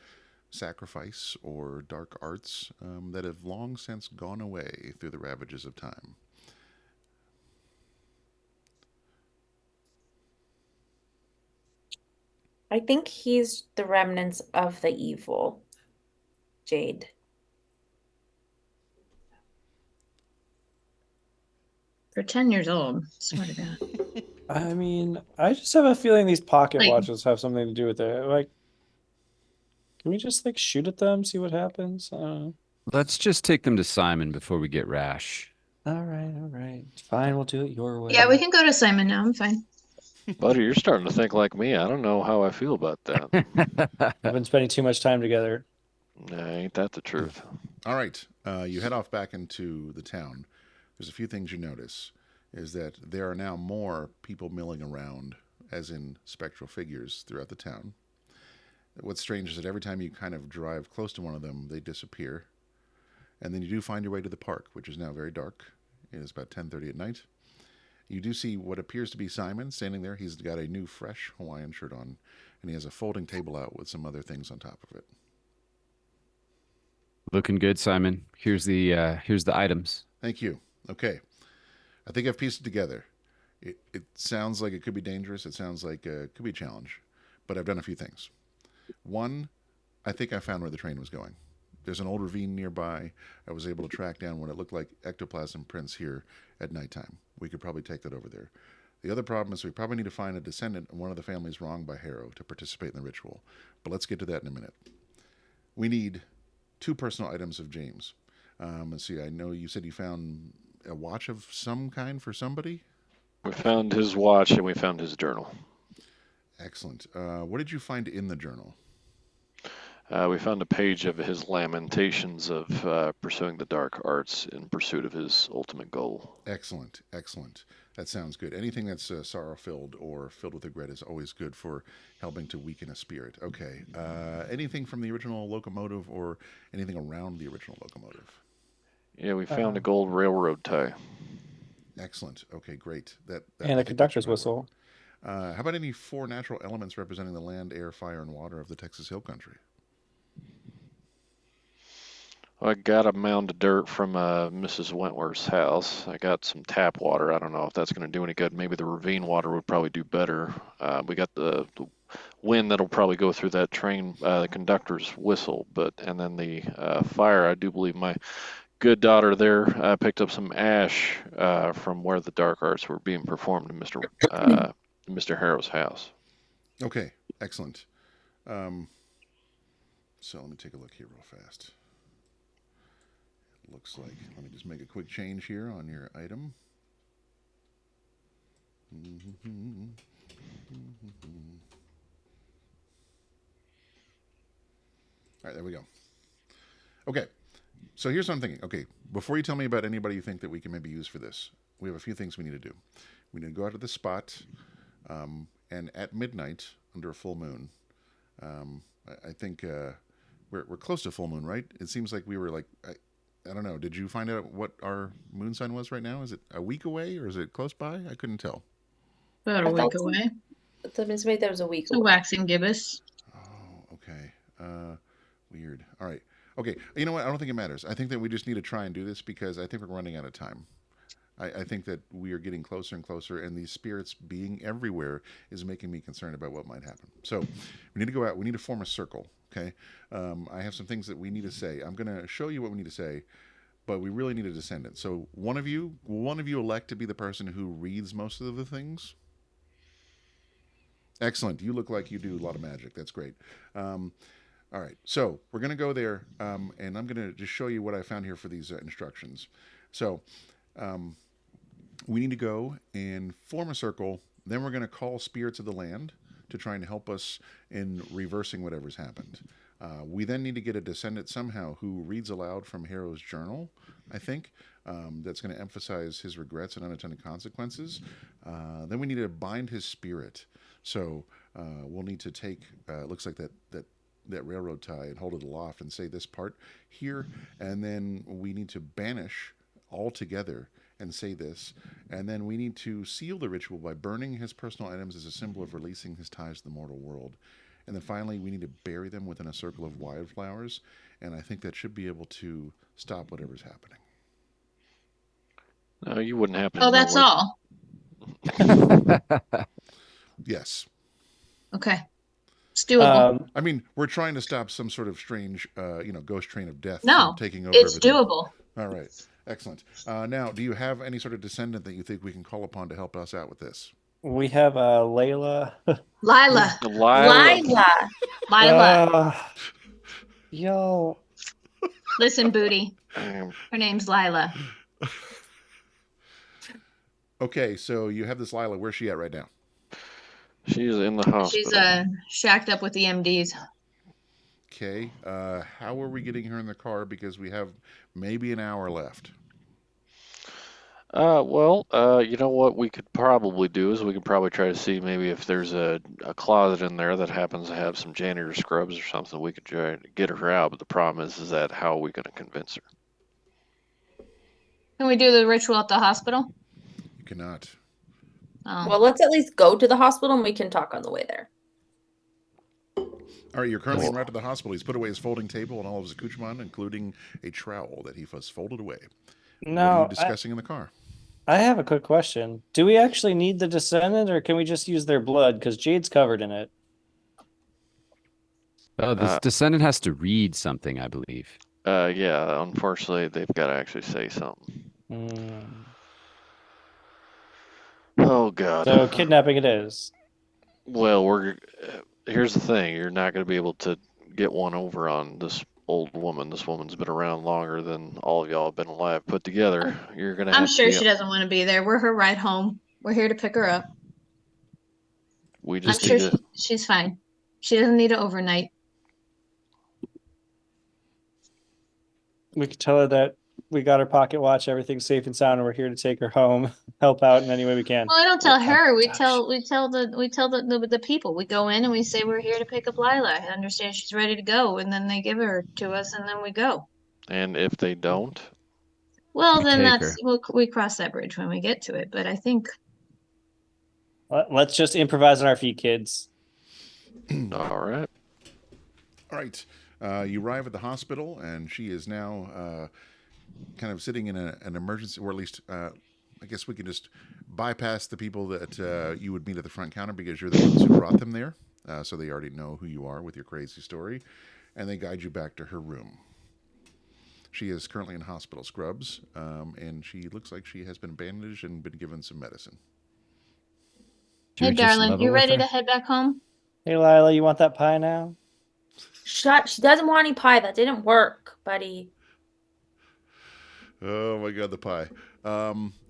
sacrifice or dark arts that have long since gone away through the ravages of time. I think he's the remnants of the evil. Jade. For 10 years old, swear to God. I mean, I just have a feeling these pocket Like- watches have something to do with it. Like, can we just like shoot at them, see what happens? I don't know. Let's just take them to Simon before we get rash. All right. Fine, we'll do it your way. Yeah, we can go to Simon now. I'm fine. Buddy, you're starting to think like me. I don't know how I feel about that. I've been spending too much time together. Nah, ain't that the truth? All right, you head off back into the town. There's a few things you notice. Is that there are now more people milling around, as in spectral figures, throughout the town. What's strange is that every time you kind of drive close to one of them, they disappear. And then you do find your way to the park, which is now very dark. It is about 10:30 at night. You do see what appears to be Simon standing there. He's got a new, fresh Hawaiian shirt on, and he has a folding table out with some other things on top of it. Looking good, Simon. Here's the items. Thank you. Okay. I think I've pieced it together. It sounds like it could be dangerous. It sounds like it could be a challenge. But I've done a few things. One, I think I found where the train was going. There's an old ravine nearby. I was able to track down what it looked like ectoplasm prints here at nighttime. We could probably take that over there. The other problem is we probably need to find a descendant of one of the families wronged by Harrow to participate in the ritual. But let's get to that in a minute. We need 2 personal items of James. Let's see, I know you said you found a watch of some kind for somebody? We found his watch and we found his journal. Excellent. What did you find in the journal? We found a page of his lamentations of pursuing the dark arts in pursuit of his ultimate goal. Excellent. That sounds good. Anything that's sorrow-filled or filled with regret is always good for helping to weaken a spirit. Okay. Anything from the original locomotive or anything around the original locomotive? Yeah, we found a gold railroad tie. Excellent. Okay, great. That And a conductor's whistle. How about any 4 natural elements representing the land, air, fire, and water of the Texas Hill Country? I got a mound of dirt from Mrs. Wentworth's house. I got some tap water. I don't know if that's going to do any good. Maybe the ravine water would probably do better. We got the wind that'll probably go through that train, the conductor's whistle. And then the fire, I do believe my good daughter there picked up some ash from where the dark arts were being performed in Mr. Harrow's house. Okay, excellent. So let me take a look here real fast. Looks like, let me just make a quick change here on your item. All right, there we go. Okay, so here's what I'm thinking. Okay, before you tell me about anybody you think that we can maybe use for this, we have a few things we need to do. We need to go out to the spot, and at midnight, under a full moon, I think we're close to full moon, right? It seems like we were like... I don't know. Did you find out what our moon sign was right now? Is it a week away or is it close by? I couldn't tell. About a week away. The Miss May, that was a week So away. waxing gibbous. Oh, okay. Weird. All right. Okay. You know what? I don't think it matters. I think that we just need to try and do this because I think we're running out of time. I think that we are getting closer and closer, and these spirits being everywhere is making me concerned about what might happen. So we need to go out. We need to form a circle. Okay. I have some things that we need to say. I'm going to show you what we need to say, but we really need a descendant. So will one of you elect to be the person who reads most of the things? Excellent. You look like you do a lot of magic. That's great. All right. So we're going to go there, and I'm going to just show you what I found here for these instructions. So we need to go and form a circle. Then we're going to call spirits of the land to try and help us in reversing whatever's happened. We then need to get a descendant somehow who reads aloud from Harrow's journal, I think. That's going to emphasize his regrets and unintended consequences. Then we need to bind his spirit. So we'll need to take, it looks like that railroad tie and hold it aloft and say this part here. And then we need to banish all together and say this. And then we need to seal the ritual by burning his personal items as a symbol of releasing his ties to the mortal world. And then finally, we need to bury them within a circle of wildflowers. And I think that should be able to stop whatever's happening. No, you wouldn't happen to Oh, know that's what. all. Yes. Okay. It's doable. I mean, we're trying to stop some sort of strange, ghost train of death No, from taking over it's everything. doable. All right. Excellent. Now, do you have any sort of descendant that you think we can call upon to help us out with this? We have Layla. Lila. Lila. Lila. Yo. Listen, Booty. Um, Her name's Lila. Okay, so you have this Lila. Where's she at right now? She's in the hospital. She's shacked up with the MDs. Okay. How are we getting her in the car? Because we have maybe an hour left. You know what we could probably do is we could probably try to see maybe if there's a closet in there that happens to have some janitor scrubs or something. We could try to get her out. But the problem is that how are we going to convince her? Can we do the ritual at the hospital? You cannot. Oh. Well, let's at least go to the hospital and we can talk on the way there. All right, you're currently en route to the hospital. He's put away his folding table and all of his accoutrement, including a trowel that he has folded away. What are No, you discussing in the car? I have a quick question. Do we actually need the descendant, or can we just use their blood? Because Jade's covered in it. Oh, this descendant has to read something, I believe. Yeah, unfortunately, they've got to actually say something. Oh, God. So kidnapping it is. Well, here's the thing. You're not going to be able to get one over on this old woman. This woman's been around longer than all of y'all have been alive put together. You're going to have I'm sure to she doesn't want to be there. We're her ride home. We're here to pick her up. We I'm just sure need to... she's fine. She doesn't need to overnight. We could tell her that we got her pocket watch, everything's safe and sound, and we're here to take her home, help out in any way we can. Well, I don't tell her. We Abduction. tell the people. We go in and we say we're here to pick up Lila. I understand she's ready to go, and then they give her to us, and then we go. And if they don't? Well, We then take her. we cross that bridge when we get to it. But I think Let's just improvise on our feet, kids. All right. All right. You arrive at the hospital, and she is now kind of sitting in an emergency, or at least I guess we can just bypass the people that you would meet at the front counter because you're the ones who brought them there. So they already know who you are with your crazy story, and they guide you back to her room. She is currently in hospital scrubs, and she looks like she has been bandaged and been given some medicine. Do hey, we just darling, level you with ready her? to head back home? Hey, Lila, you want that pie now? Shut. She doesn't want any pie. That didn't work, buddy. Oh my God, the pie.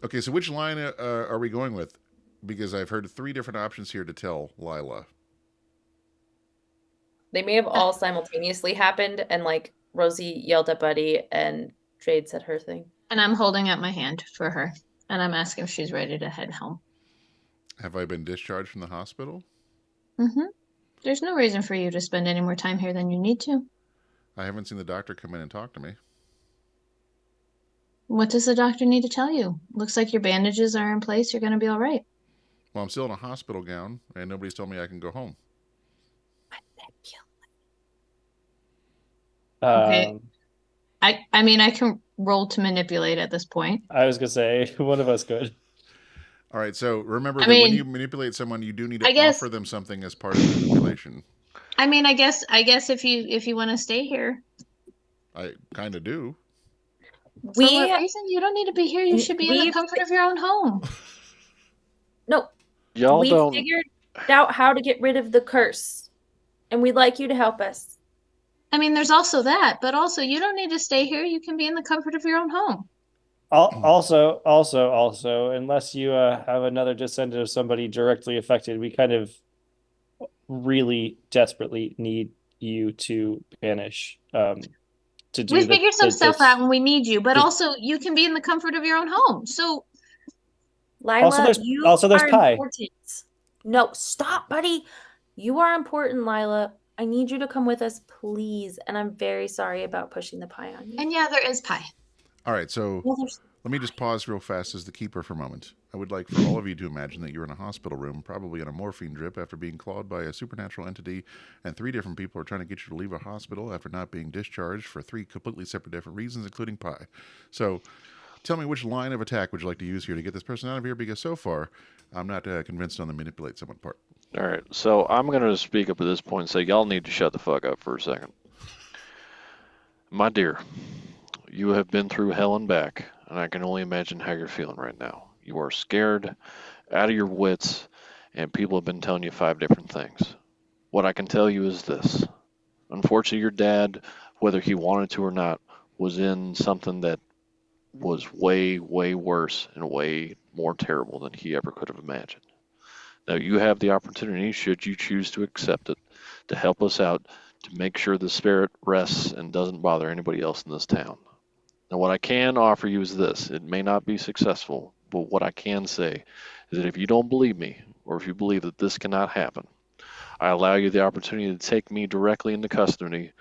Okay, so which line are we going with? Because I've heard 3 different options here to tell Lila. They may have all simultaneously happened, and like Rosie yelled at Buddy, and Jade said her thing. And I'm holding out my hand for her, and I'm asking if she's ready to head home. Have I been discharged from the hospital? Mm-hmm. There's no reason for you to spend any more time here than you need to. I haven't seen the doctor come in and talk to me. What does the doctor need to tell you? Looks like your bandages are in place. You're going to be all right. Well, I'm still in a hospital gown, and nobody's told me I can go home. Okay. I mean, I can roll to manipulate at this point. I was gonna say one of us could. All right, so remember I that when mean, you manipulate someone, you do need I to guess- offer them something as part of the manipulation. I mean, I guess if you want to stay here. I kind of do. For what reason? You don't need to be here. You should be in the comfort of your own home. No, Y'all we don't... figured out how to get rid of the curse, and we'd like you to help us. I mean, there's also that, but also you don't need to stay here. You can be in the comfort of your own home. Also, unless you have another descendant of somebody directly affected, we kind of really desperately need you to banish. To do We figured some stuff out and we need you, but the- also you can be in the comfort of your own home. So Lila, Also, there's you are pie. important. No, stop, buddy. You are important, Lila. I need you to come with us, please. And I'm very sorry about pushing the pie on you. And yeah, there is pie. All right, so Well, Let me just pause real fast as the keeper for a moment. I would like for all of you to imagine that you're in a hospital room, probably on a morphine drip after being clawed by a supernatural entity, and 3 different people are trying to get you to leave a hospital after not being discharged for 3 completely separate different reasons, including pie. So, tell me which line of attack would you like to use here to get this person out of here, because so far, I'm not convinced on the manipulate someone part. All right, so I'm going to speak up at this point and say, y'all need to shut the fuck up for a second. My dear, you have been through hell and back, and I can only imagine how you're feeling right now. You are scared, out of your wits, and people have been telling you 5 different things. What I can tell you is this. Unfortunately, your dad, whether he wanted to or not, was in something that was way, way worse and way more terrible than he ever could have imagined. Now, you have the opportunity, should you choose to accept it, to help us out, to make sure the spirit rests and doesn't bother anybody else in this town. Now, what I can offer you is this. It may not be successful, but what I can say is that if you don't believe me, or if you believe that this cannot happen, I allow you the opportunity to take me directly into custody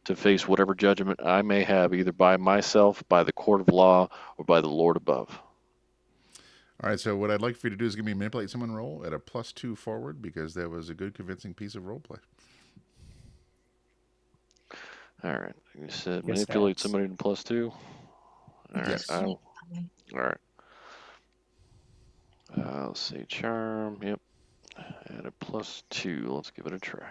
to face whatever judgment I may have, either by myself, by the court of law, or by the Lord above. All right, so what I'd like for you to do is give me a manipulate someone roll at a +2 forward, because that was a good, convincing piece of roleplay. All right. You said manipulate somebody to +2? All right. Yes. All right. Let's see. Charm. Yep. At a +2. Let's give it a try.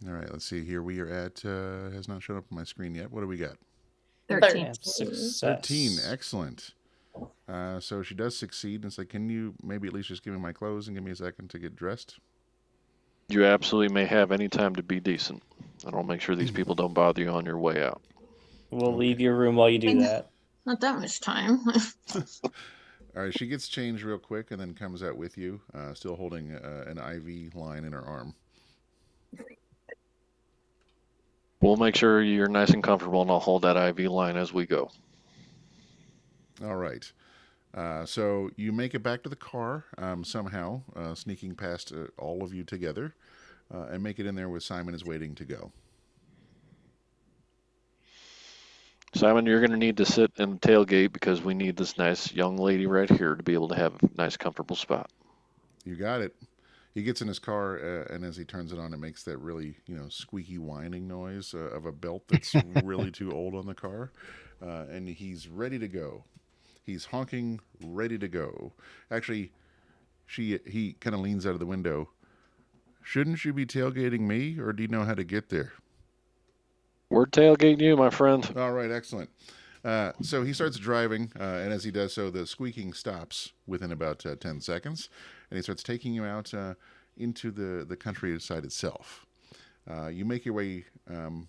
All right, let's see here. We are at, has not shown up on my screen yet. What do we got? 13. Success. 13. Excellent. So she does succeed. And it's like, can you maybe at least just give me my clothes and give me a second to get dressed? You absolutely may have any time to be decent. And I'll make sure these people don't bother you on your way out. We'll leave your room while you do that. Not that much time. All right, she gets changed real quick and then comes out with you, still holding an IV line in her arm. We'll make sure you're nice and comfortable, and I'll hold that IV line as we go. All right. So you make it back to the car somehow, sneaking past all of you together, and make it in there where Simon is waiting to go. Simon, you're going to need to sit in the tailgate because we need this nice young lady right here to be able to have a nice, comfortable spot. You got it. He gets in his car, and as he turns it on, it makes that really, squeaky whining noise of a belt that's really too old on the car. And he's ready to go. He's honking, ready to go. Actually, he kind of leans out of the window. Shouldn't you be tailgating me, or do you know how to get there? We're tailgating you, my friend. All right, excellent. So he starts driving, and as he does so, the squeaking stops within about 10 seconds, and he starts taking you out into the countryside itself. You make your way kind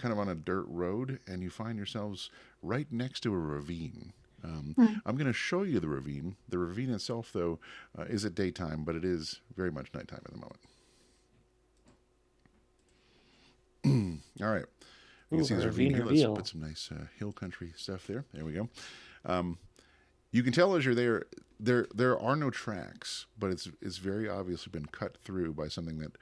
of on a dirt road, and you find yourselves right next to a ravine. I'm going to show you the ravine. The ravine itself, though, is at daytime, but it is very much nighttime at the moment. All right. You can see this ravine here. Let's put some nice hill country stuff there. There we go. You can tell as you're there are no tracks, but it's very obviously been cut through by something that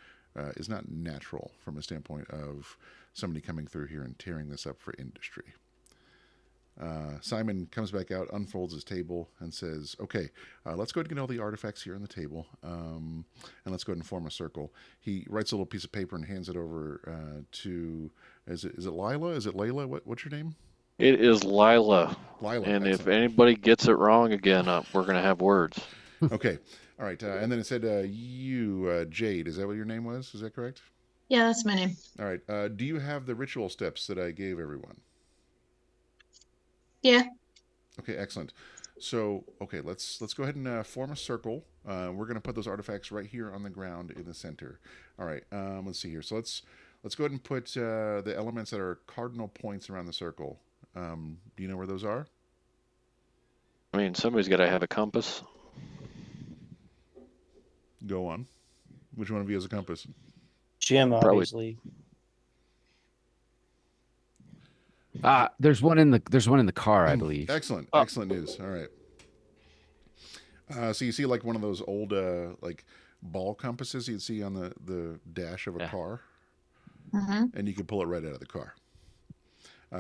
is not natural from a standpoint of somebody coming through here and tearing this up for industry. Simon comes back out, unfolds his table, and says, okay, let's go ahead and get all the artifacts here on the table, and let's go ahead and form a circle. He writes a little piece of paper and hands it over to, is it Lila? Is it Layla? What's your name? It is Lila. Lila. And excellent. if anybody gets it wrong again, we're going to have words. Okay. All right. And then it said you, Jade. Is that what your name was? Is that correct? Yeah, that's my name. All right. Do you have the ritual steps that I gave everyone? Yeah. Okay, excellent. So, okay, let's go ahead and form a circle. We're going to put those artifacts right here on the ground in the center. All right, let's see here. So let's go ahead and put the elements that are cardinal points around the circle. Do you know where those are? I mean, somebody's got to have a compass. Go on. Which one of you has a compass? Jim, obviously. There's one in the car, I believe. Excellent. Excellent news. All right. So you see like one of those old like ball compasses you'd see on the dash of a car? and you can pull it right out of the car.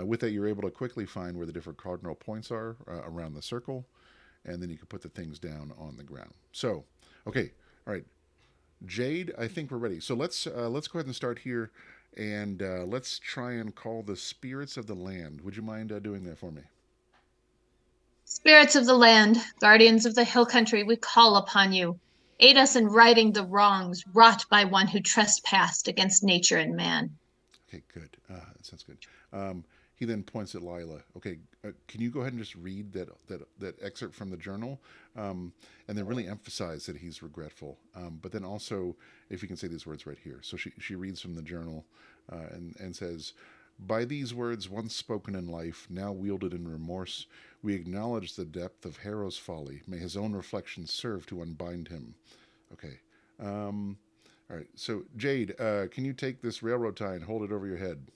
With that, you're able to quickly find where the different cardinal points are around the circle, and then you can put the things down on the ground. So, okay, all right, Jade, I think we're ready. So let's go ahead and start here, and let's try and call the spirits of the land. Would you mind doing that for me? Spirits of the land, guardians of the hill country, we call upon you. Aid us in righting the wrongs wrought by one who trespassed against nature and man. Okay, good. That sounds good. He then points at Lila. Okay, can you go ahead and just read that excerpt from the journal, and then really emphasize that he's regretful. But then also, if you can say these words right here. So she reads from the journal and says, "By these words, once spoken in life, now wielded in remorse, we acknowledge the depth of Harrow's folly. May his own reflections serve to unbind him." Okay. All right. So Jade, can you take this railroad tie and hold it over your head?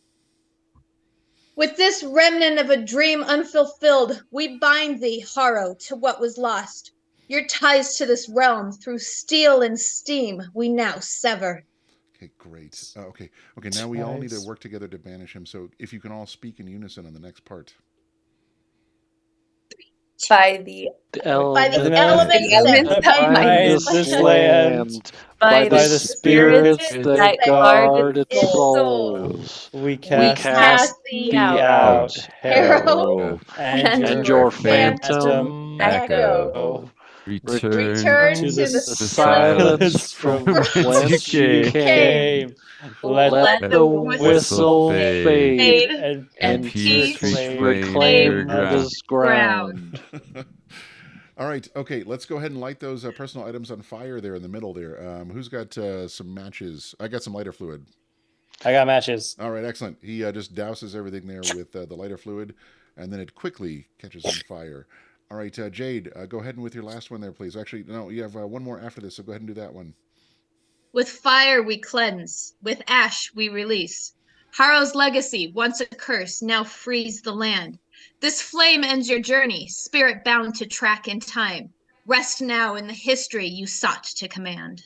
With this remnant of a dream unfulfilled, we bind thee, Harrow, to what was lost. Your ties to this realm, through steel and steam, we now sever. Okay, great. Okay. Now we all need to work together to banish him. So if you can all speak in unison on the next part. By the elements of this land, by the spirits that guard its souls, we we cast thee thee out, out, Harrow, and your phantom phantom echo. Return to the the silence from whence you came. Let the whistle fade, and peace reclaim this ground. All right. Okay. Let's go ahead and light those personal items on fire there in the middle there. Who's got some matches? I got some lighter fluid. I got matches. All right. Excellent. He just douses everything there with the lighter fluid, and then it quickly catches on fire. All right, Jade, go ahead and with your last one there, please. Actually, no, you have one more after this, so go ahead and do that one. With fire we cleanse, with ash we release. Harrow's legacy, once a curse, now frees the land. This flame ends your journey, spirit bound to track in time. Rest now in the history you sought to command.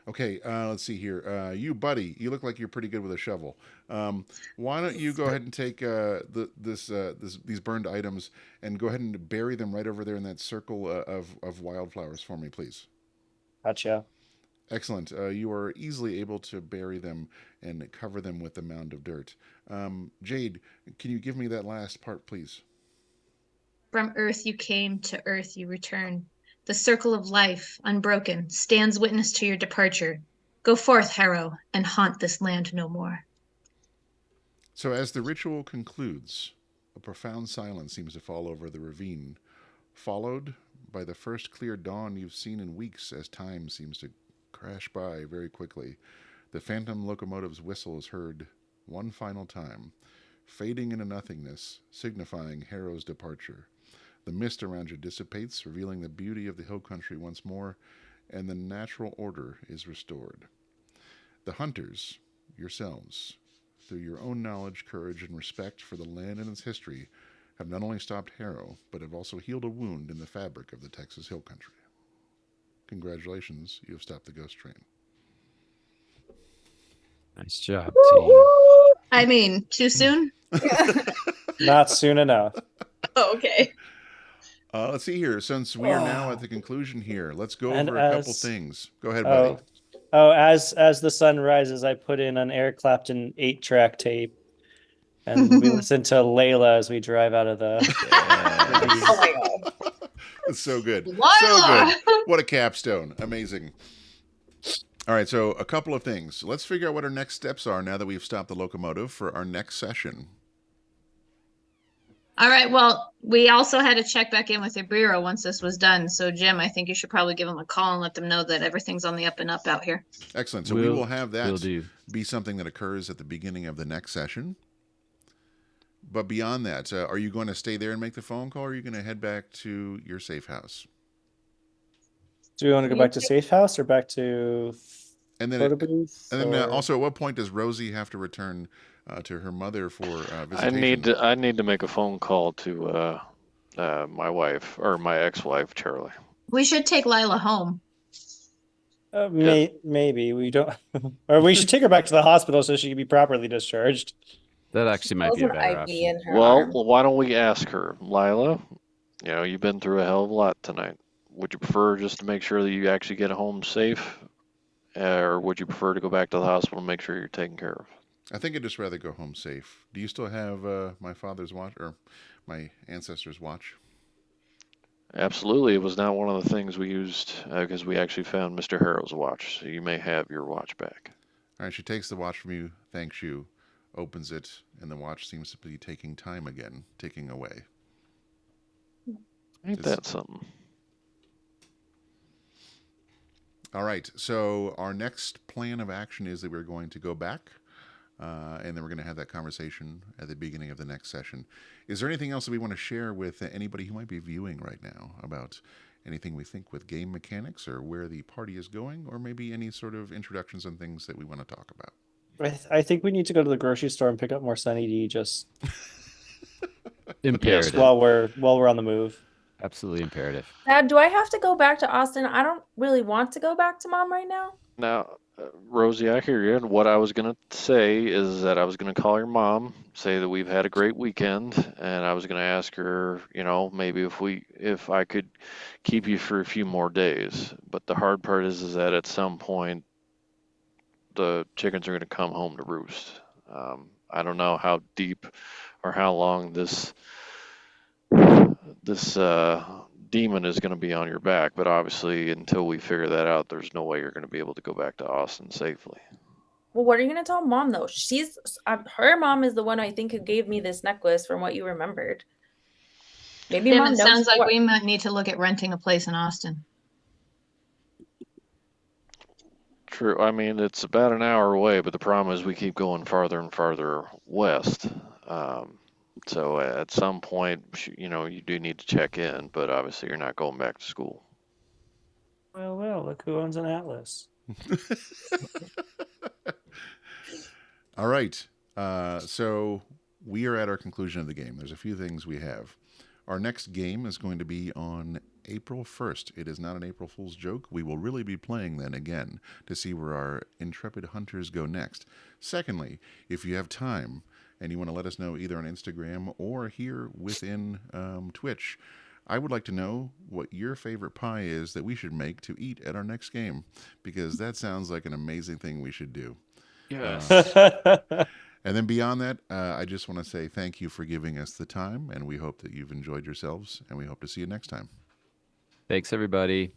Okay, let's see here. You, buddy, you look like you're pretty good with a shovel. Why don't you go ahead and take these burned items and go ahead and bury them right over there in that circle of wildflowers for me, please. Gotcha. Excellent. You are easily able to bury them and cover them with a mound of dirt. Jade, can you give me that last part, please? From earth you came, to earth you return. The circle of life, unbroken, stands witness to your departure. Go forth, Harrow, and haunt this land no more. So as the ritual concludes, a profound silence seems to fall over the ravine, followed by the first clear dawn you've seen in weeks as time seems to crash by very quickly. The phantom locomotive's whistle is heard one final time, fading into nothingness, signifying Harrow's departure. The mist around you dissipates, revealing the beauty of the hill country once more, and the natural order is restored. The hunters, yourselves, through your own knowledge, courage, and respect for the land and its history, have not only stopped Harrow, but have also healed a wound in the fabric of the Texas hill country. Congratulations, you have stopped the ghost train. Nice job, team. I mean, too soon? Not soon enough. Oh, okay. Let's see here. Since we are now at the conclusion here, let's go And over a couple things. Go ahead, buddy. As the sun rises, I put in an Eric Clapton 8-track tape, and we listen to Layla as we drive out of the. Oh my god. It's so good. Lila! So good. What a capstone. Amazing. All right, so a couple of things. Let's figure out what our next steps are now that we've stopped the locomotive for our next session. All right, well, we also had to check back in with your bureau once this was done. So, Jim, I think you should probably give them a call and let them know that everything's on the up and up out here. Excellent. So we will have that be something that occurs at the beginning of the next session. But beyond that, are you going to stay there and make the phone call, or are you going to head back to your safe house? Do we want to go back to safe house or back to and then photo booth? And then also, at what point does Rosie have to return to her mother for visitation? I need to make a phone call to my wife, or my ex-wife, Charlie. We should take Lila home. Maybe we don't, or we should take her back to the hospital so she can be properly discharged. That actually might Feels be a an better IV option. in her Well, arm. why don't we ask her, Lila? You know, you've been through a hell of a lot tonight. Would you prefer just to make sure that you actually get home safe, or would you prefer to go back to the hospital and make sure you're taken care of? I think I'd just rather go home safe. Do you still have my father's watch or my ancestor's watch? Absolutely, it was not one of the things we used because we actually found Mr. Harrow's watch, so you may have your watch back. All right, she takes the watch from you, thanks you, opens it, and the watch seems to be taking time again, ticking away. Ain't that something? All right, so our next plan of action is that we're going to go back, and then we're going to have that conversation at the beginning of the next session. Is there anything else that we want to share with anybody who might be viewing right now about anything we think with game mechanics or where the party is going, or maybe any sort of introductions and things that we want to talk about? I think we need to go to the grocery store and pick up more Sunny D just Imperative. while we're on the move. Absolutely imperative. Dad, do I have to go back to Austin? I don't really want to go back to Mom right now. Now, Rosie, I hear you. And what I was going to say is that I was going to call your mom, say that we've had a great weekend, and I was going to ask her, you know, maybe if I could keep you for a few more days. But the hard part is that at some point the chickens are going to come home to roost. I don't know how deep or how long this demon is going to be on your back, but obviously until we figure that out, there's no way you're going to be able to go back to Austin safely. Well, what are you gonna tell Mom though? Her mom is the one I think who gave me this necklace, from what you remembered. Maybe Tim, Mom it knows sounds like what- we might need to look at renting a place in Austin. True. I mean, it's about an hour away, but the problem is we keep going farther and farther west. So at some point, you know, you do need to check in, but obviously you're not going back to school. Well, look who owns an atlas. All right. So we are at our conclusion of the game. There's a few things we have. Our next game is going to be on April 1st. It is not an April Fool's joke. We will really be playing then again to see where our intrepid hunters go next. Secondly, if you have time and you want to let us know either on Instagram or here within Twitch, I would like to know what your favorite pie is that we should make to eat at our next game, because that sounds like an amazing thing we should do. Yes. And then beyond that, I just want to say thank you for giving us the time, and we hope that you've enjoyed yourselves, and we hope to see you next time. Thanks, everybody.